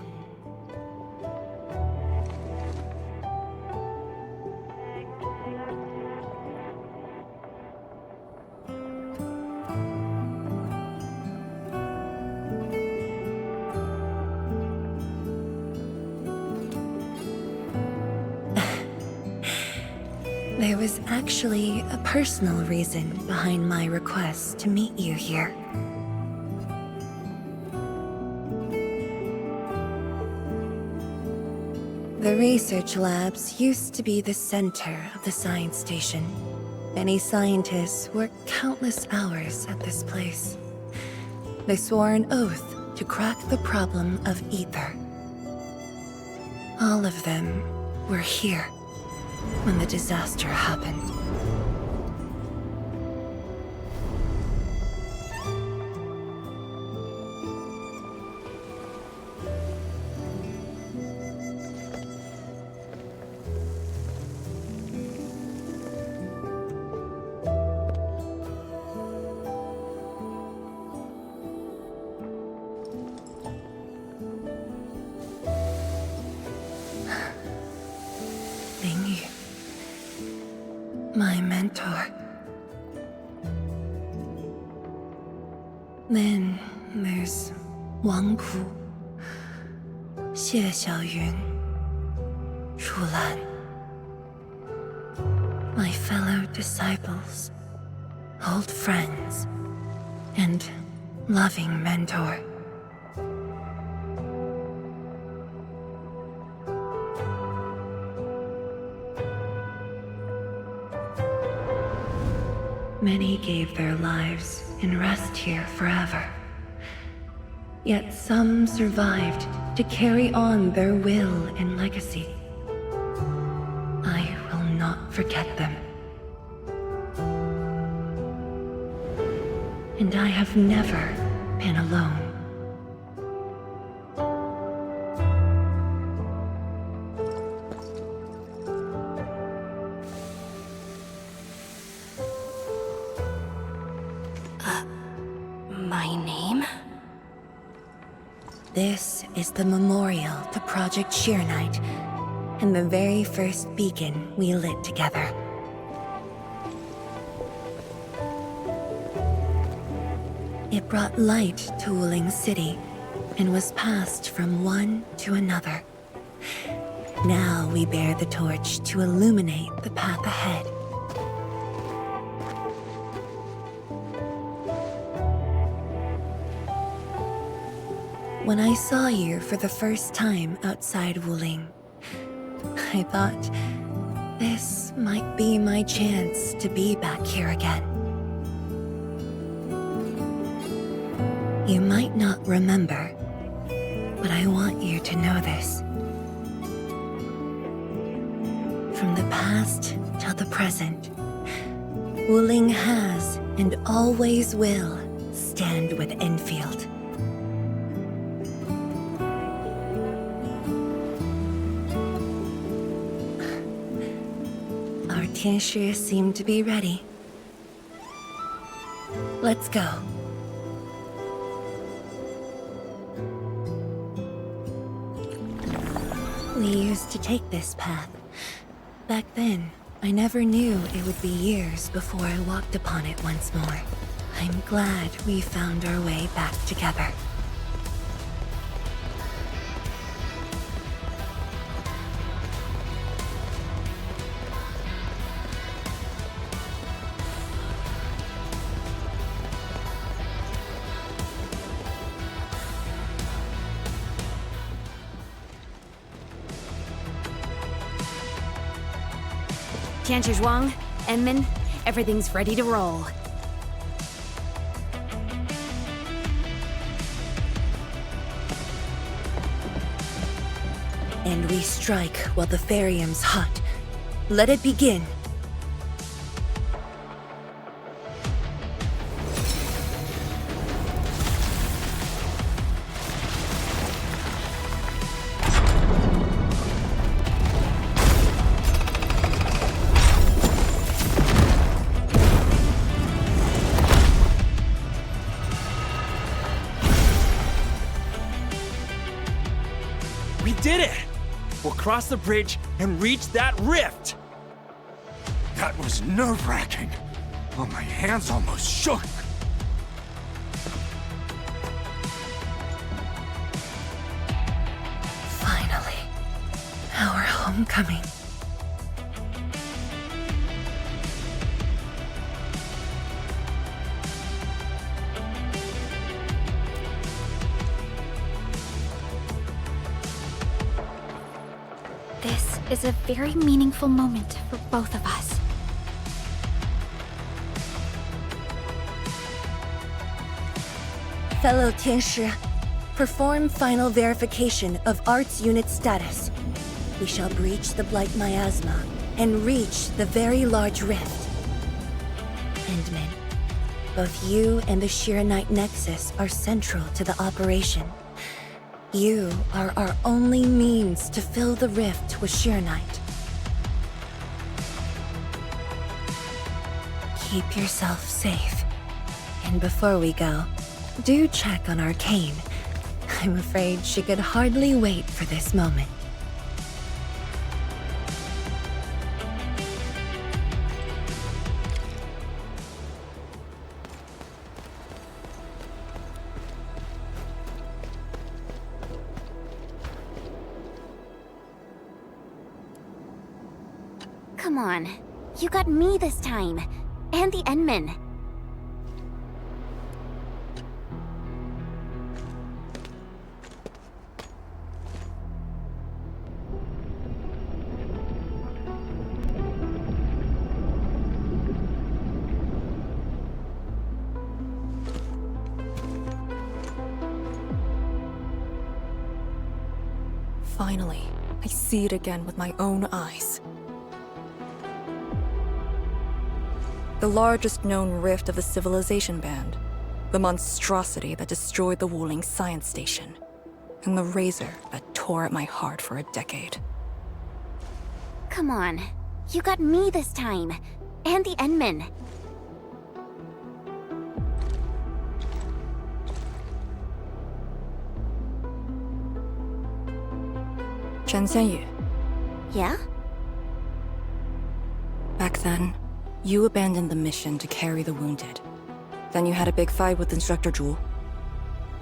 There was actually a personal reason behind my request to meet you here. The research labs used to be the center of the science station. Many scientists worked countless hours at this place. They swore an oath to crack the problem of ether. All of them were here when the disaster happened. My mentor. Then there's Wang Ku, Xie Xiaoyun, Shu Lan. My fellow disciples, old friends, and loving mentor. Many gave their lives and rest here forever. Yet some survived to carry on their will and legacy. I will not forget them. And I have never been alone. My name? This is the memorial to Project Xiranite, and the very first beacon we lit together. It brought light to Wuling City, and was passed from one to another. Now we bear the torch to illuminate the path ahead. When I saw you for the first time outside Wuling, I thought this might be my chance to be back here again. You might not remember, but I want you to know this. From the past till the present, Wuling has and always will stand with Endfield. Our Tianshi seem to be ready. Let's go. We used to take this path. Back then, I never knew it would be years before I walked upon it once more. I'm glad we found our way back together. Tianzhuang, Enmin, everything's ready to roll. And we strike while the Therium's hot. Let it begin. We did it! We'll cross the bridge and reach that rift! That was nerve-wracking. Oh, my hands almost shook. Finally. Our homecoming. This is a very meaningful moment for both of us. Fellow Tianshi, perform final verification of Arts Unit status. We shall breach the Blight Miasma and reach the very large rift. Endmin, both you and the Xiranite Nexus are central to the operation. You are our only means to fill the rift with Xiranite. Keep yourself safe. And before we go, do check on Arcane. I'm afraid she could hardly wait for this moment. Come on. You got me this time. And the Enmin. Finally, I see it again with my own eyes. The largest known rift of the Civilization Band. The monstrosity that destroyed the Wuling Science Station. And the razor that tore at my heart for a decade. Come on. You got me this time. And the Enmin. Chen Xianyu. Yeah? Back then, you abandoned the mission to carry the wounded. Then you had a big fight with Instructor Zhu.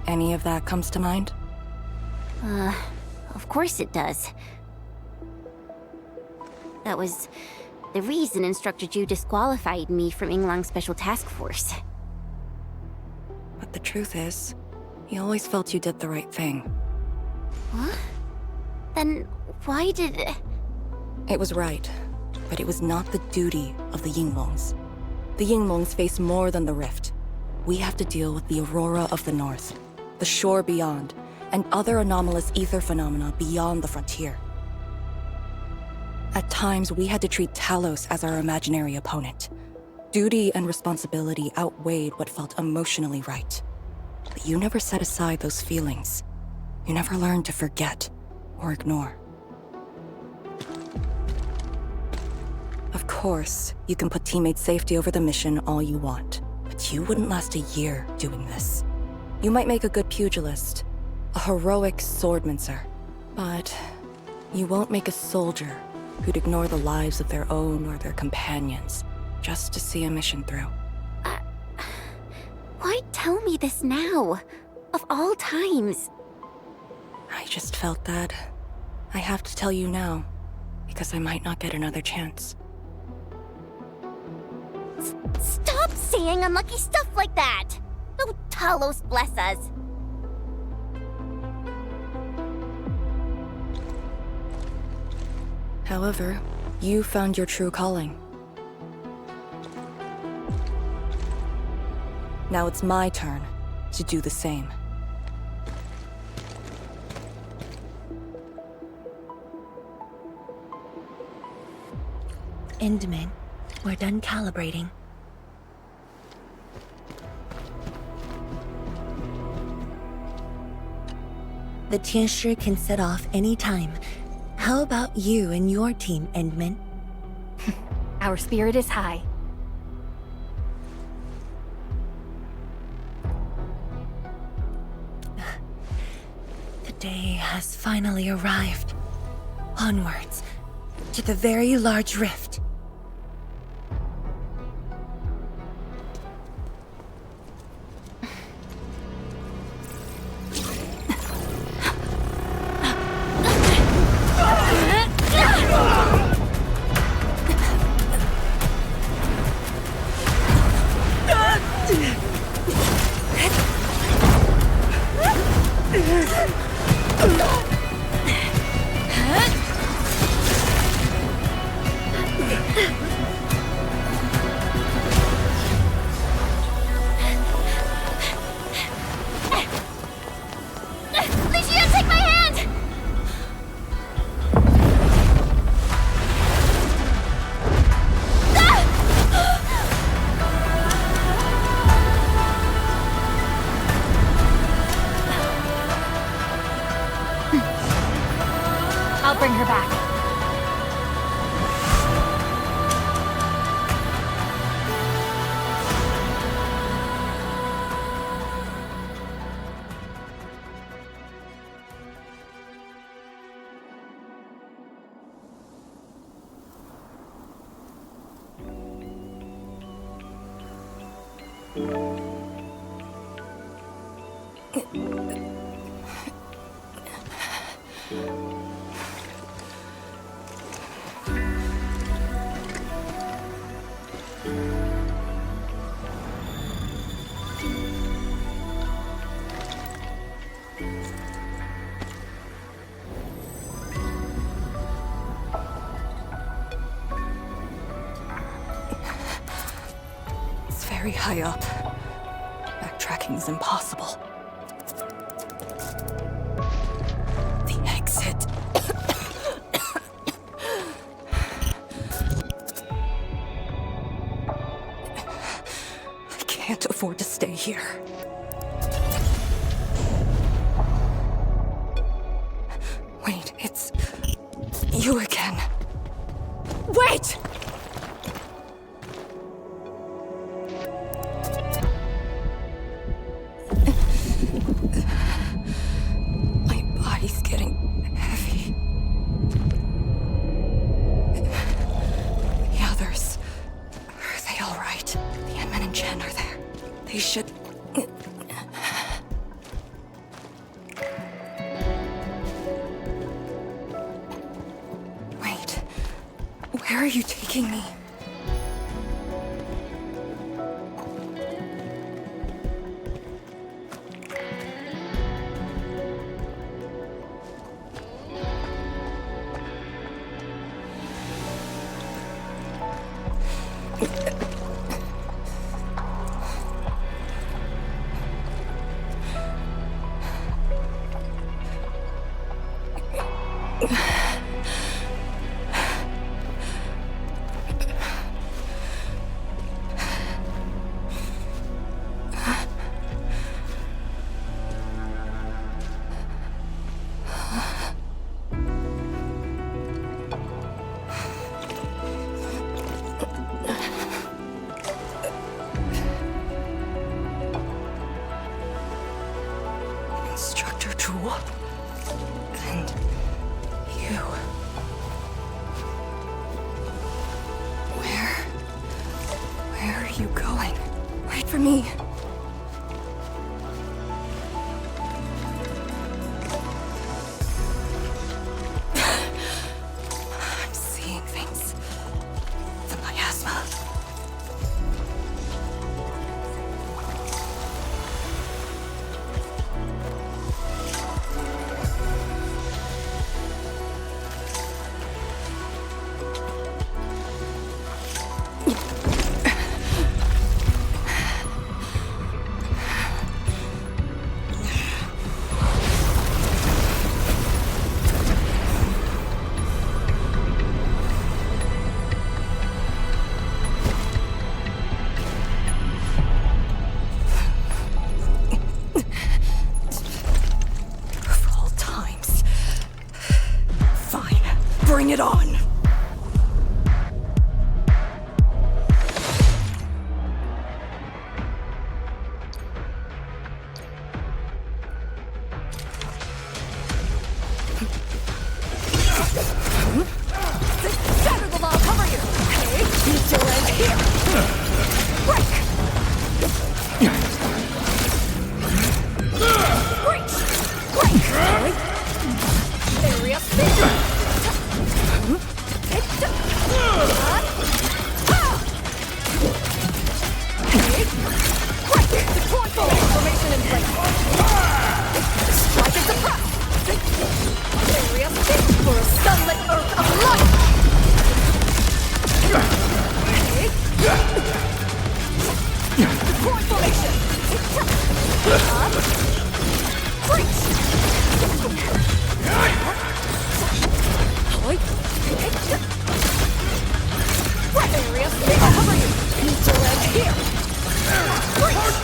Any of that comes to mind? Of course it does. That was the reason Instructor Zhu disqualified me from Yinglung's Special Task Force. But the truth is, he always felt you did the right thing. What? Then why did... It was right, but it was not the duty of the Yinglungs. The Yinglungs face more than the rift. We have to deal with the Aurora of the North, the shore beyond, and other anomalous ether phenomena beyond the frontier. At times, we had to treat Talos as our imaginary opponent. Duty and responsibility outweighed what felt emotionally right. But you never set aside those feelings. You never learned to forget or ignore. Of course, you can put teammate safety over the mission all you want, but you wouldn't last a year doing this. You might make a good pugilist, a heroic swordmancer, but you won't make a soldier who'd ignore the lives of their own or their companions just to see a mission through. Why tell me this now? Of all times. I just felt that I have to tell you now, because I might not get another chance. Stop saying unlucky stuff like that! Oh, Talos bless us. However, You found your true calling. Now it's my turn to do the same. Endman, we're done calibrating. The Tianshi can set off any time. How about you and your team, Endman? Our spirit is high. The day has finally arrived. Onwards, to the very large rift. I'll bring her back. Very high up. Backtracking is impossible. The exit. I can't afford to stay here. Wait, it's you again. Wait! Where are you taking me? And you. Where are you going? Wait for me. I'm seeing things. The Miasma. Bring it on! Shatter the law, cover you! Okay, you still end here! Break! Breach! Break! Area speed! Deploy formation in place! Strike and suppress! Area speed for a sunlit earth of light! Deploy formation! Breach! Area speed! I'll cover you! Neutral edge here! Breach!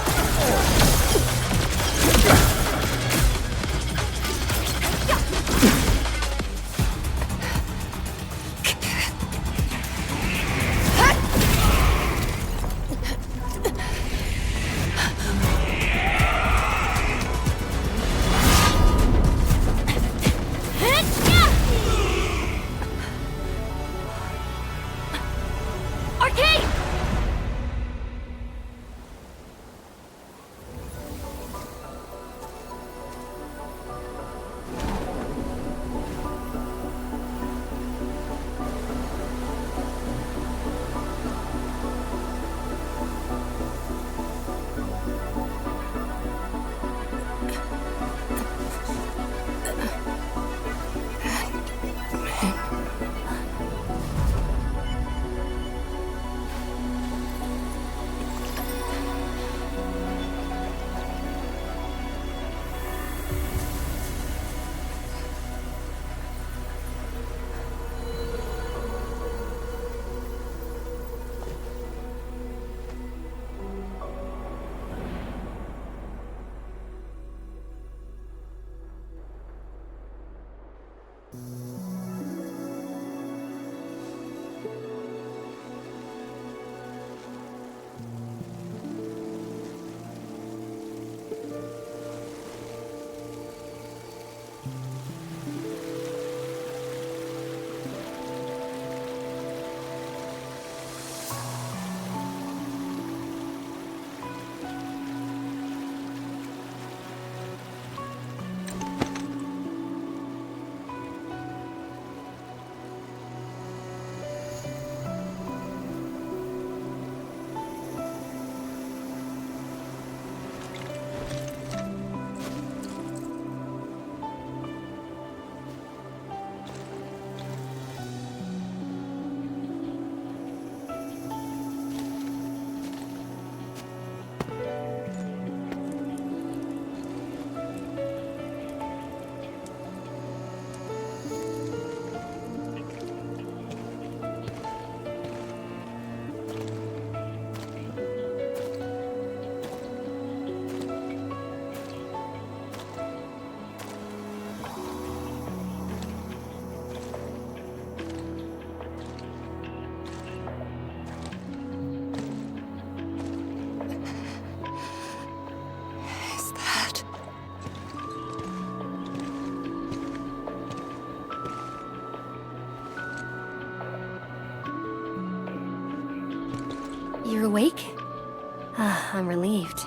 You're awake? I'm relieved.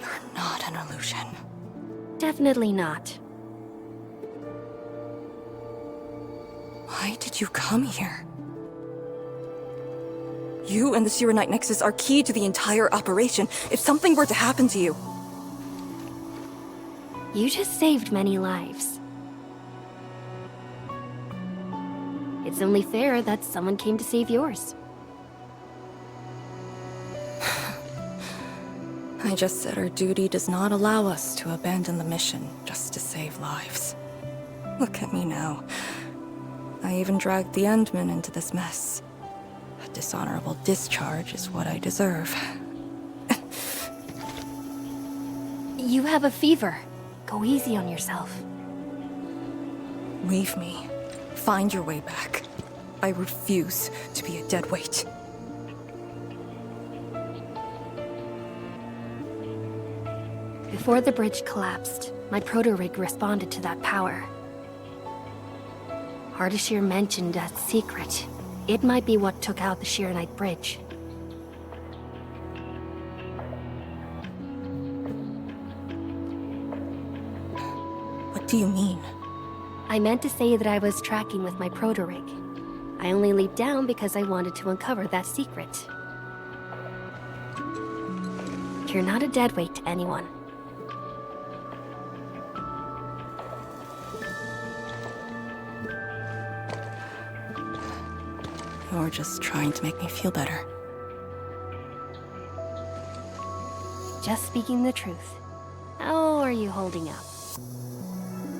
You're not an illusion. Definitely not. Why did you come here? You and the Xiranite Nexus are key to the entire operation. If something were to happen to you... You just saved many lives. It's only fair that someone came to save yours. I just said our duty does not allow us to abandon the mission just to save lives. Look at me now. I even dragged the Endmen into this mess. A dishonorable discharge is what I deserve. You have a fever. Go easy on yourself. Leave me. Find your way back. I refuse to be a dead weight. Before the bridge collapsed, my proto-rig responded to that power. Ardashir mentioned that secret. It might be what took out the Xiranite bridge. What do you mean? I meant to say that I was tracking with my proto-rig. I only leaped down because I wanted to uncover that secret. You're not a deadweight to anyone. You're just trying to make me feel better. Just speaking the truth. How are you holding up?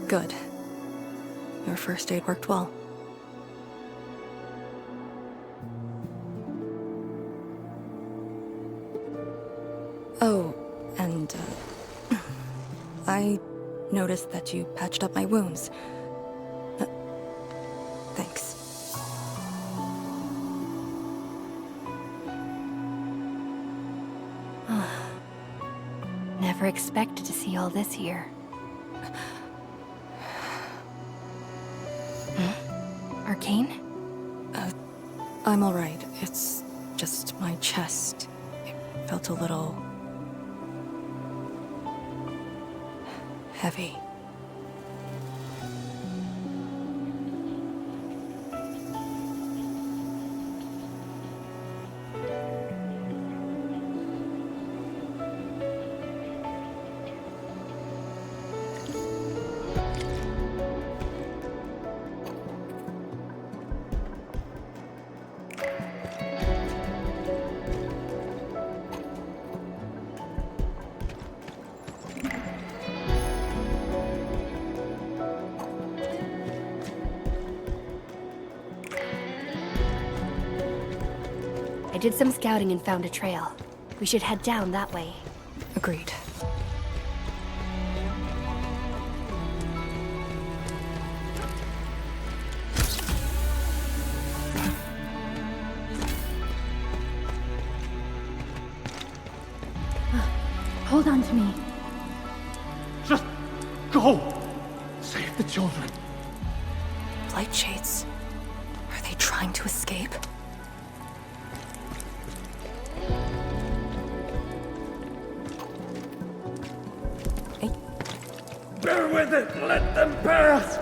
Good. Your first aid worked well. Oh, and, I noticed that you patched up my wounds. Thanks. Never expected to see all this here. Arcane? I'm alright. It's just my chest. It felt a little... heavy. I did some scouting and found a trail. We should head down that way. Agreed. Hold on to me. Just go! Save the children. BlightShades. Are they trying to escape? Bear with it! Let them pass!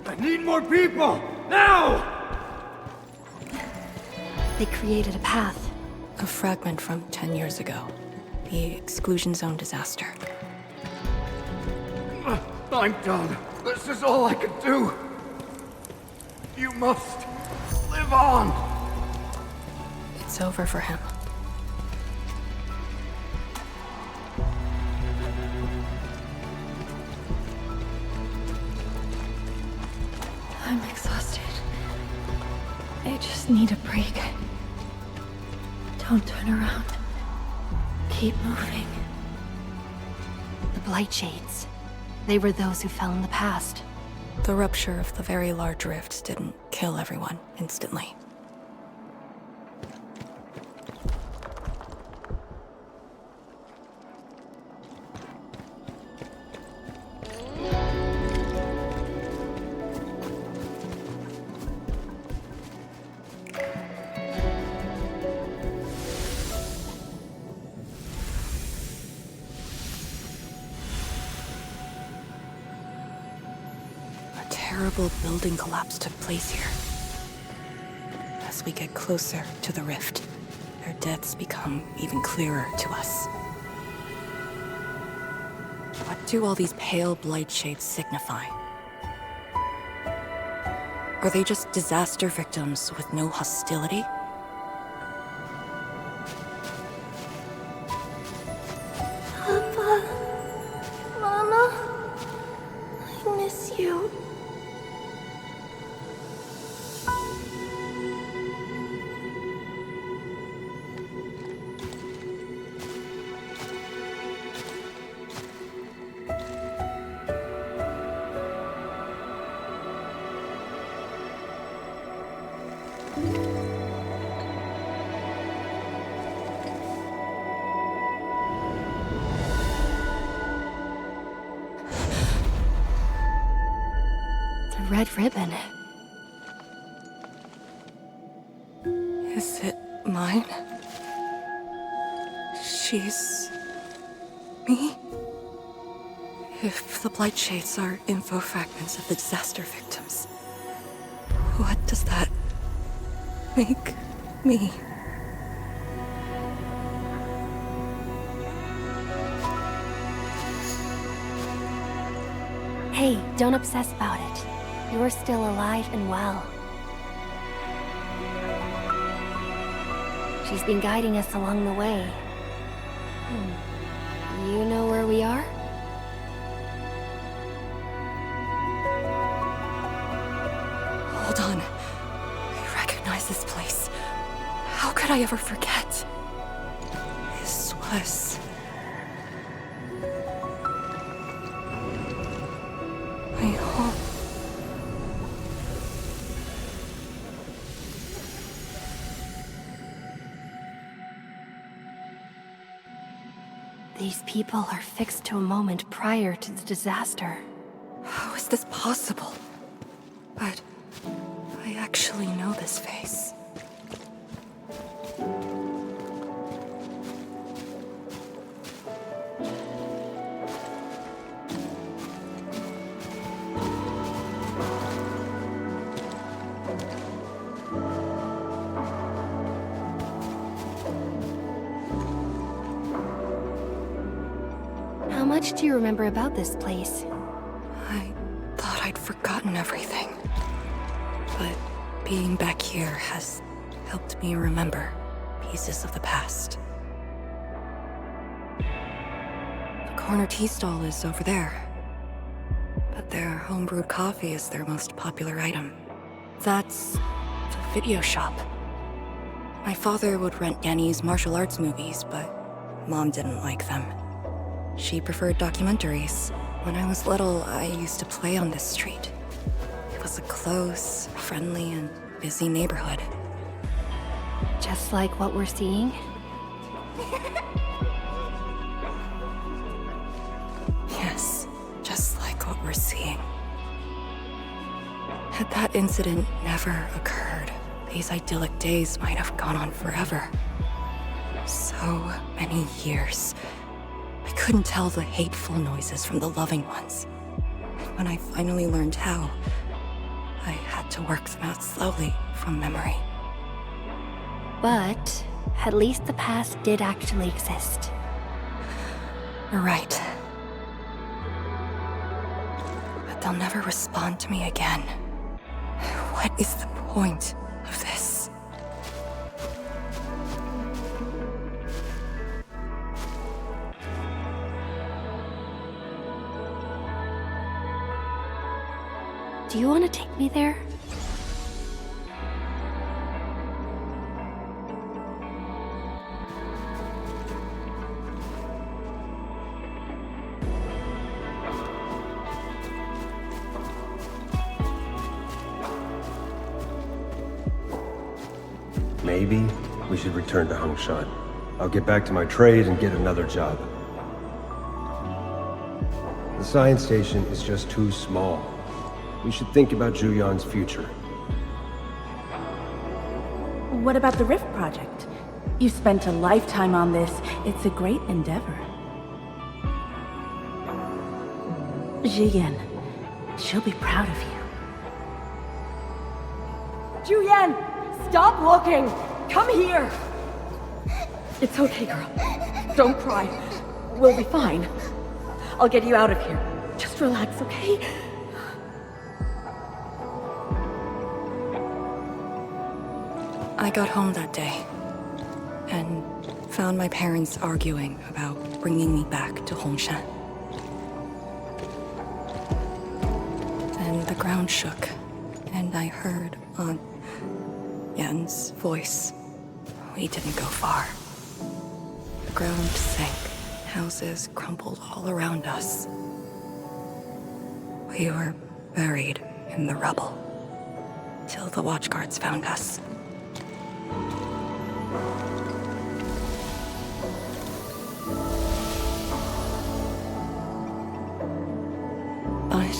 I need more people! Now! They created a path. A fragment from 10 years ago. The Exclusion Zone disaster. I'm done. This is all I can do. You must live on. It's over for him. I'm exhausted. I just need a break. Don't turn around. Keep moving. The BlightShades. They were those who fell in the past. The rupture of the very large rift didn't kill everyone instantly. Terrible building collapse took place here. As we get closer to the rift, their deaths become even clearer to us. What do all these pale BlightShades signify? Are they just disaster victims with no hostility? red ribbon. Is it mine? She's... me? If the BlightShades are info fragments of the disaster victims, what does that make me? Hey, don't obsess about it. You're still alive and well. She's been guiding us along the way. You know where we are? Hold on. I recognize this place. How could I ever forget? This was... my home. These people are fixed to a moment prior to the disaster. How is this possible? But I actually know this face. How much do you remember about this place? I thought I'd forgotten everything. But being back here has helped me remember pieces of the past. The corner tea stall is over there. But their homebrewed coffee is their most popular item. That's the video shop. My father would rent Yanni's martial arts movies, but Mom didn't like them. She preferred documentaries. When I was little, I used to play on this street. It was a close, friendly, and busy neighborhood. Just like what we're seeing? Yes, just like what we're seeing. Had that incident never occurred, these idyllic days might have gone on forever. So many years. I couldn't tell the hateful noises from the loving ones. And when I finally learned how, I had to work them out slowly from memory. But at least the past did actually exist. You're right. But they'll never respond to me again. What is the point of this? Do you want to take me there? Maybe we should return to Hongshan. I'll get back to my trade and get another job. The science station is just too small. We should think about Julian's future. What about the Rift Project? You've spent a lifetime on this. It's a great endeavor. Jiyan, she'll be proud of you. Julian! Stop looking! Come here! It's okay, girl. Don't cry. We'll be fine. I'll get you out of here. Just relax, okay? I got home that day, and found my parents arguing about bringing me back to Hongshan. Then the ground shook, and I heard Aunt Yan's voice. We didn't go far. The ground sank, houses crumbled all around us. We were buried in the rubble, till the watchguards found us. But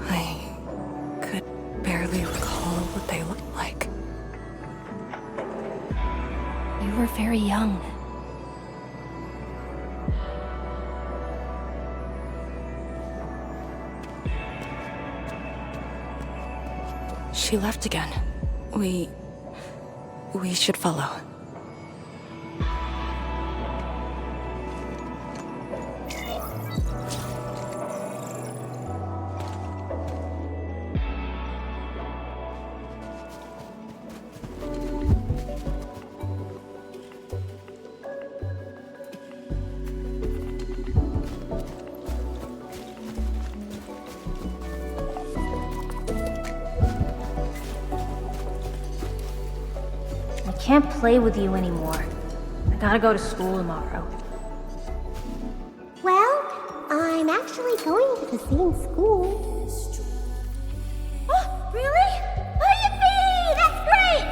I wrong? She left again. We should follow. I can't play with you anymore. I gotta go to school tomorrow. Well, I'm actually going to the same school. Oh, really? Oh, yippee! That's great!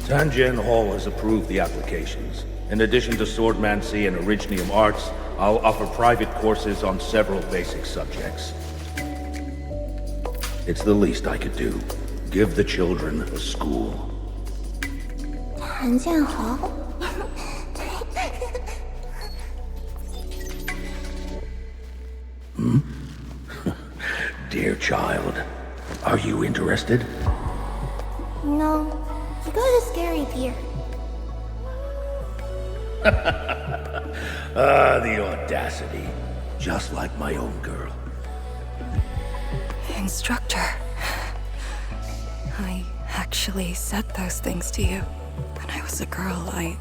Tanjian Hall has approved the applications. In addition to Swordmancy and Originium Arts, I'll offer private courses on several basic subjects. It's the least I could do. Give the children a school. Tanjian Hall? Dear child, are you interested? No. You go to scary pier. The audacity. Just like my own girl. Instructor. I actually said those things to you. When I was a girl, I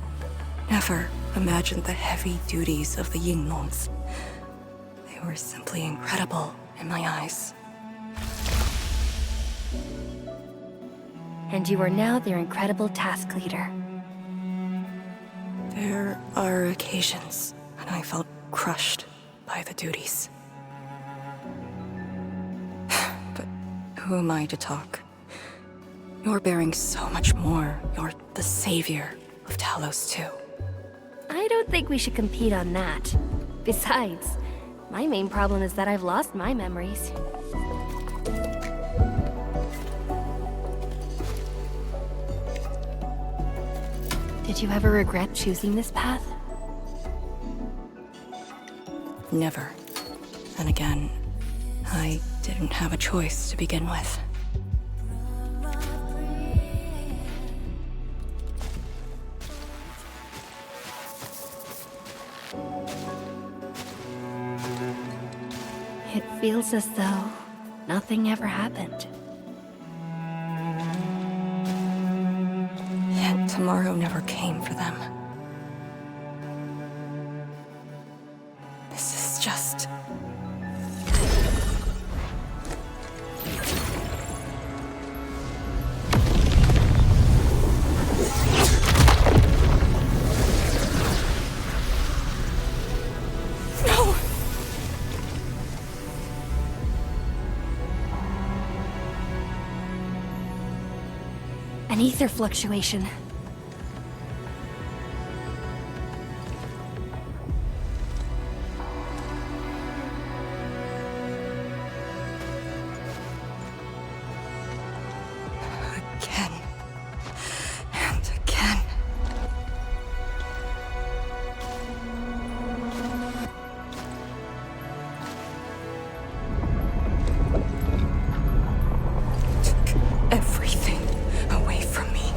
never imagined the heavy duties of the Yinglungs. They were simply incredible in my eyes. And you are now their incredible task leader. There are occasions when I felt crushed by the duties. But who am I to talk? You're bearing so much more. You're the savior of Talos too. I don't think we should compete on that. Besides, my main problem is that I've lost my memories. Did you ever regret choosing this path? Never. And again, I didn't have a choice to begin with. It feels as though nothing ever happened. Yet tomorrow never came for them. This is just... No! An ether fluctuation. Again. And again. Took everything away from me.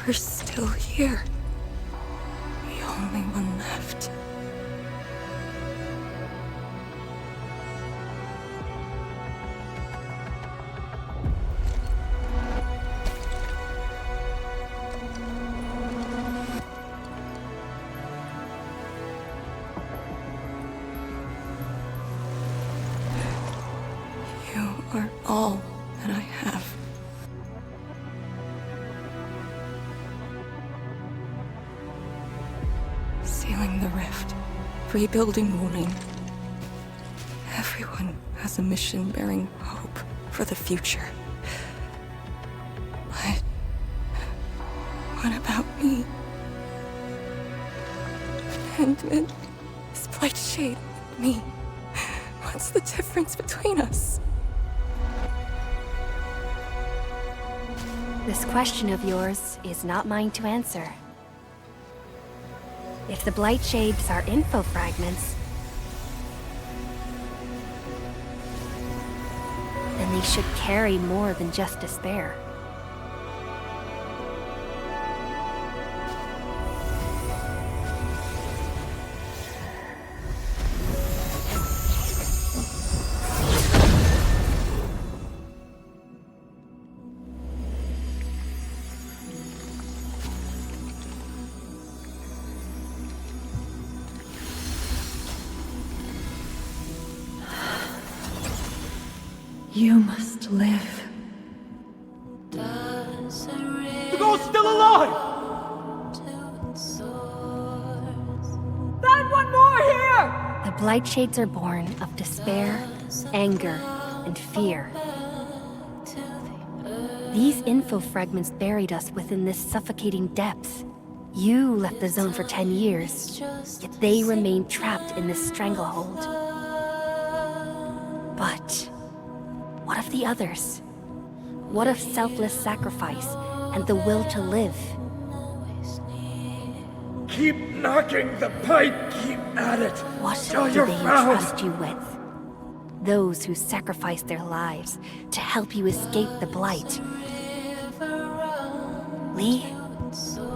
You're still here. The only one left. You are all that I have. Sealing the rift. Rebuilding Wuling. Everyone has a mission bearing hope for the future. But what about me? And is BlightShade and me? What's the difference between us? This question of yours is not mine to answer. If the BlightShades are info fragments, then they should carry more than just despair. You must live. The ghoul's still alive! Find one more here! The BlightShades are born of despair, anger, and fear. These info fragments buried us within this suffocating depth. You left the zone for 10 years, yet they remain trapped in this stranglehold. But what of the others? What of selfless sacrifice and the will to live? Keep knocking the pipe, keep at it. What till do you're they found. entrust you with? Those who sacrificed their lives to help you escape the Blight. Lee,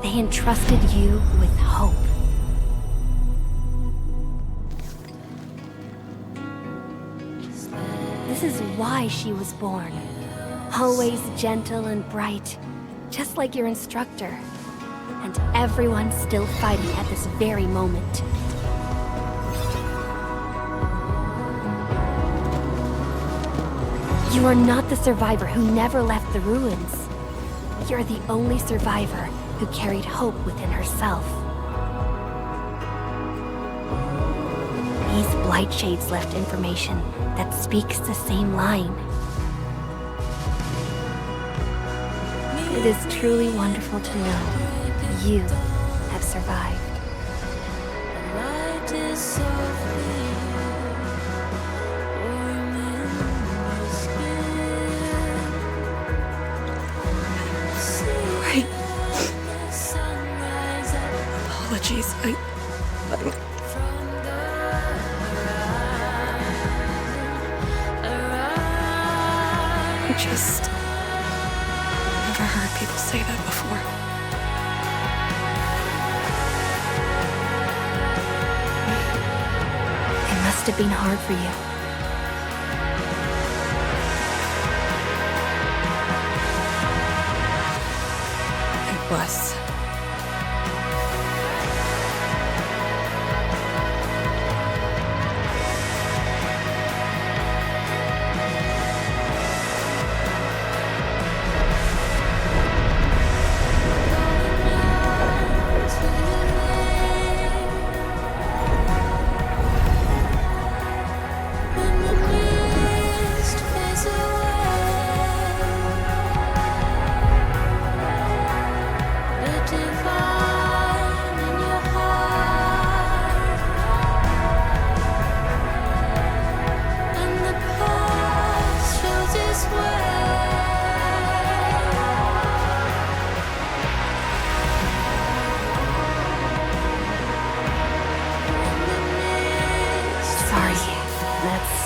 they entrusted you with hope. This is why she was born. Always gentle and bright, just like your instructor. And everyone's still fighting at this very moment. You are not the survivor who never left the ruins. You're the only survivor who carried hope within herself. These BlightShades left information that speaks the same line. It is truly wonderful to know you have survived. Right. Apologies, I just never heard people say that before. It must have been hard for you. It was.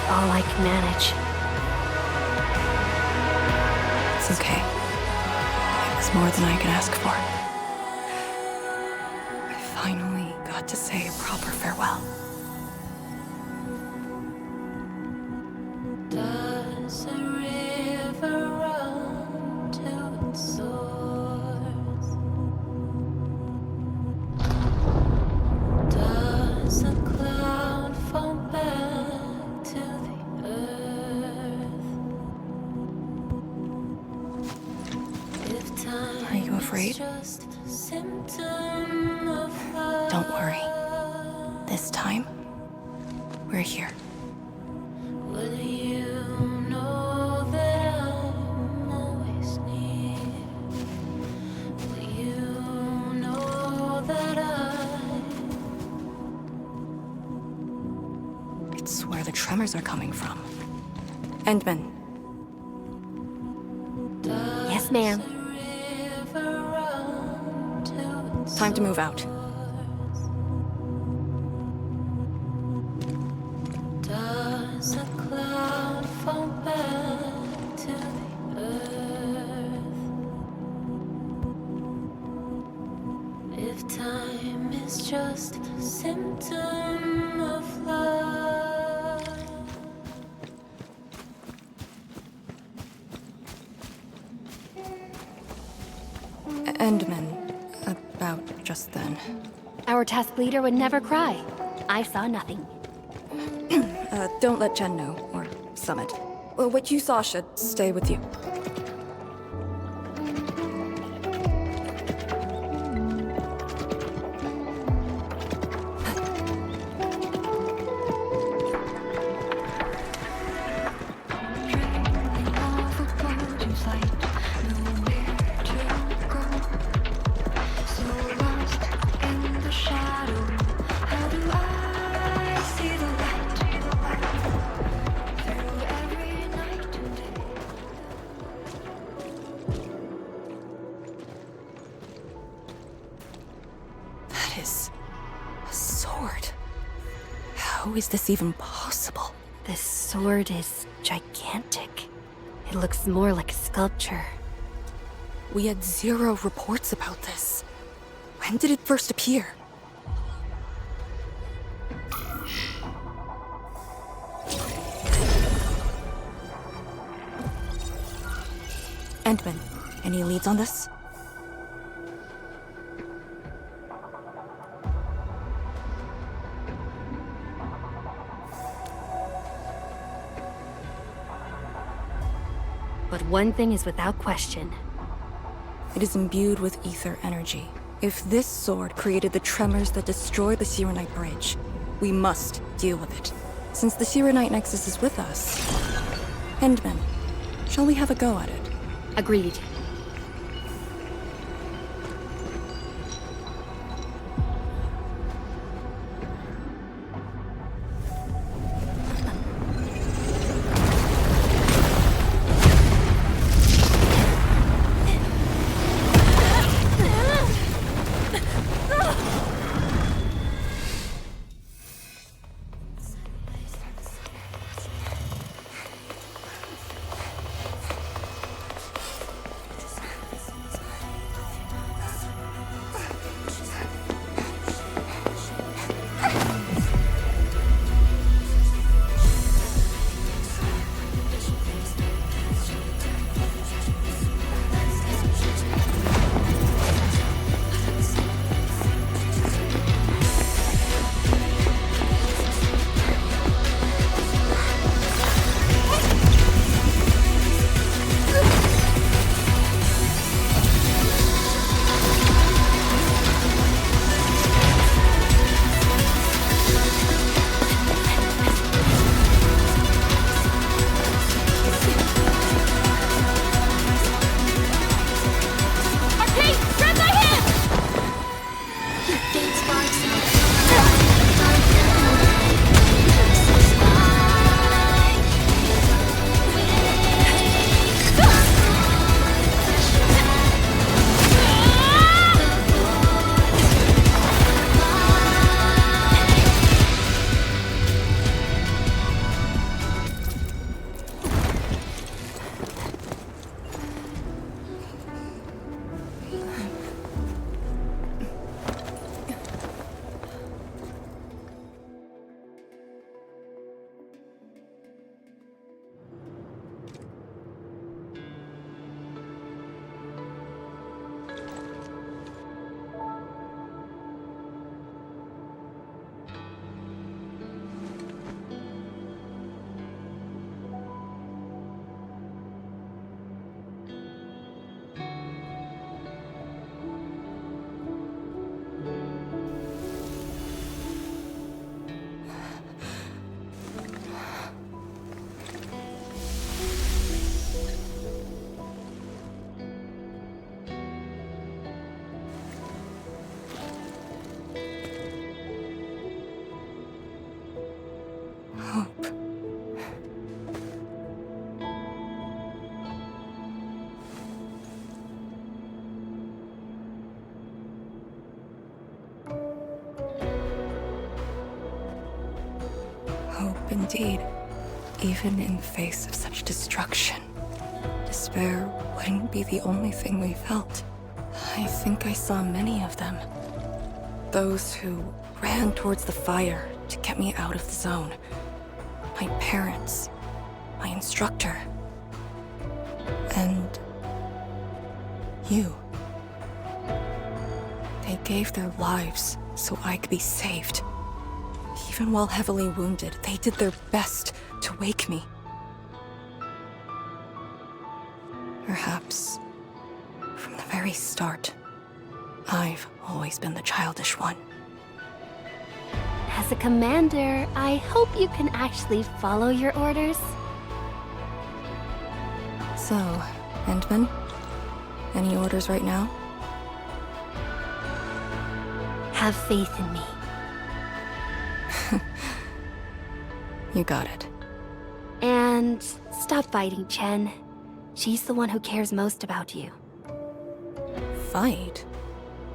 All I can manage. It's okay. It was more than I could ask for. I finally got to say a proper farewell. Does a river run to its source? Does a cloud fall back to the earth? If time Are you afraid? is just a symptom of love, Don't worry. This time, we're here. Will you know that I'm always near? Will you know that It's where the tremors are coming from. Endman. Yes, ma'am. Time to move out. Does a cloud fall back to the earth? If time is just a symptom of love. Endman. About just then. Our task leader would never cry. I saw nothing. Don't let Jen know, or Summit. What you saw should stay with you. How is this even possible? This sword is gigantic. It looks more like a sculpture. We had 0 reports about this. When did it first appear? Endman, any leads on this? But one thing is without question. It is imbued with ether energy. If this sword created the tremors that destroy the Xiranite bridge, we must deal with it. Since the Xiranite nexus is with us, Endman, shall we have a go at it? Agreed. Indeed, even in the face of such destruction, despair wouldn't be the only thing we felt. I think I saw many of them. Those who ran towards the fire to get me out of the zone. My parents, my instructor, and you. They gave their lives so I could be saved. Even while heavily wounded, they did their best to wake me. Perhaps, from the very start, I've always been the childish one. As a commander, I hope you can actually follow your orders. So, Endman, any orders right now? Have faith in me. You got it. And stop fighting, Chen. She's the one who cares most about you. Fight?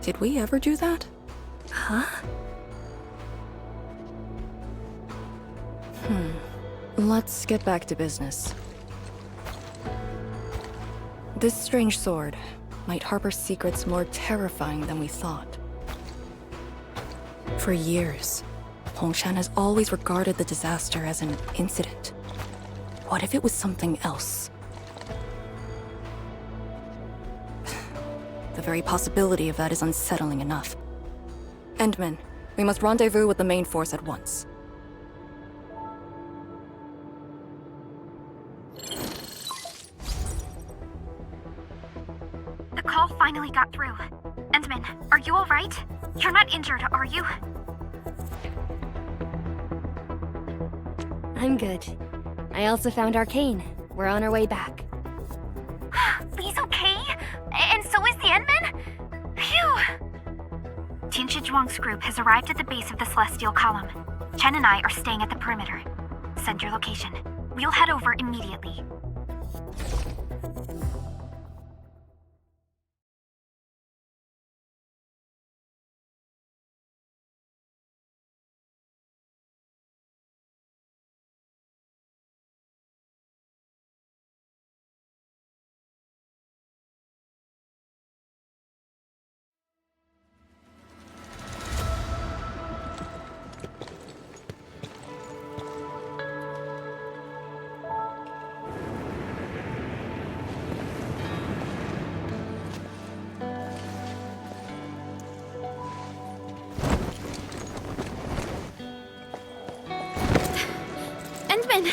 Did we ever do that? Huh? Let's get back to business. This strange sword might harbor secrets more terrifying than we thought. For years, Hongshan has always regarded the disaster as an incident. What if it was something else? The very possibility of that is unsettling enough. Endman, we must rendezvous with the main force at once. The call finally got through. Endman, are you alright? You're not injured, are you? I'm good. I also found Arcane. We're on our way back. Lee's okay? And so is the Endman? Phew! Tianshi group has arrived at the base of the Celestial Column. Chen and I are staying at the perimeter. Send your location. We'll head over immediately. Endman!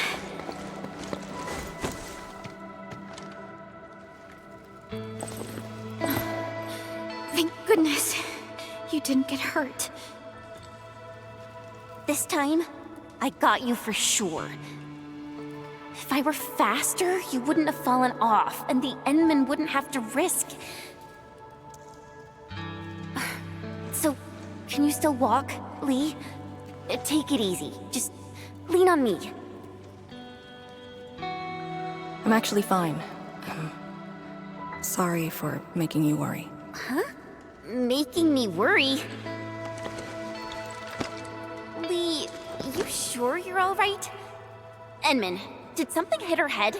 Thank goodness you didn't get hurt. This time, I got you for sure. If I were faster, you wouldn't have fallen off, and the Endman wouldn't have to risk. So, can you still walk, Lee? Take it easy. Just lean on me. I'm actually fine. Sorry for making you worry. Huh? Making me worry? Lee, you sure you're all right? Endman, did something hit her head?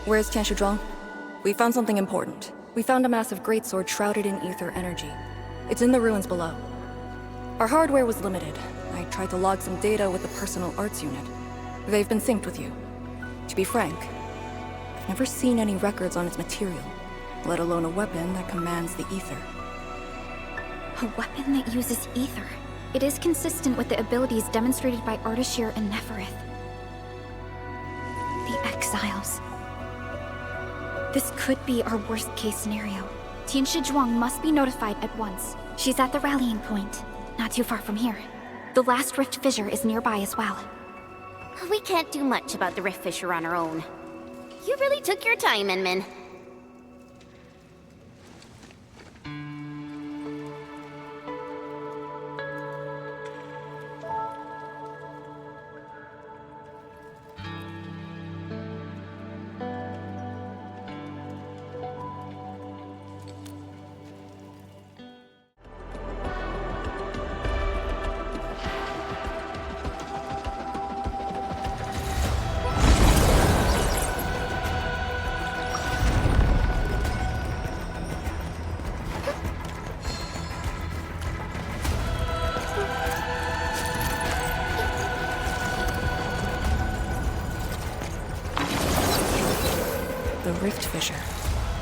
Where's Tianshi? We found something important. We found a massive greatsword shrouded in ether energy. It's in the ruins below. Our hardware was limited. I tried to log some data with the personal arts unit. They've been synced with you. To be frank, I've never seen any records on its material, let alone a weapon that commands the ether. A weapon that uses ether. It is consistent with the abilities demonstrated by Ardashir and Neferith. The Exiles. This could be our worst-case scenario. Tianshi Zhuang must be notified at once. She's at the rallying point, not too far from here. The last rift fissure is nearby as well. We can't do much about the rift fissure on our own. You really took your time, Endman. rift fissure.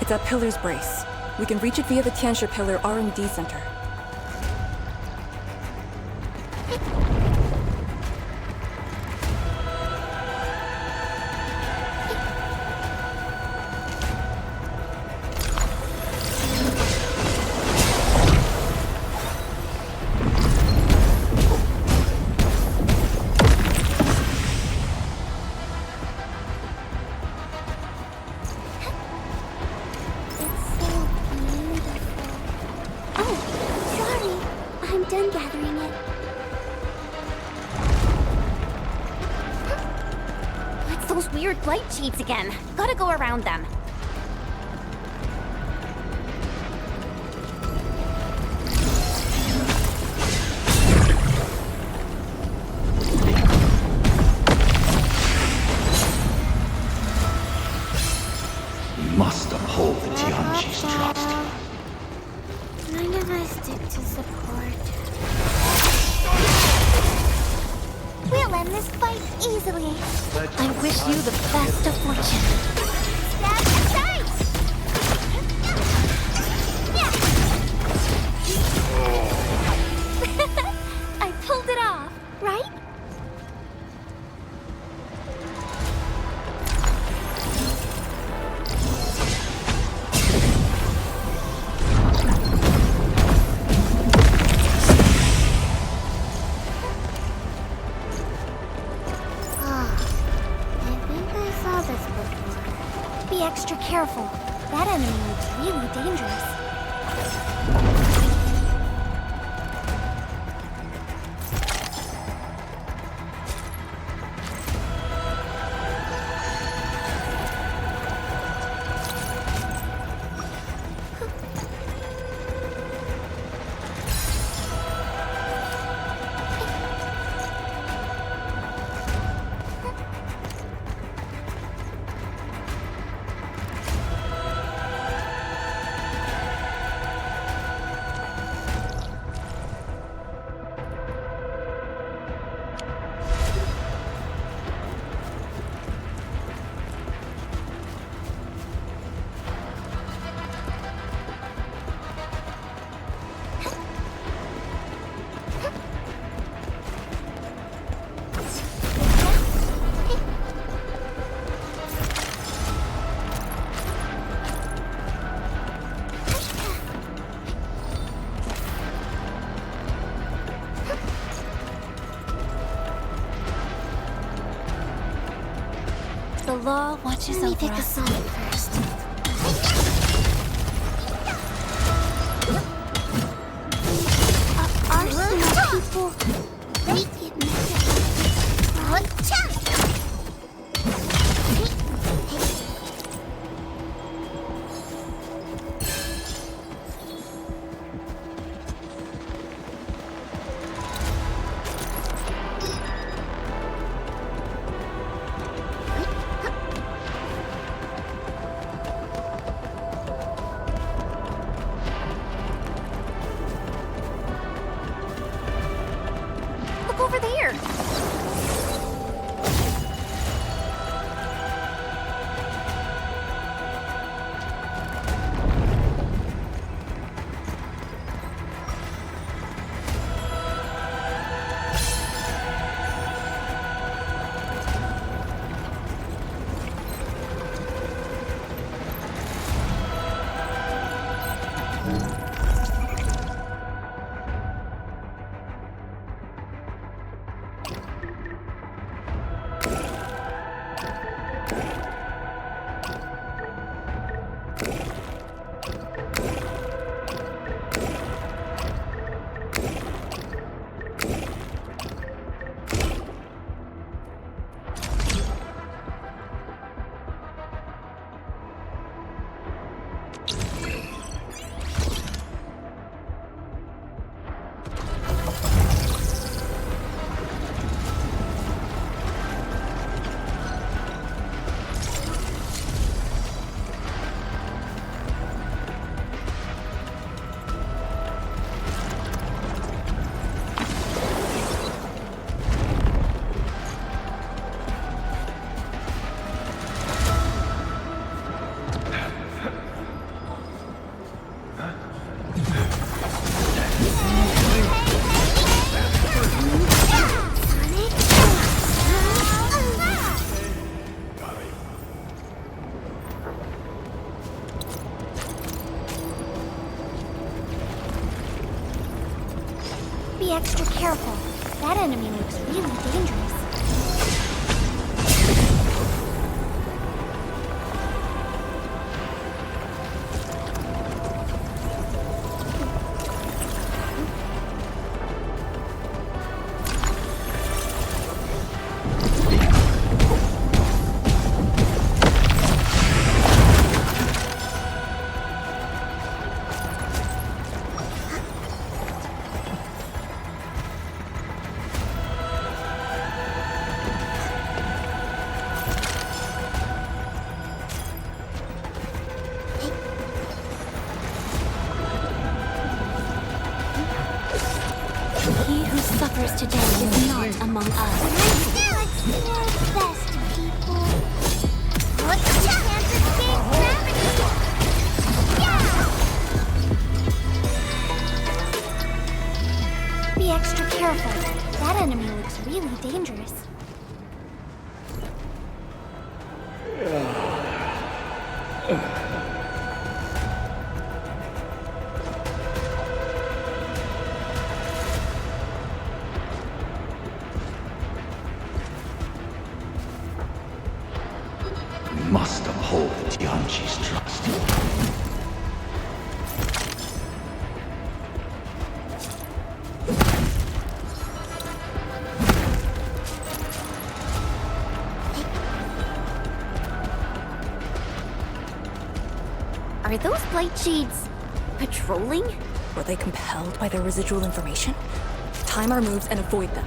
It's at Pillar's Brace. We can reach it via the Tianxia Pillar R&D Center. Blight shades again. Gotta go around them. We must uphold the Tianqi's trust. Mind if I stick to support? We'll end this fight easily. I wish you the best of fortune. Stab aside! I pulled it off, right? Be extra careful. That enemy looks really dangerous. The law watches over us. Let me pick a side first. Arsenal people. They get me. Over there! Be extra careful. That enemy looks really dangerous. Today is not among us. Let's do our best, people. What's the chance of escape gravity? Yeah! Be extra careful. That enemy looks really dangerous. Must uphold the Tianqi's trust. Are those BlightShades patrolling? Were they compelled by their residual information? Time our moves and avoid them.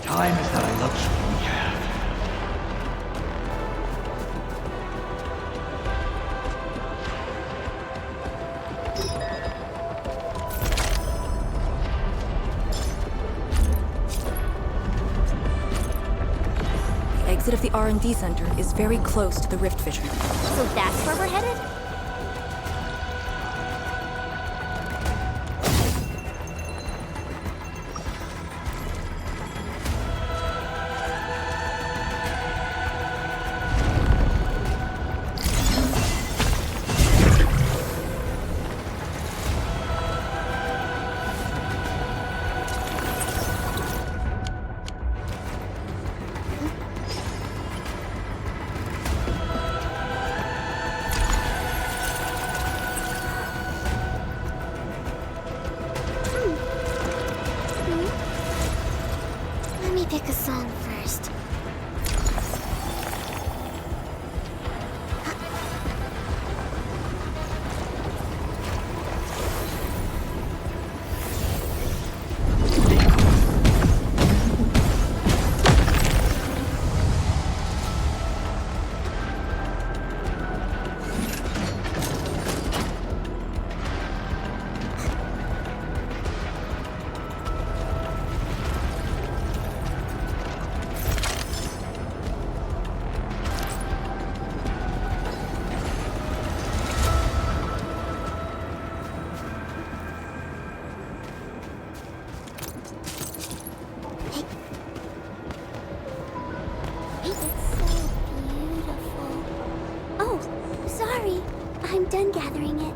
Time is not a luxury we have. The exit of the R&D center is very close to the Rift Fissure. So that's where we're headed? Let me pick a song first. Sorry, I'm done gathering it.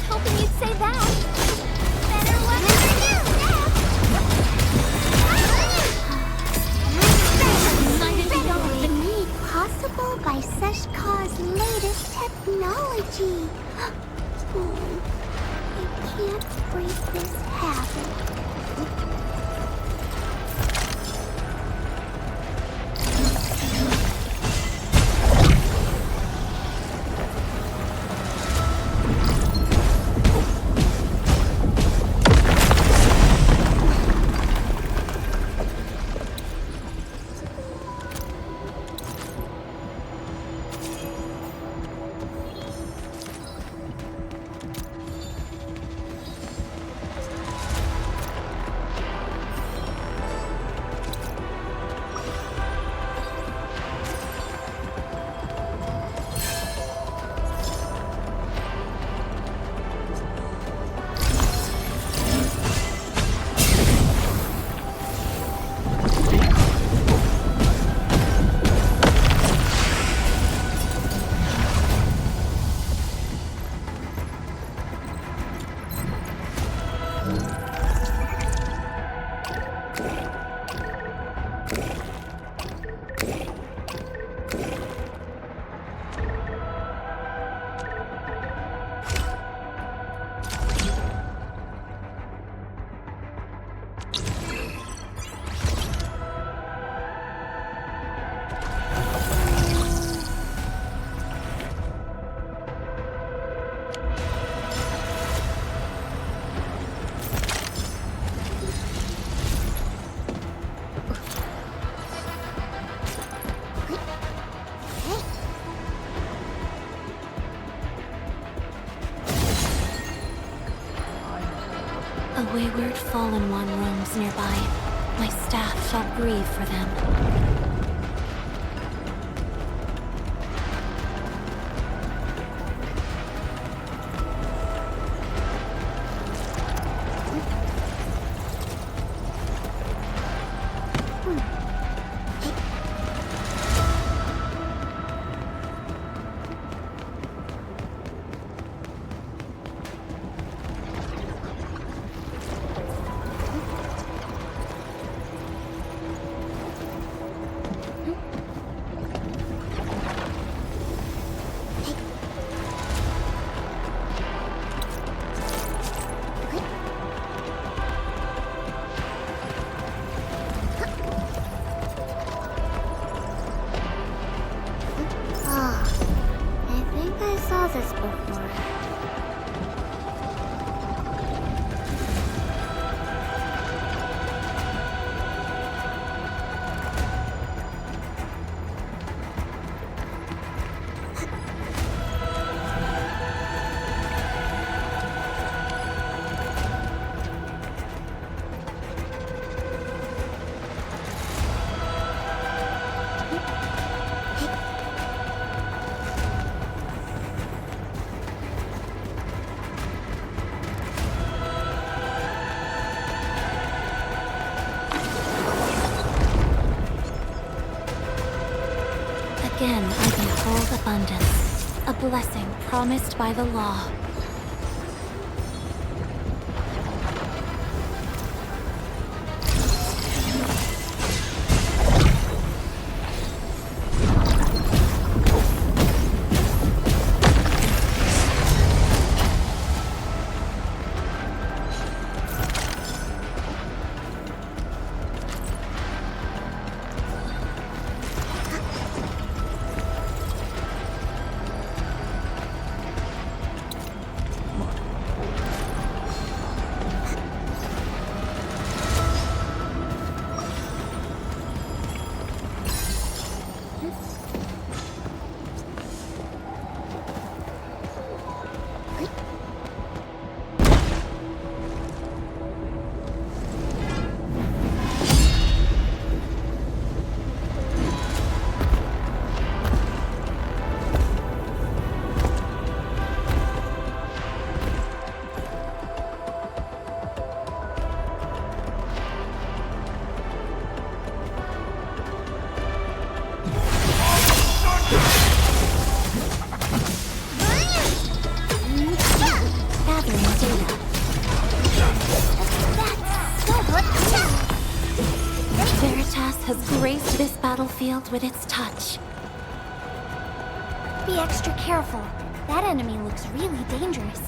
hoping you'd say that. Better one than Made possible by Seshkar's latest technology. I can't break this habit. A wayward fallen one roams nearby. My staff shall grieve for them. Again, I behold abundance, a blessing promised by the law. battlefield with its touch. Be extra careful. That enemy looks really dangerous.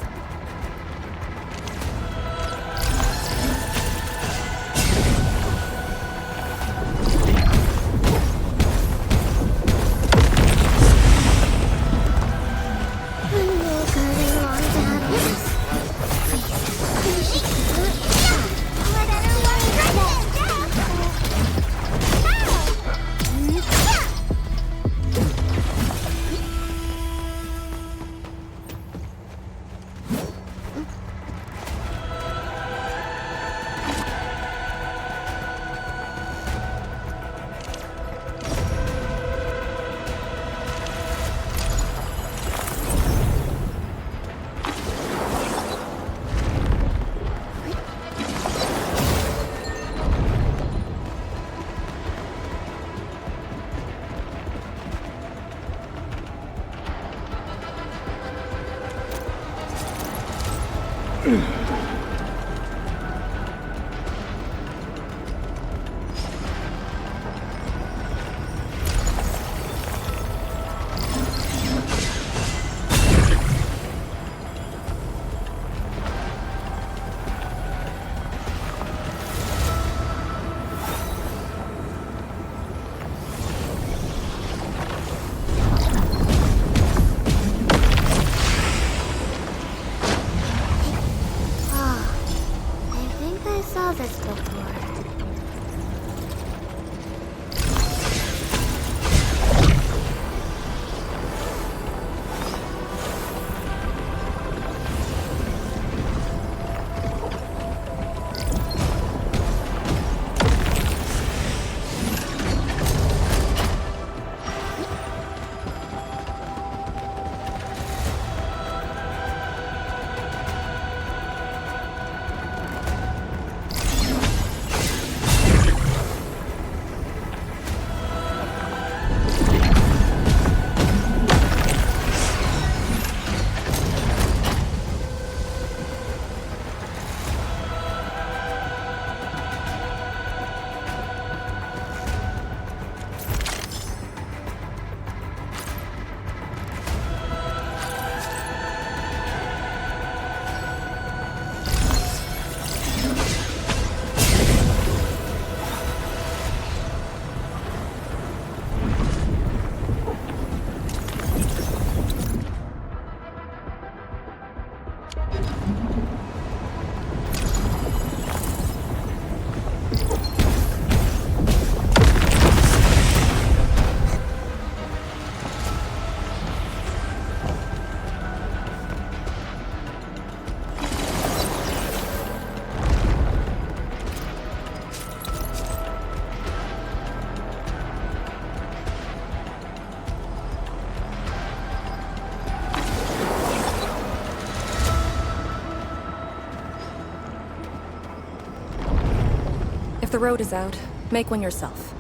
If the road is out, make one yourself.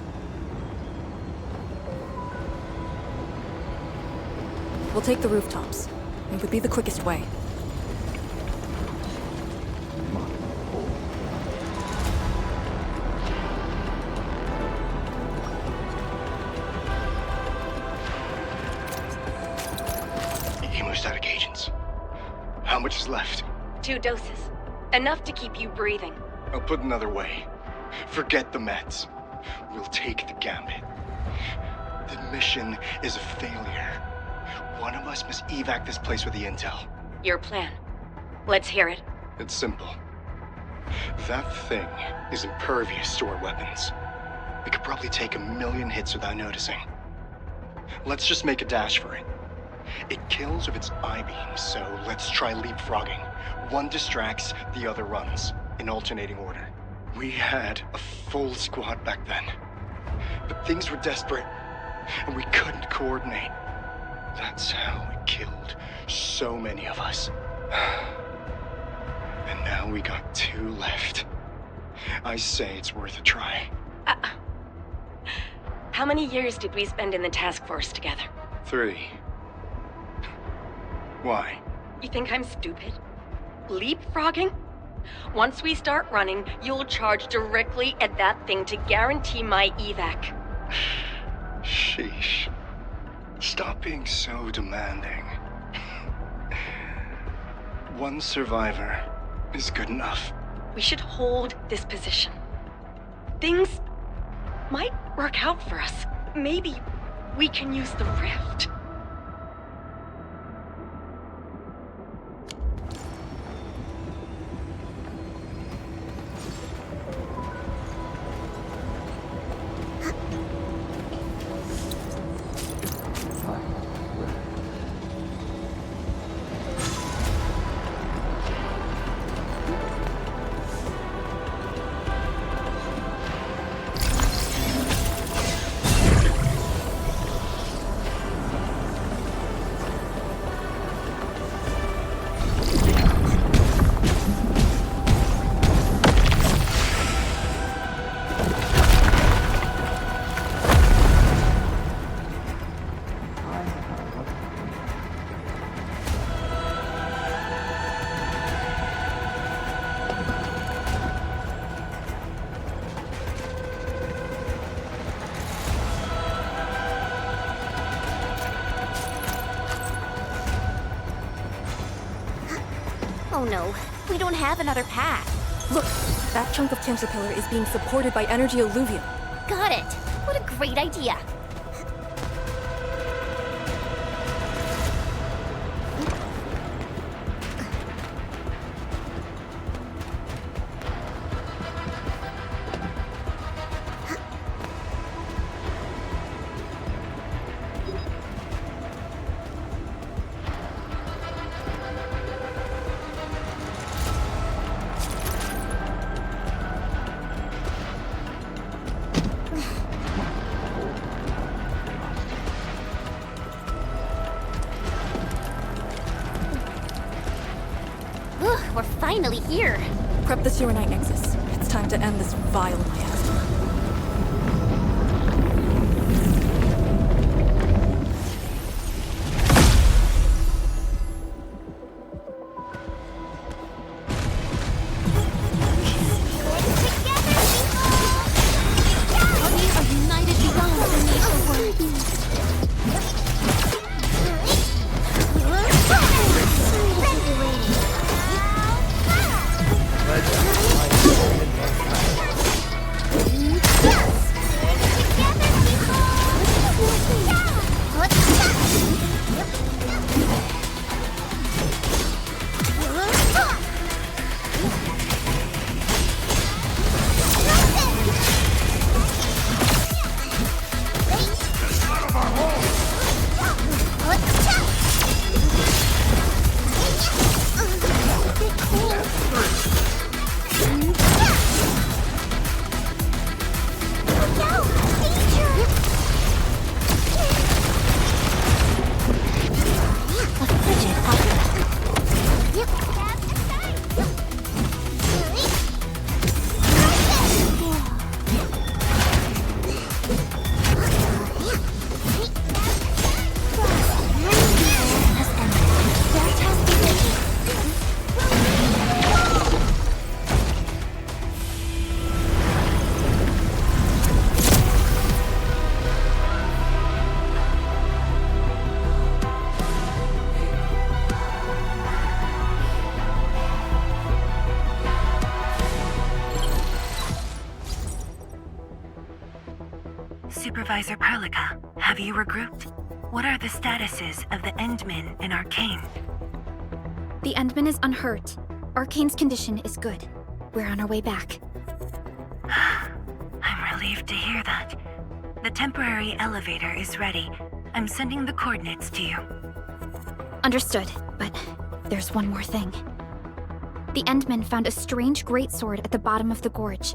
We'll take the rooftops. It would be the quickest way. Almost out of agents. How much is left? 2 doses. Enough to keep you breathing. I'll put another way. Forget the meds. We'll take the gambit. The mission is a failure. One of us must evac this place with the intel. Your plan. Let's hear it. It's simple. That thing is impervious to our weapons. We could probably take 1,000,000 hits without noticing. Let's just make a dash for it. It kills with its I-beams, so let's try leapfrogging. One distracts, the other runs, in alternating order. We had a full squad back then. But things were desperate, and we couldn't coordinate. That's how it killed so many of us. And now we got 2 left. I say it's worth a try. How many years did we spend in the task force together? 3. Why? You think I'm stupid? Leapfrogging? Once we start running, you'll charge directly at that thing to guarantee my evac. Sheesh. Stop being so demanding. One survivor is good enough. We should hold this position. Things might work out for us. Maybe we can use the rift. Oh no, we don't have another path. Look, that chunk of cancer pillar is being supported by energy alluvium. Got it. What a great idea. We're finally here. Prep the Xiranite nexus. It's time to end this vile miasma. Supervisor Perlica, have you regrouped? What are the statuses of the Endmen in Arcane? The Endman is unhurt. Arcane's condition is good. We're on our way back. I'm relieved to hear that. The temporary elevator is ready. I'm sending the coordinates to you. Understood, but there's one more thing. The Endmen found a strange greatsword at the bottom of the gorge.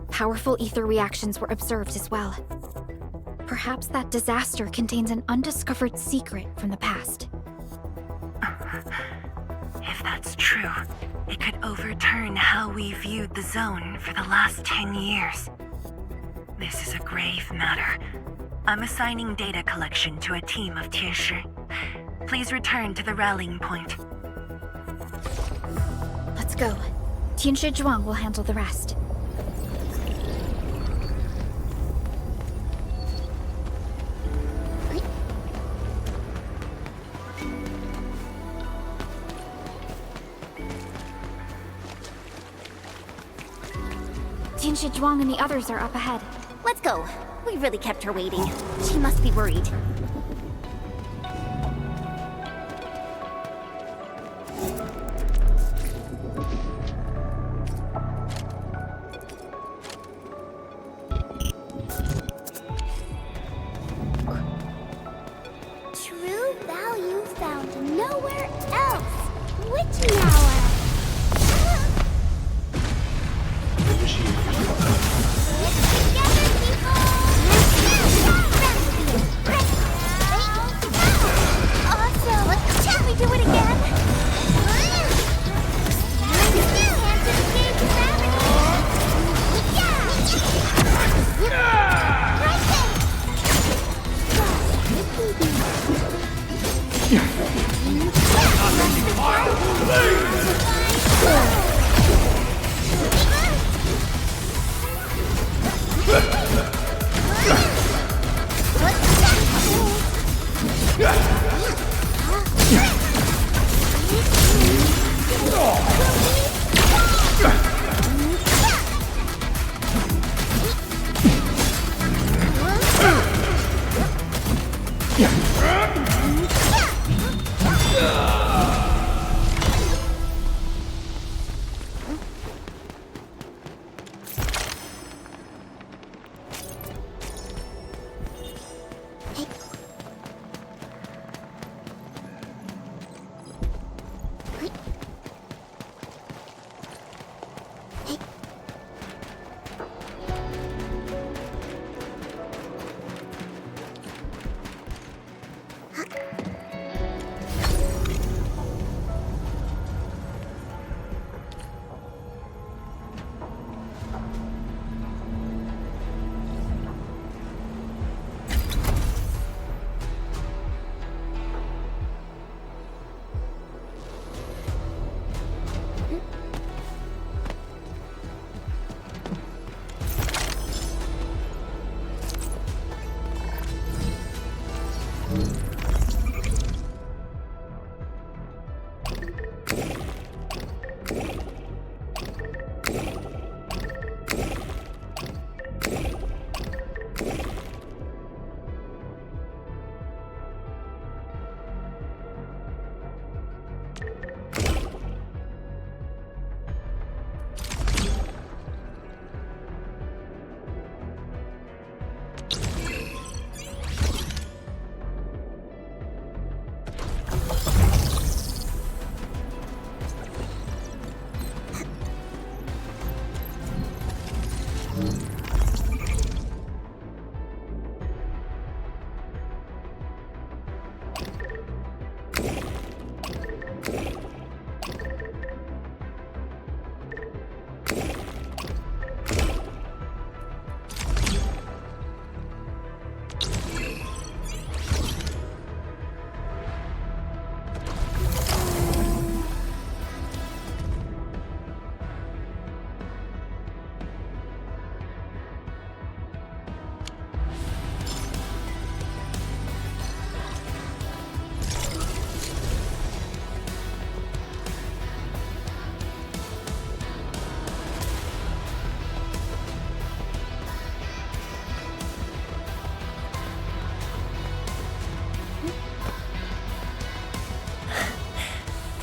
Powerful ether reactions were observed as well. Perhaps that disaster contains an undiscovered secret from the past. If that's true, it could overturn how we viewed the zone for the last 10 years. This is a grave matter. I'm assigning data collection to a team of Tianshi. Please return to the rallying point. Let's go. Tianshi Zhuang will handle the rest. Tianshi Zhuang and the others are up ahead. Let's go. We really kept her waiting. She must be worried. True value found nowhere else. Witching hour. Awesome! Can we do it again?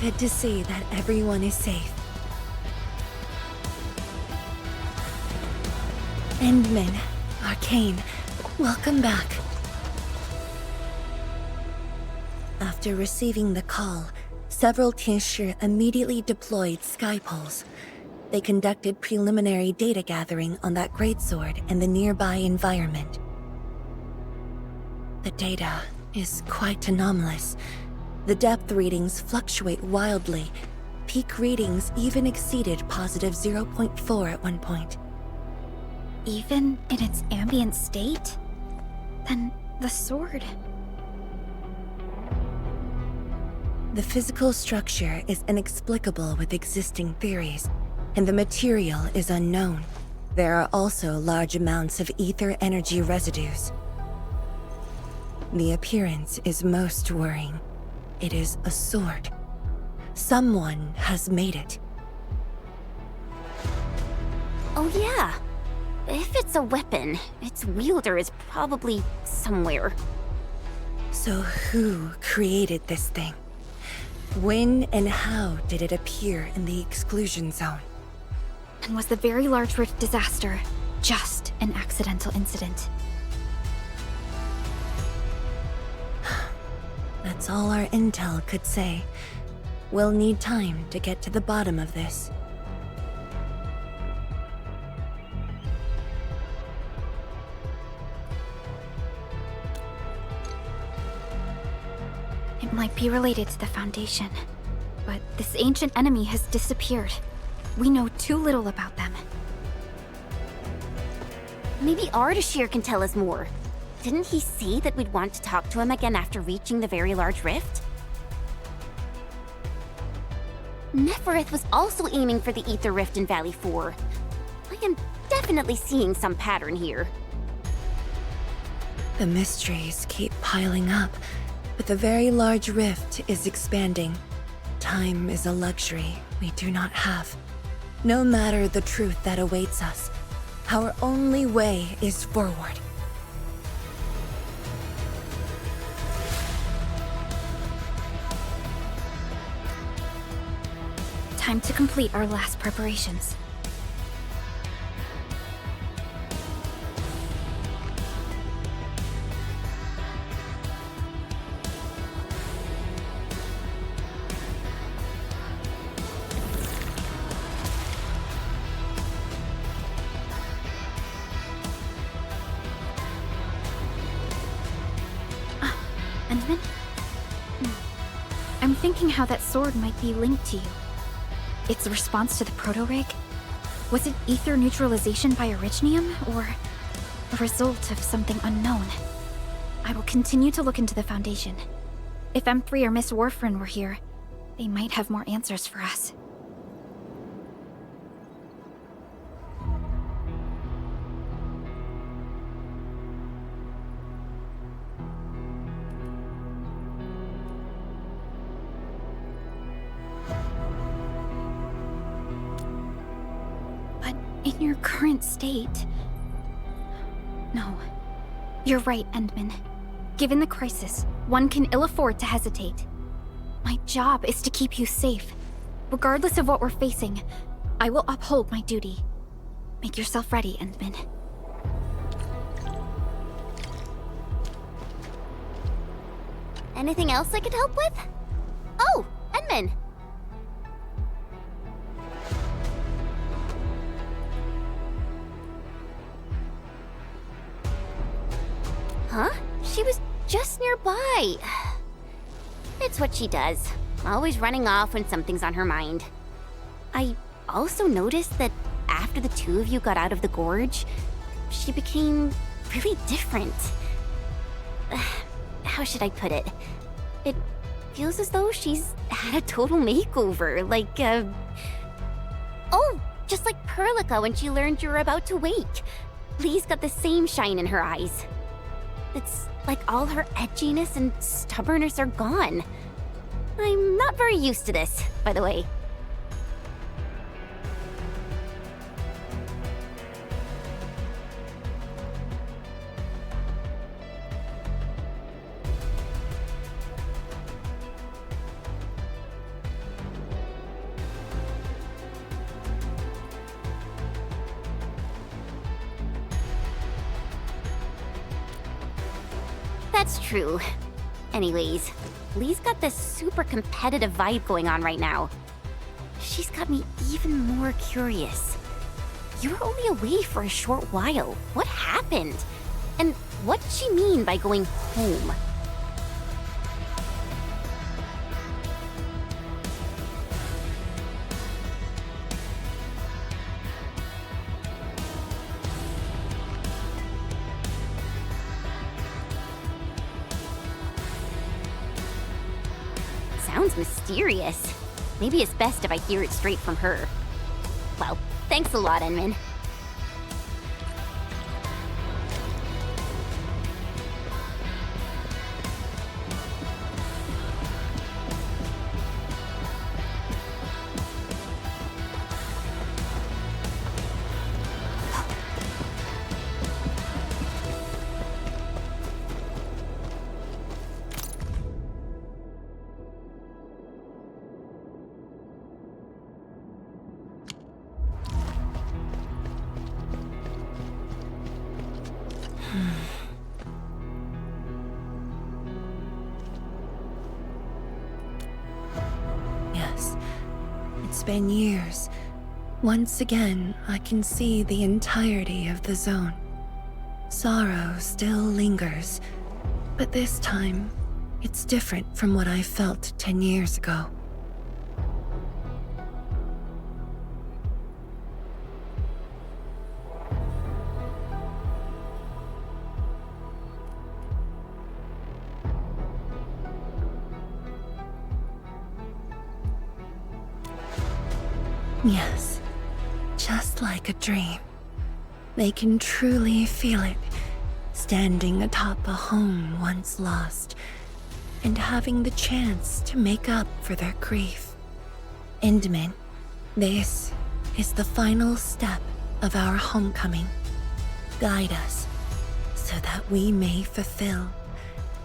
Good to see that everyone is safe. Endman, Arcane, welcome back. After receiving the call, several Tianshi immediately deployed skypoles. They conducted preliminary data gathering on that greatsword and the nearby environment. The data is quite anomalous. The depth readings fluctuate wildly. Peak readings even exceeded positive 0.4 at one point. Even in its ambient state? Then the sword... The physical structure is inexplicable with existing theories, and the material is unknown. There are also large amounts of ether energy residues. The appearance is most worrying. It is a sword. Someone has made it. Oh yeah, if it's a weapon, its wielder is probably somewhere. So who created this thing? When and how did it appear in the Exclusion Zone? And was the Very Large Rift disaster just an accidental incident? That's all our intel could say. We'll need time to get to the bottom of this. It might be related to the Foundation, but this ancient enemy has disappeared. We know too little about them. Maybe Ardashir can tell us more. Didn't he say that we'd want to talk to him again after reaching the Very Large Rift? Nefereth was also aiming for the Ether Rift in Valley 4. I am definitely seeing some pattern here. The mysteries keep piling up, but the Very Large Rift is expanding. Time is a luxury we do not have. No matter the truth that awaits us, our only way is forward. Time to complete our last preparations. Endman? I'm thinking how that sword might be linked to you. Its response to the proto-rig? Was it ether neutralization by Originium, or a result of something unknown? I will continue to look into the Foundation. If M3 or Miss Warfarin were here, they might have more answers for us. In your current state... No. You're right, Endman. Given the crisis, one can ill afford to hesitate. My job is to keep you safe. Regardless of what we're facing, I will uphold my duty. Make yourself ready, Endman. Anything else I could help with? Oh, Endman! Huh? She was just nearby. It's what she does. Always running off when something's on her mind. I also noticed that after the two of you got out of the gorge, she became really different. How should I put it? It feels as though she's had a total makeover, like, Oh, just like Perlica when she learned you were about to wake. Lee's got the same shine in her eyes. It's like all her edginess and stubbornness are gone. I'm not very used to this, by the way. That's true. Anyways, Lee's got this super competitive vibe going on right now. She's got me even more curious. You were only away for a short while. What happened? And what did she mean by going home? Sounds mysterious. Maybe it's best if I hear it straight from her. Well, thanks a lot, Enmin. it's been years, once again I can see the entirety of the zone. Sorrow still lingers, but this time, it's different from what I felt 10 years ago. Yes, just like a dream. They can truly feel it, standing atop a home once lost, and having the chance to make up for their grief. Endman, this is the final step of our homecoming. Guide us, so that we may fulfill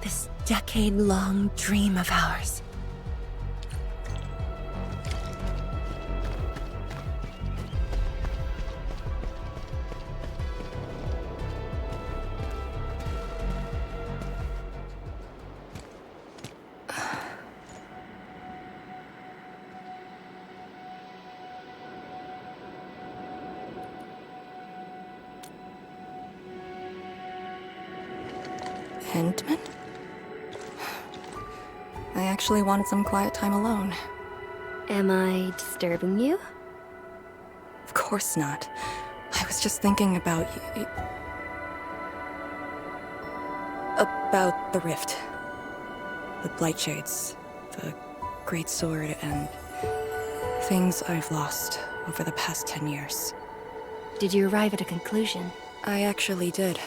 this decade-long dream of ours. Endman? I actually wanted some quiet time alone. Am I disturbing you? Of course not. I was just thinking about about the rift. The BlightShades, the Great Sword, and things I've lost over the past 10 years. Did you arrive at a conclusion? I actually did.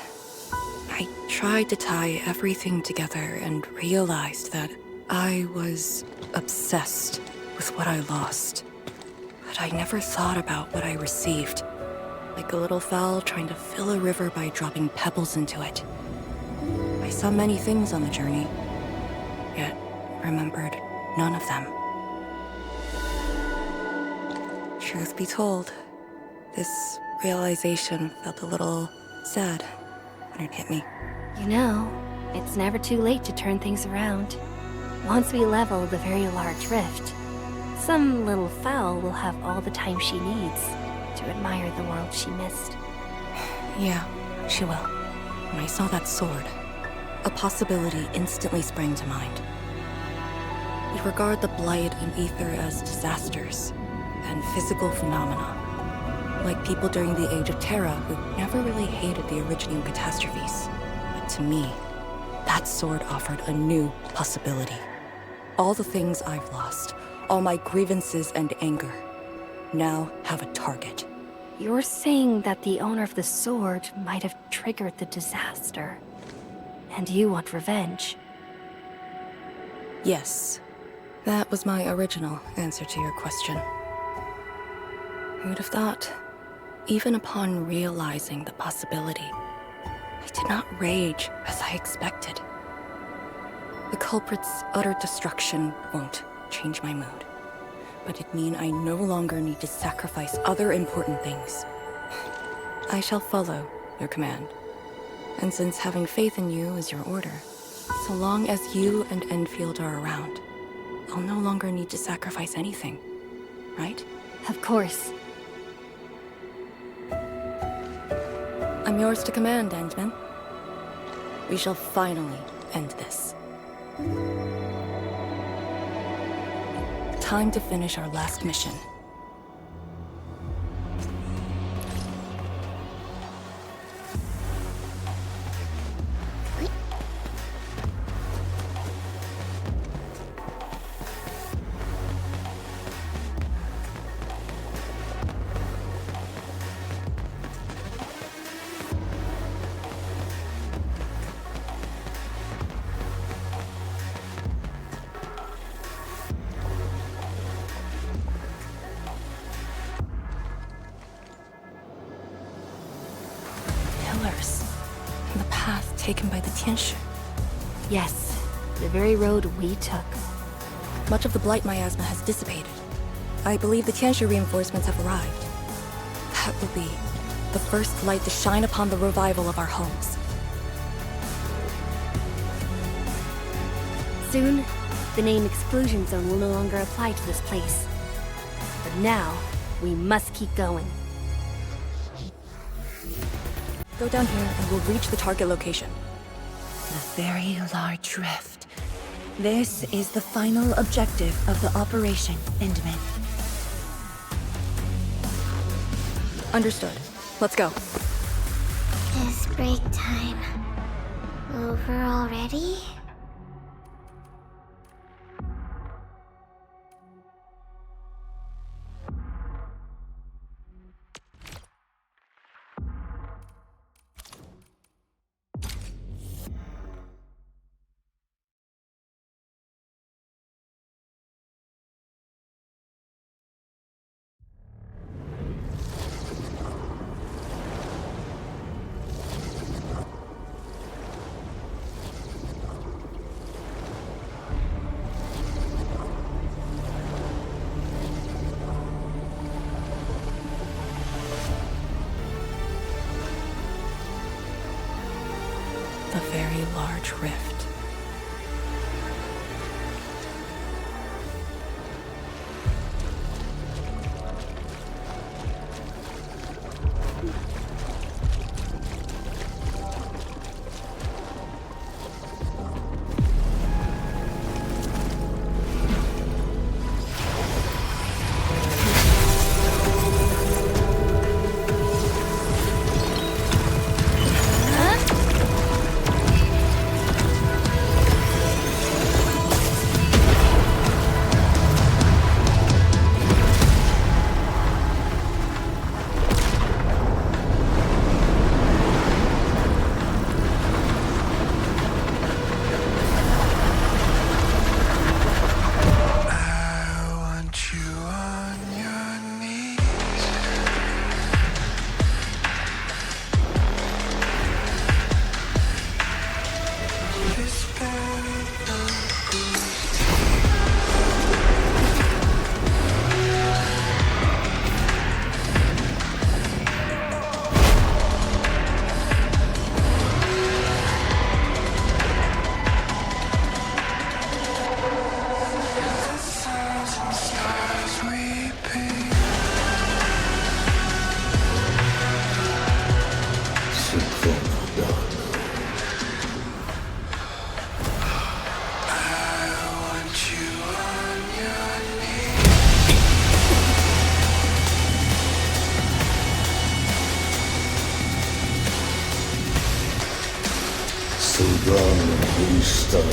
I tried to tie everything together and realized that I was obsessed with what I lost. But I never thought about what I received. Like a little fowl trying to fill a river by dropping pebbles into it. I saw many things on the journey, yet remembered none of them. Truth be told, this realization felt a little sad when it hit me. You know, it's never too late to turn things around. Once we level the very large rift, some little fowl will have all the time she needs to admire the world she missed. Yeah, she will. When I saw that sword, a possibility instantly sprang to mind. We regard the Blight and Ether as disasters and physical phenomena, like people during the Age of Terra who never really hated the originating catastrophes. But to me, that sword offered a new possibility. All the things I've lost, all my grievances and anger, now have a target. You're saying that the owner of the sword might have triggered the disaster, and you want revenge? Yes. That was my original answer to your question. Who would have thought? Even upon realizing the possibility, I did not rage as I expected. The culprit's utter destruction won't change my mood, but it means I no longer need to sacrifice other important things. I shall follow your command. And since having faith in you is your order, so long as you and Endfield are around, I'll no longer need to sacrifice anything, right? Of course. I'm yours to command, Endman. We shall finally end this. Time to finish our last mission. And the path taken by the Tianshu. Yes, the very road we took. Much of the Blight Miasma has dissipated. I believe the Tianshu reinforcements have arrived. That will be the first light to shine upon the revival of our homes. Soon, the name Exclusion Zone will no longer apply to this place. The now, we must keep going. Go down here and we'll reach the target location. The very large rift. This is the final objective of the operation, Endman. Understood. Let's go. Is break time over already? The very large rift.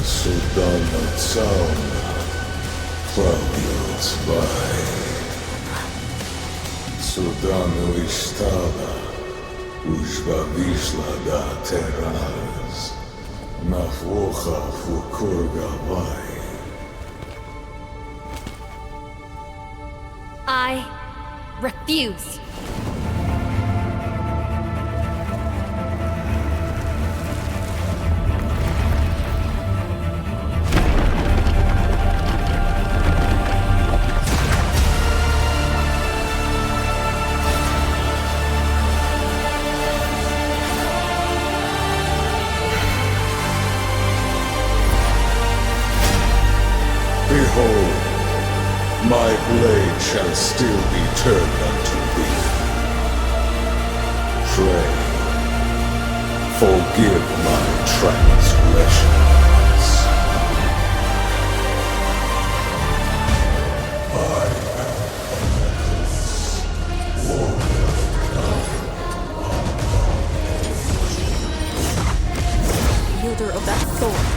Судана цауна, плавилась бай. Судану истала, ужба вишла да терраз, на флоха фукургавай. I refuse. Behold, my blade shall still be turned unto thee. Pray, forgive my transgressions. I am wielder of that sword.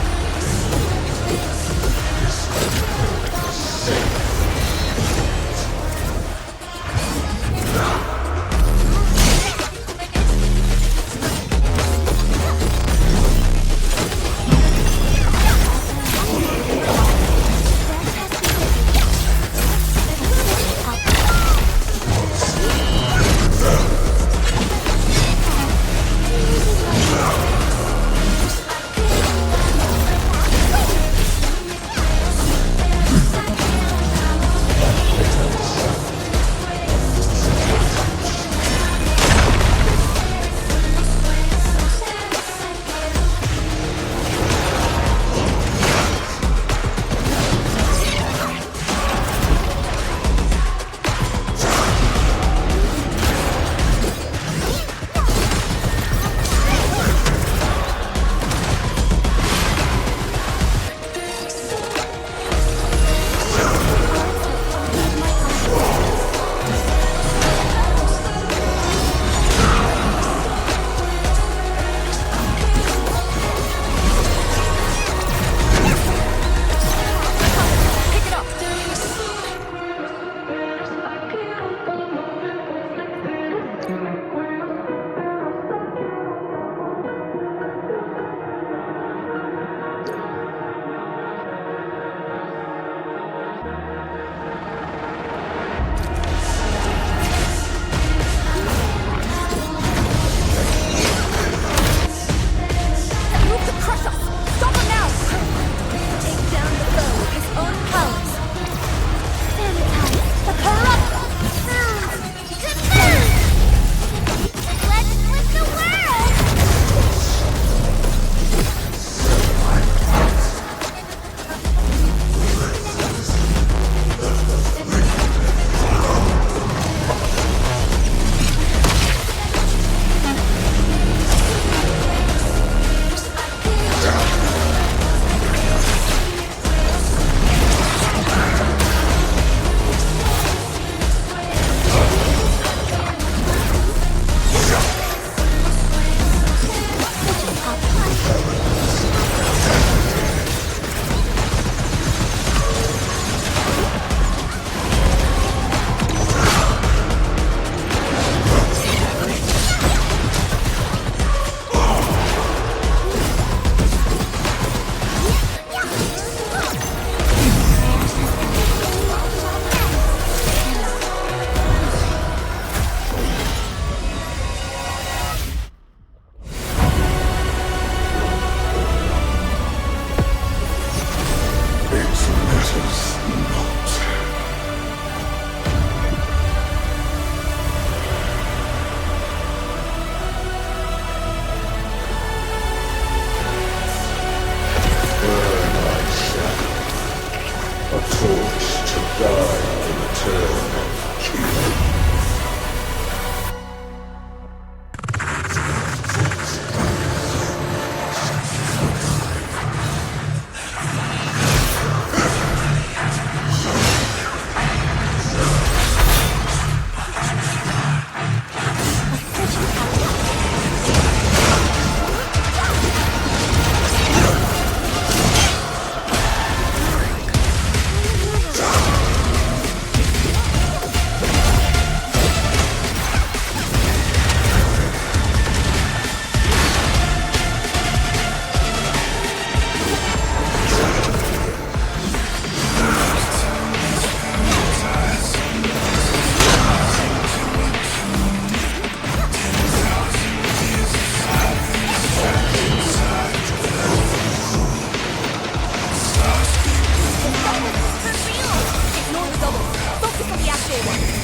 actual one.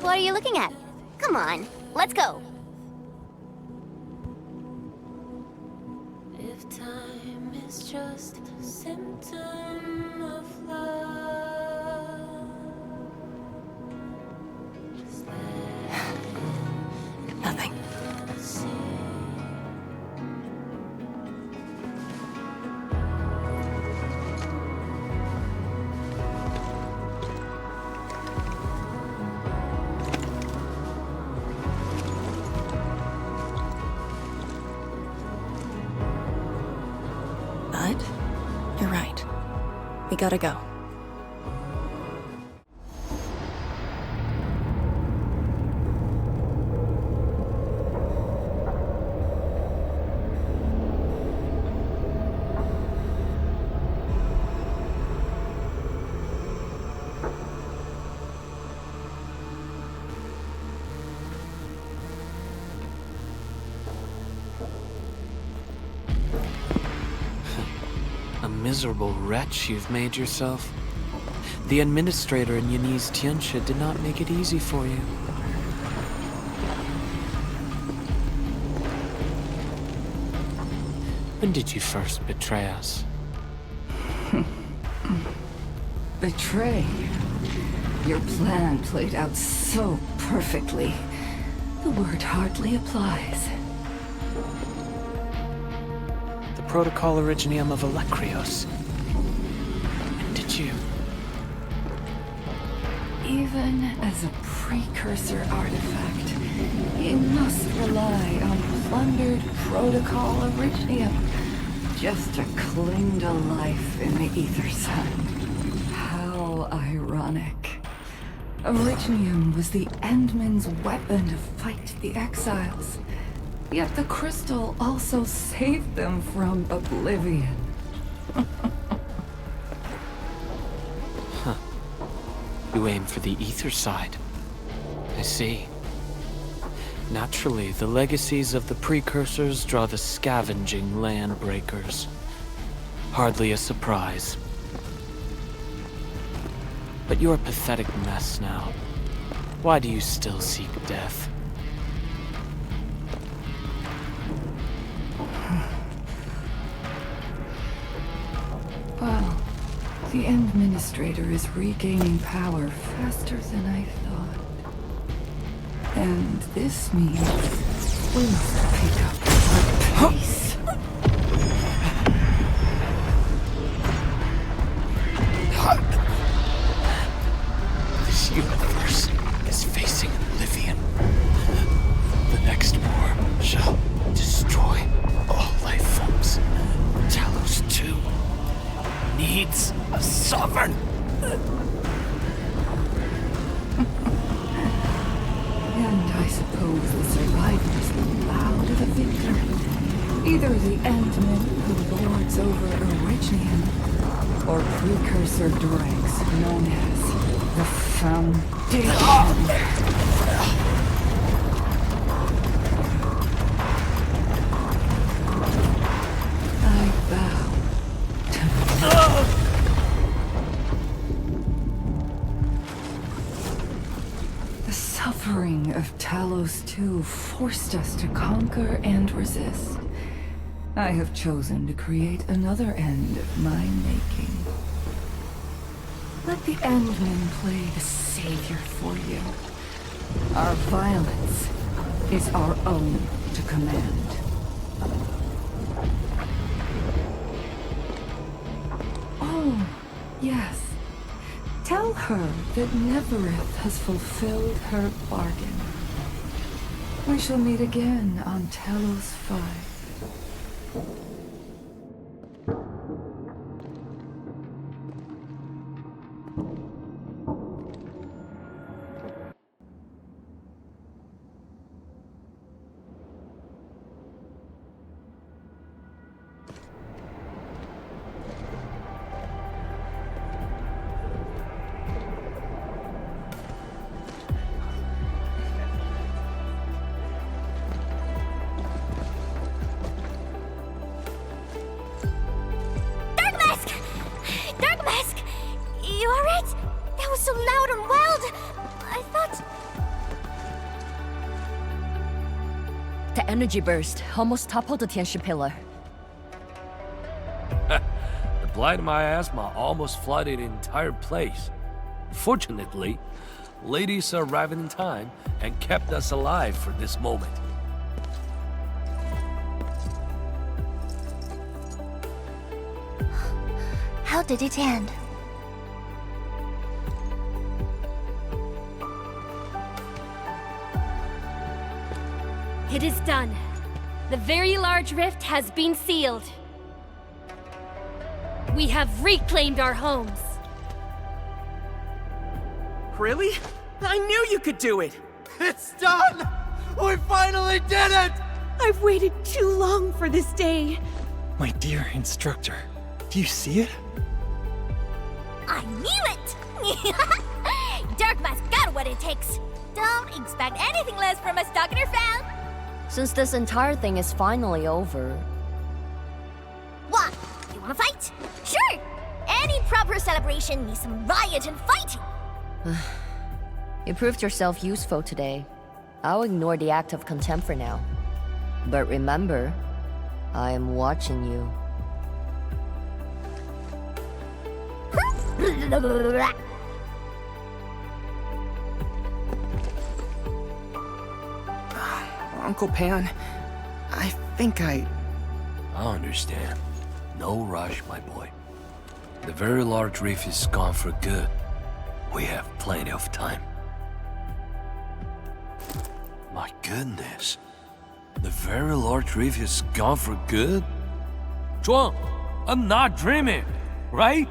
What are you looking at? Come on, let's go. If time is just a symptom of love. Nothing. But you're right. We gotta go. Miserable wretch you've made yourself. The administrator in Yanni's Tianxia did not make it easy for you. When did you first betray us? Betray? Your plan played out so perfectly. The word hardly applies. Protocol Originium of Alleikhreos. When did you? Even as a precursor artifact, you must rely on plundered Protocol Originium just to cling to life in the Ether Sun. How ironic. Originium was the Endmen's weapon to fight the Exiles. Yet the crystal also saved them from oblivion. Huh. You aim for the ether side. I see. Naturally, the legacies of the precursors draw the scavenging land breakers. Hardly a surprise. But you're a pathetic mess now. Why do you still seek death? Well, the Administrator is regaining power faster than I thought. And this means we must pick up our pace. This universe is facing oblivion. The next war shall destroy all life forms. Talos 2 needs a sovereign. And I suppose the survivors will bow to the victor. Either the Endmen who lords over Originium, or precursor dregs known as the Foundation. I bow to the suffering of Talos 2 forced us to conquer and resist. I have chosen to create another end of my making. Let the Endmen play the savior for you. Our violence is our own to command. Oh, yes. Tell her that Neverith has fulfilled her bargain. We shall meet again on Talos 5. energy burst almost toppled the Tianshi pillar. The Blight Miasma almost flooded the entire place. Fortunately, ladies arrived in time and kept us alive for this moment. How did it end? It is done. The very large rift has been sealed. We have reclaimed our homes. Really? I knew you could do it! It's done! We finally did it! I've waited too long for this day. My dear instructor, do you see it? I knew it! Darkma's got what it takes. Don't expect anything less from a Stalker fan. Since this entire thing is finally over... What? You wanna fight? Sure! Any proper celebration needs some riot and fighting. You proved yourself useful today. I'll ignore the act of contempt for now. But remember, I am watching you. Uncle Pan, I think I understand. No rush, my boy. The very large reef is gone for good. We have plenty of time. My goodness. The very large reef is gone for good? Zhuang, I'm not dreaming, right?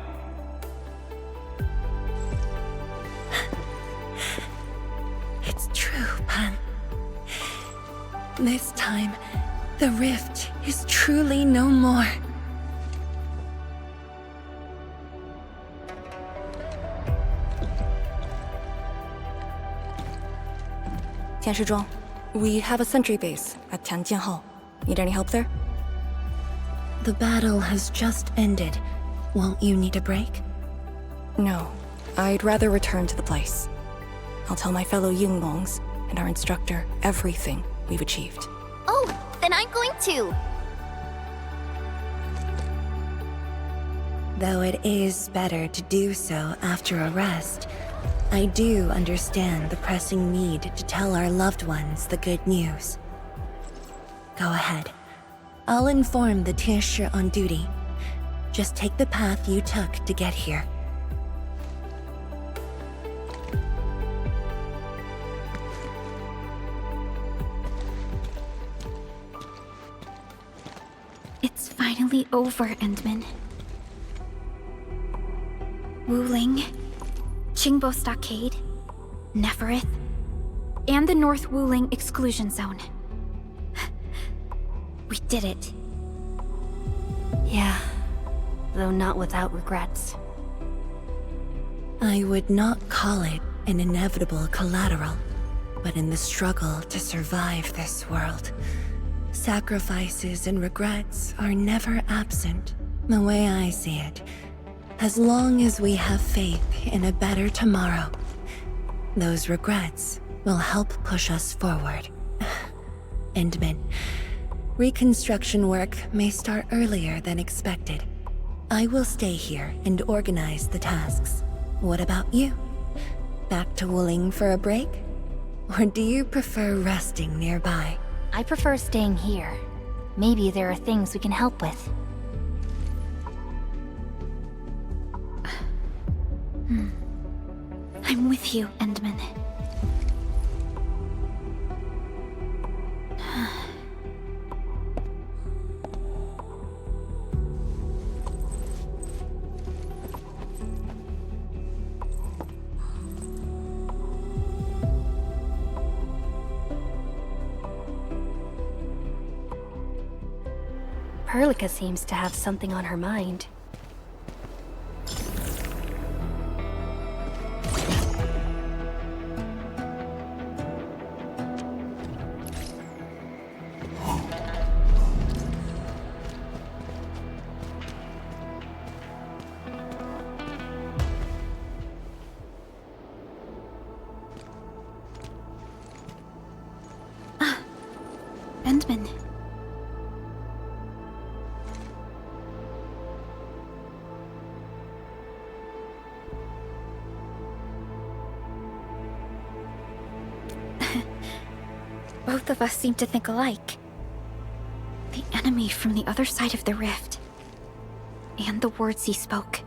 It's true, Pan. This time, the rift is truly no more. Tianshizhuang, we have a sentry base at Tanjian Hall. Need any help there? The battle has just ended. Won't you need a break? No. I'd rather return to the place. I'll tell my fellow Yinglungs and our instructor everything we've achieved. Oh, then I'm going to. Though it is better to do so after a rest, I do understand the pressing need to tell our loved ones the good news. Go ahead. I'll inform the Tianshi on duty. Just take the path you took to get here. It's finally over, Endman. Wuling, Qingbo Stockade, Neferith, and the North Wuling Exclusion Zone. We did it. Yeah, though not without regrets. I would not call it an inevitable collateral, but in the struggle to survive this world, sacrifices and regrets are never absent. The way I see it, as long as we have faith in a better tomorrow, those regrets will help push us forward. Endman, reconstruction work may start earlier than expected. I will stay here and organize the tasks. What about you? Back to Wuling for a break? Or do you prefer resting nearby? I prefer staying here. Maybe there are things we can help with. I'm with you, Endman. Perlica seems to have something on her mind. Entman. Both of us seem to think alike. The enemy from the other side of the rift. And the words he spoke.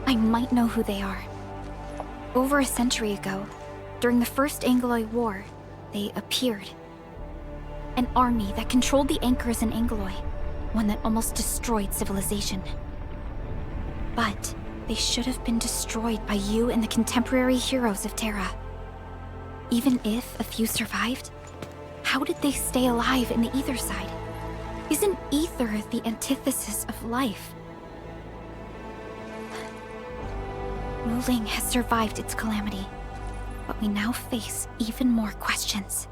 I might know who they are. Over a century ago, during the First Angloy War, they appeared. An army that controlled the anchors in Angloy, one that almost destroyed civilization. But they should have been destroyed by you and the contemporary heroes of Terra. Even if a few survived, how did they stay alive in the Ether side? Isn't Ether the antithesis of life? Wuling has survived its calamity, but we now face even more questions.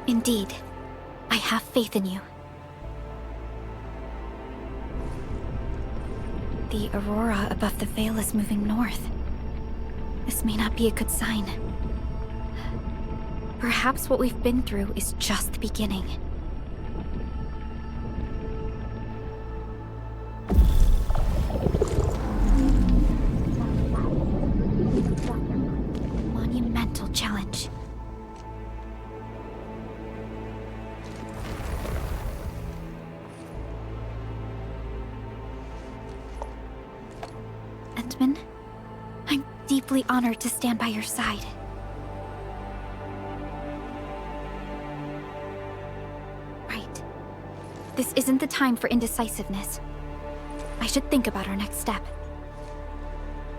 Indeed, I have faith in you. The aurora above the veil is moving north. This may not be a good sign. Perhaps what we've been through is just the beginning. Monumental challenge. Entman, I'm deeply honored to stand by your side. Right. This isn't the time for indecisiveness. I should think about our next step.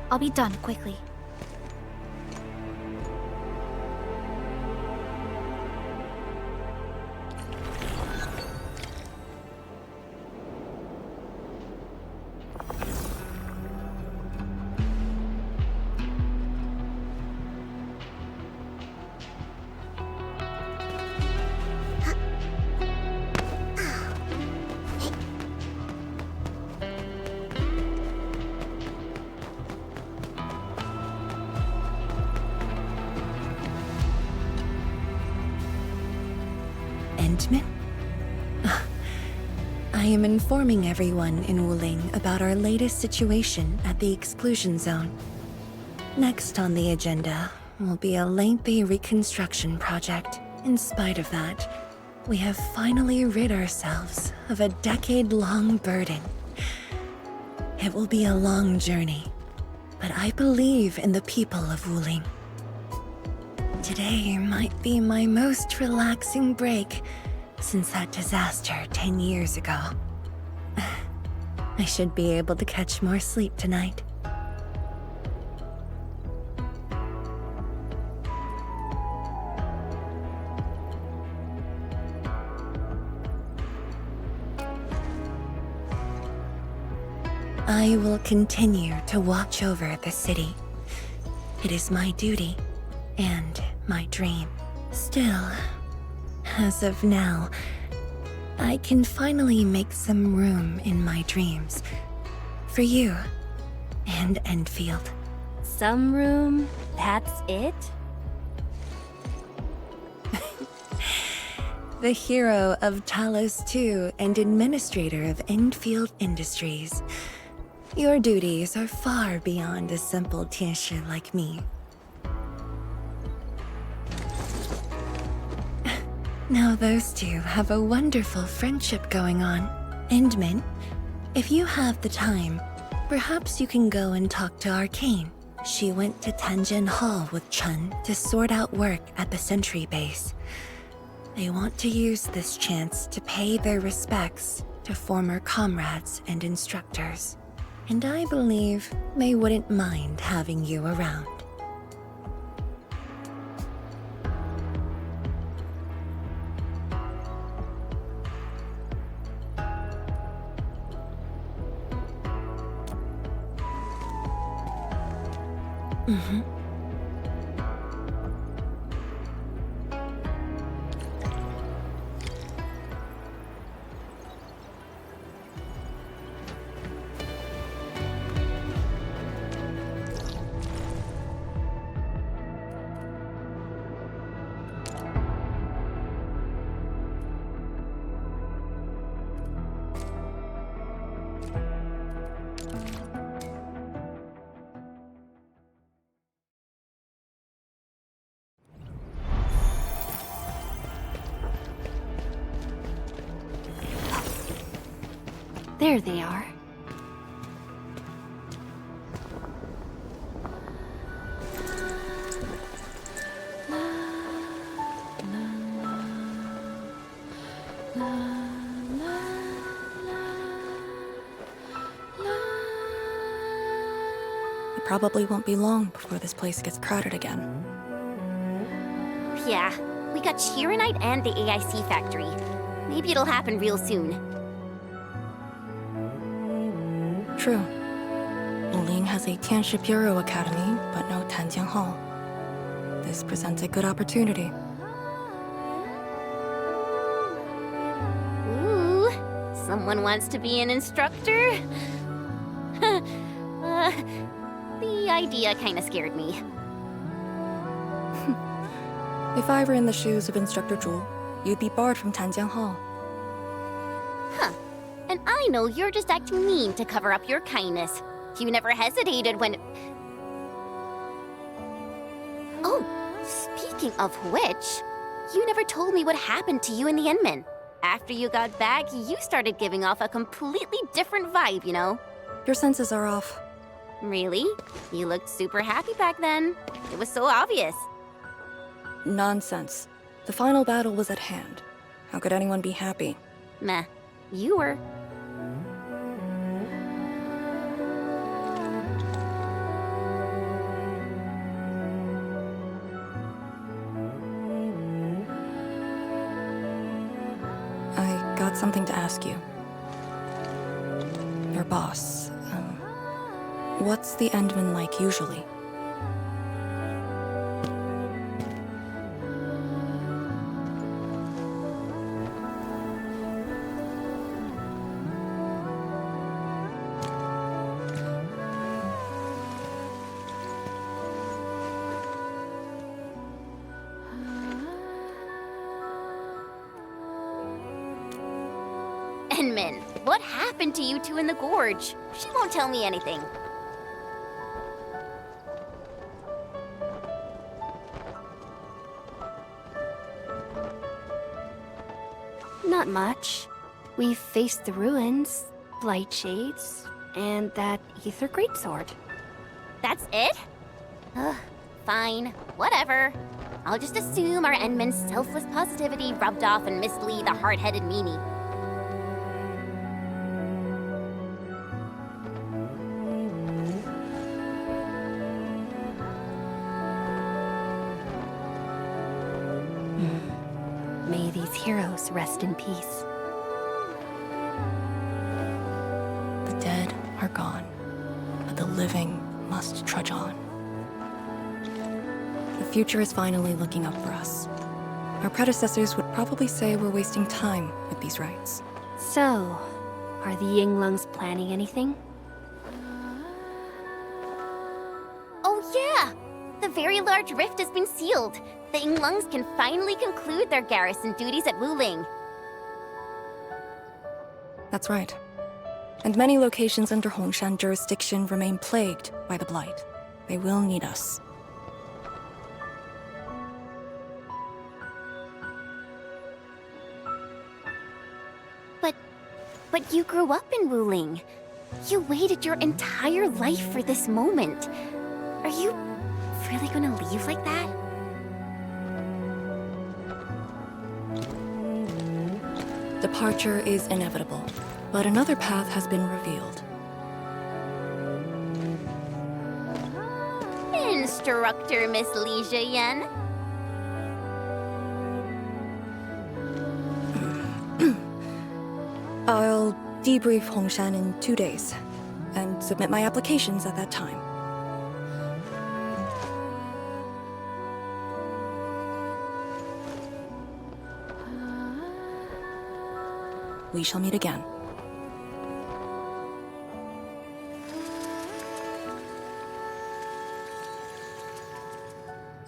I'll be done quickly. Entman? I am informing everyone in Wuling about our latest situation at the Exclusion Zone. Next on the agenda will be a lengthy reconstruction project. In spite of that, we have finally rid ourselves of a decade-long burden. It will be a long journey, but I believe in the people of Wuling. Today might be my most relaxing break since that disaster 10 years ago. I should be able to catch more sleep tonight. I will continue to watch over the city. It is my duty and my dream. Still, as of now, I can finally make some room in my dreams for you and Endfield. Some room? That's it? The hero of Talos II and administrator of Endfield Industries. Your duties are far beyond a simple Tianshi like me. Now those two have a wonderful friendship going on. Endman, if you have the time, perhaps you can go and talk to Arcane. She went to Tanjian Hall with Chun to sort out work at the Sentry base. They want to use this chance to pay their respects to former comrades and instructors. And I believe they wouldn't mind having you around. Mm-hmm. There they are. It probably won't be long before this place gets crowded again. Yeah, we got Xiranite and the AIC factory. Maybe it'll happen real soon. True. Wuling has a Tianshi Bureau Academy, but no Tanjian Hall. This presents a good opportunity. Ooh, someone wants to be an instructor? The idea kinda scared me. If I were in the shoes of Instructor Jewel, you'd be barred from Tanjian Hall. Huh. And I know you're just acting mean to cover up your kindness. You never hesitated when... Oh, speaking of which, you never told me what happened to you and the Enmin. After you got back, you started giving off a completely different vibe, you know? Your senses are off. Really? You looked super happy back then. It was so obvious. Nonsense. The final battle was at hand. How could anyone be happy? Meh. You were. I got something to ask you. Your boss, what's the Endman like usually? Enmin, what happened to you two in the gorge? She won't tell me anything. Not much. We faced the ruins, BlightShades, and that ether greatsword. That's it? Ugh, fine. Whatever. I'll just assume our Enmin's selfless positivity rubbed off on Miss Lee, the hard-headed meanie. May these heroes rest in peace. The dead are gone, but the living must trudge on. The future is finally looking up for us. Our predecessors would probably say we're wasting time with these rites. So, are the Yinglungs planning anything? Oh yeah! The very large rift has been sealed. The Yinglungs can finally conclude their garrison duties at Wuling. That's right. And many locations under Hongshan jurisdiction remain plagued by the Blight. They will need us. But you grew up in Wuling. You waited your entire life for this moment. Are you really gonna leave like that? Departure is inevitable, but another path has been revealed. Instructor Miss Li Zheyan. I'll debrief Hongshan in 2 days, and submit my applications at that time. We shall meet again.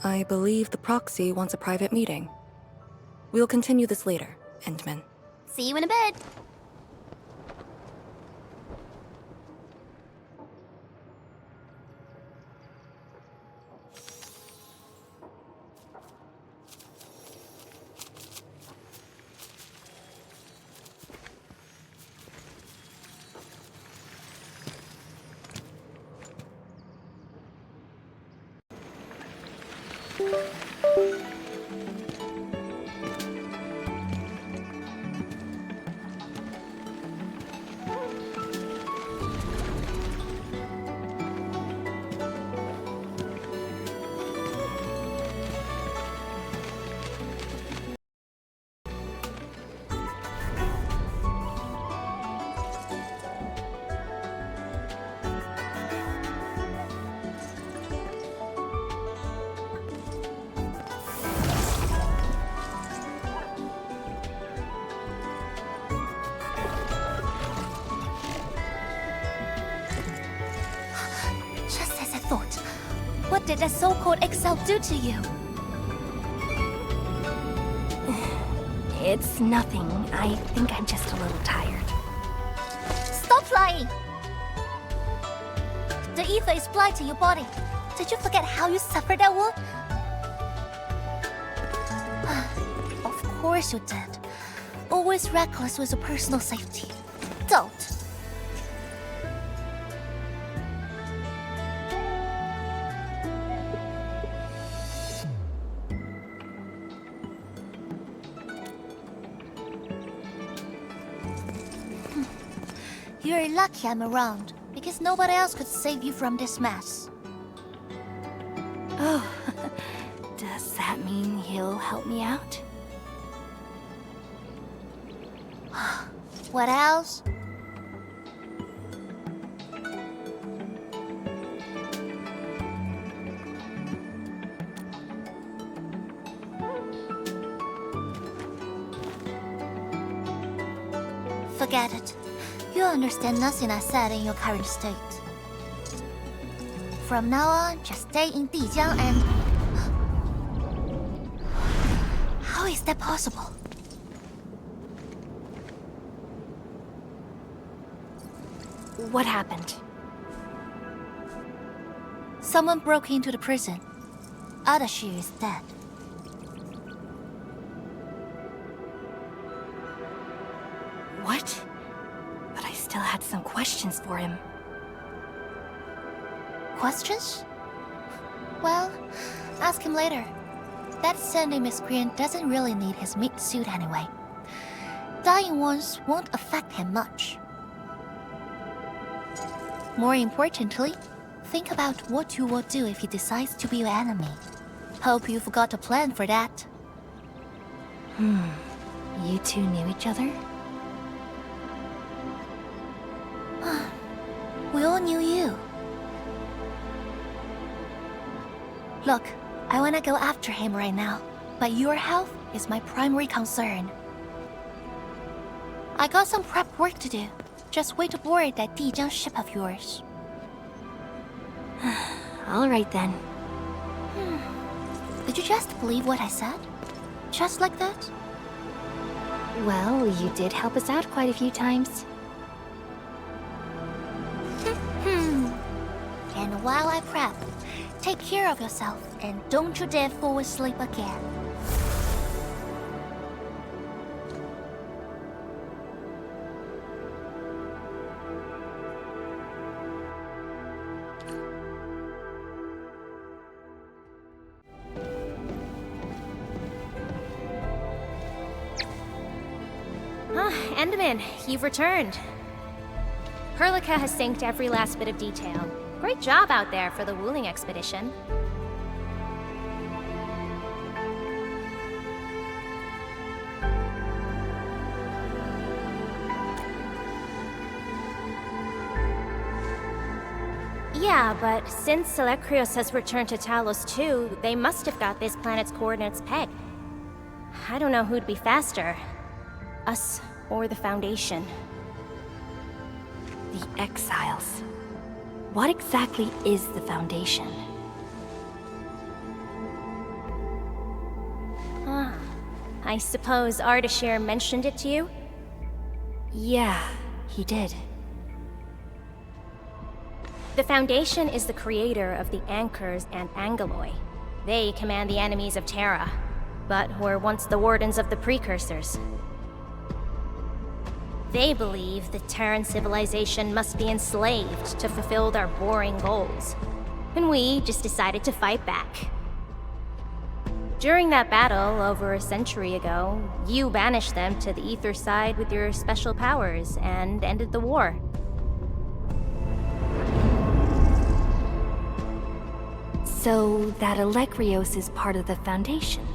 I believe the proxy wants a private meeting. We'll continue this later, Endman. See you in a bit. What did that so-called Excel do to you? It's nothing. I think I'm just a little tired. Stop lying! The ether is blighting your body. Did you forget how you suffered that wound? Of course you did. Always reckless with your personal safety. Don't. You're lucky I'm around, because nobody else could save you from this mess. Oh, does that mean he'll help me out? What else? Forget it. You understand nothing I said in your current state. From now on, just stay in Dijiang and... How is that possible? What happened? Someone broke into the prison. Ardashir is dead. What? But I still had some questions for him. Questions? Well, ask him later. That Sunday miscreant doesn't really need his meat suit anyway. Dying ones won't affect him much. More importantly, think about what you will do if he decides to be your enemy. Hope you forgot a plan for that. You two knew each other? We all knew you. Look, I wanna go after him right now, but your health is my primary concern. I got some prep work to do. Just wait aboard that Dijiang ship of yours. All right then. Did you just believe what I said? Just like that? Well, you did help us out quite a few times. And while I prep, take care of yourself and don't you dare fall asleep again. Enderman, you've returned. Perlica has synced every last bit of detail. Great job out there for the Wuling expedition. Yeah, but since Alleikhreos has returned to Talos too, they must have got this planet's coordinates pegged. I don't know who'd be faster. Us or the Foundation. The Exiles. What exactly is the Foundation? I suppose Ardashir mentioned it to you? Yeah, he did. The Foundation is the creator of the Anchors and Angeloi. They command the enemies of Terra, but were once the wardens of the Precursors. They believe that Terran civilization must be enslaved to fulfill their boring goals. And we just decided to fight back. During that battle over a century ago, you banished them to the ether side with your special powers and ended the war. So that Alleikhreos is part of the Foundation?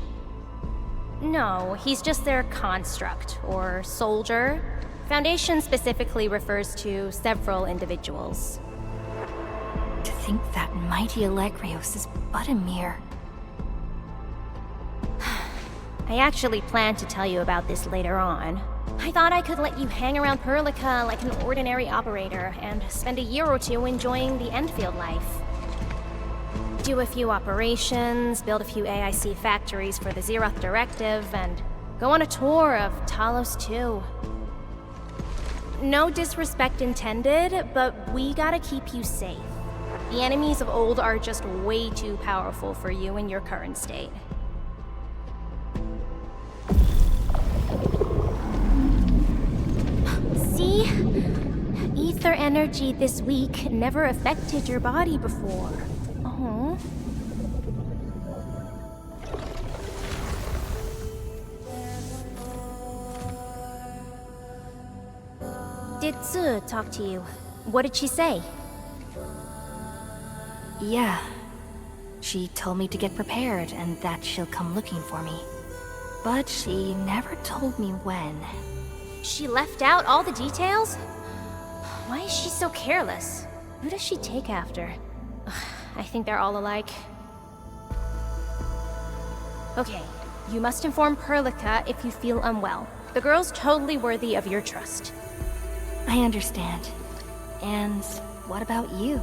No, he's just their construct, or soldier. Foundation specifically refers to several individuals. To think that mighty Alleikhreos is but a mere... I actually planned to tell you about this later on. I thought I could let you hang around Perlica like an ordinary operator and spend a year or two enjoying the Endfield life. Do a few operations, build a few AIC factories for the Zeroth Directive, and go on a tour of Talos 2. No disrespect intended, but we gotta keep you safe. The enemies of old are just way too powerful for you in your current state. See? Ether energy this week never affected your body before. Oh. Did Tzu talk to you? What did she say? Yeah. She told me to get prepared and that she'll come looking for me. But she never told me when. She left out all the details? Why is she so careless? Who does she take after? I think they're all alike. Okay, you must inform Perlica if you feel unwell. The girl's totally worthy of your trust. I understand. And what about you?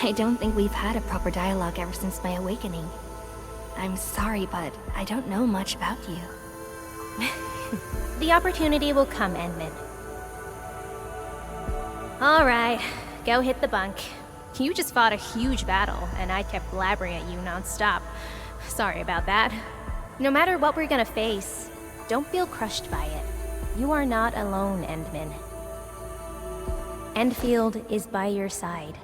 I don't think we've had a proper dialogue ever since my awakening. I'm sorry, but I don't know much about you. The opportunity will come, Enmin. Alright, go hit the bunk. You just fought a huge battle, and I kept blabbering at you non-stop. Sorry about that. No matter what we're gonna face, don't feel crushed by it. You are not alone, Endmin. Endfield is by your side.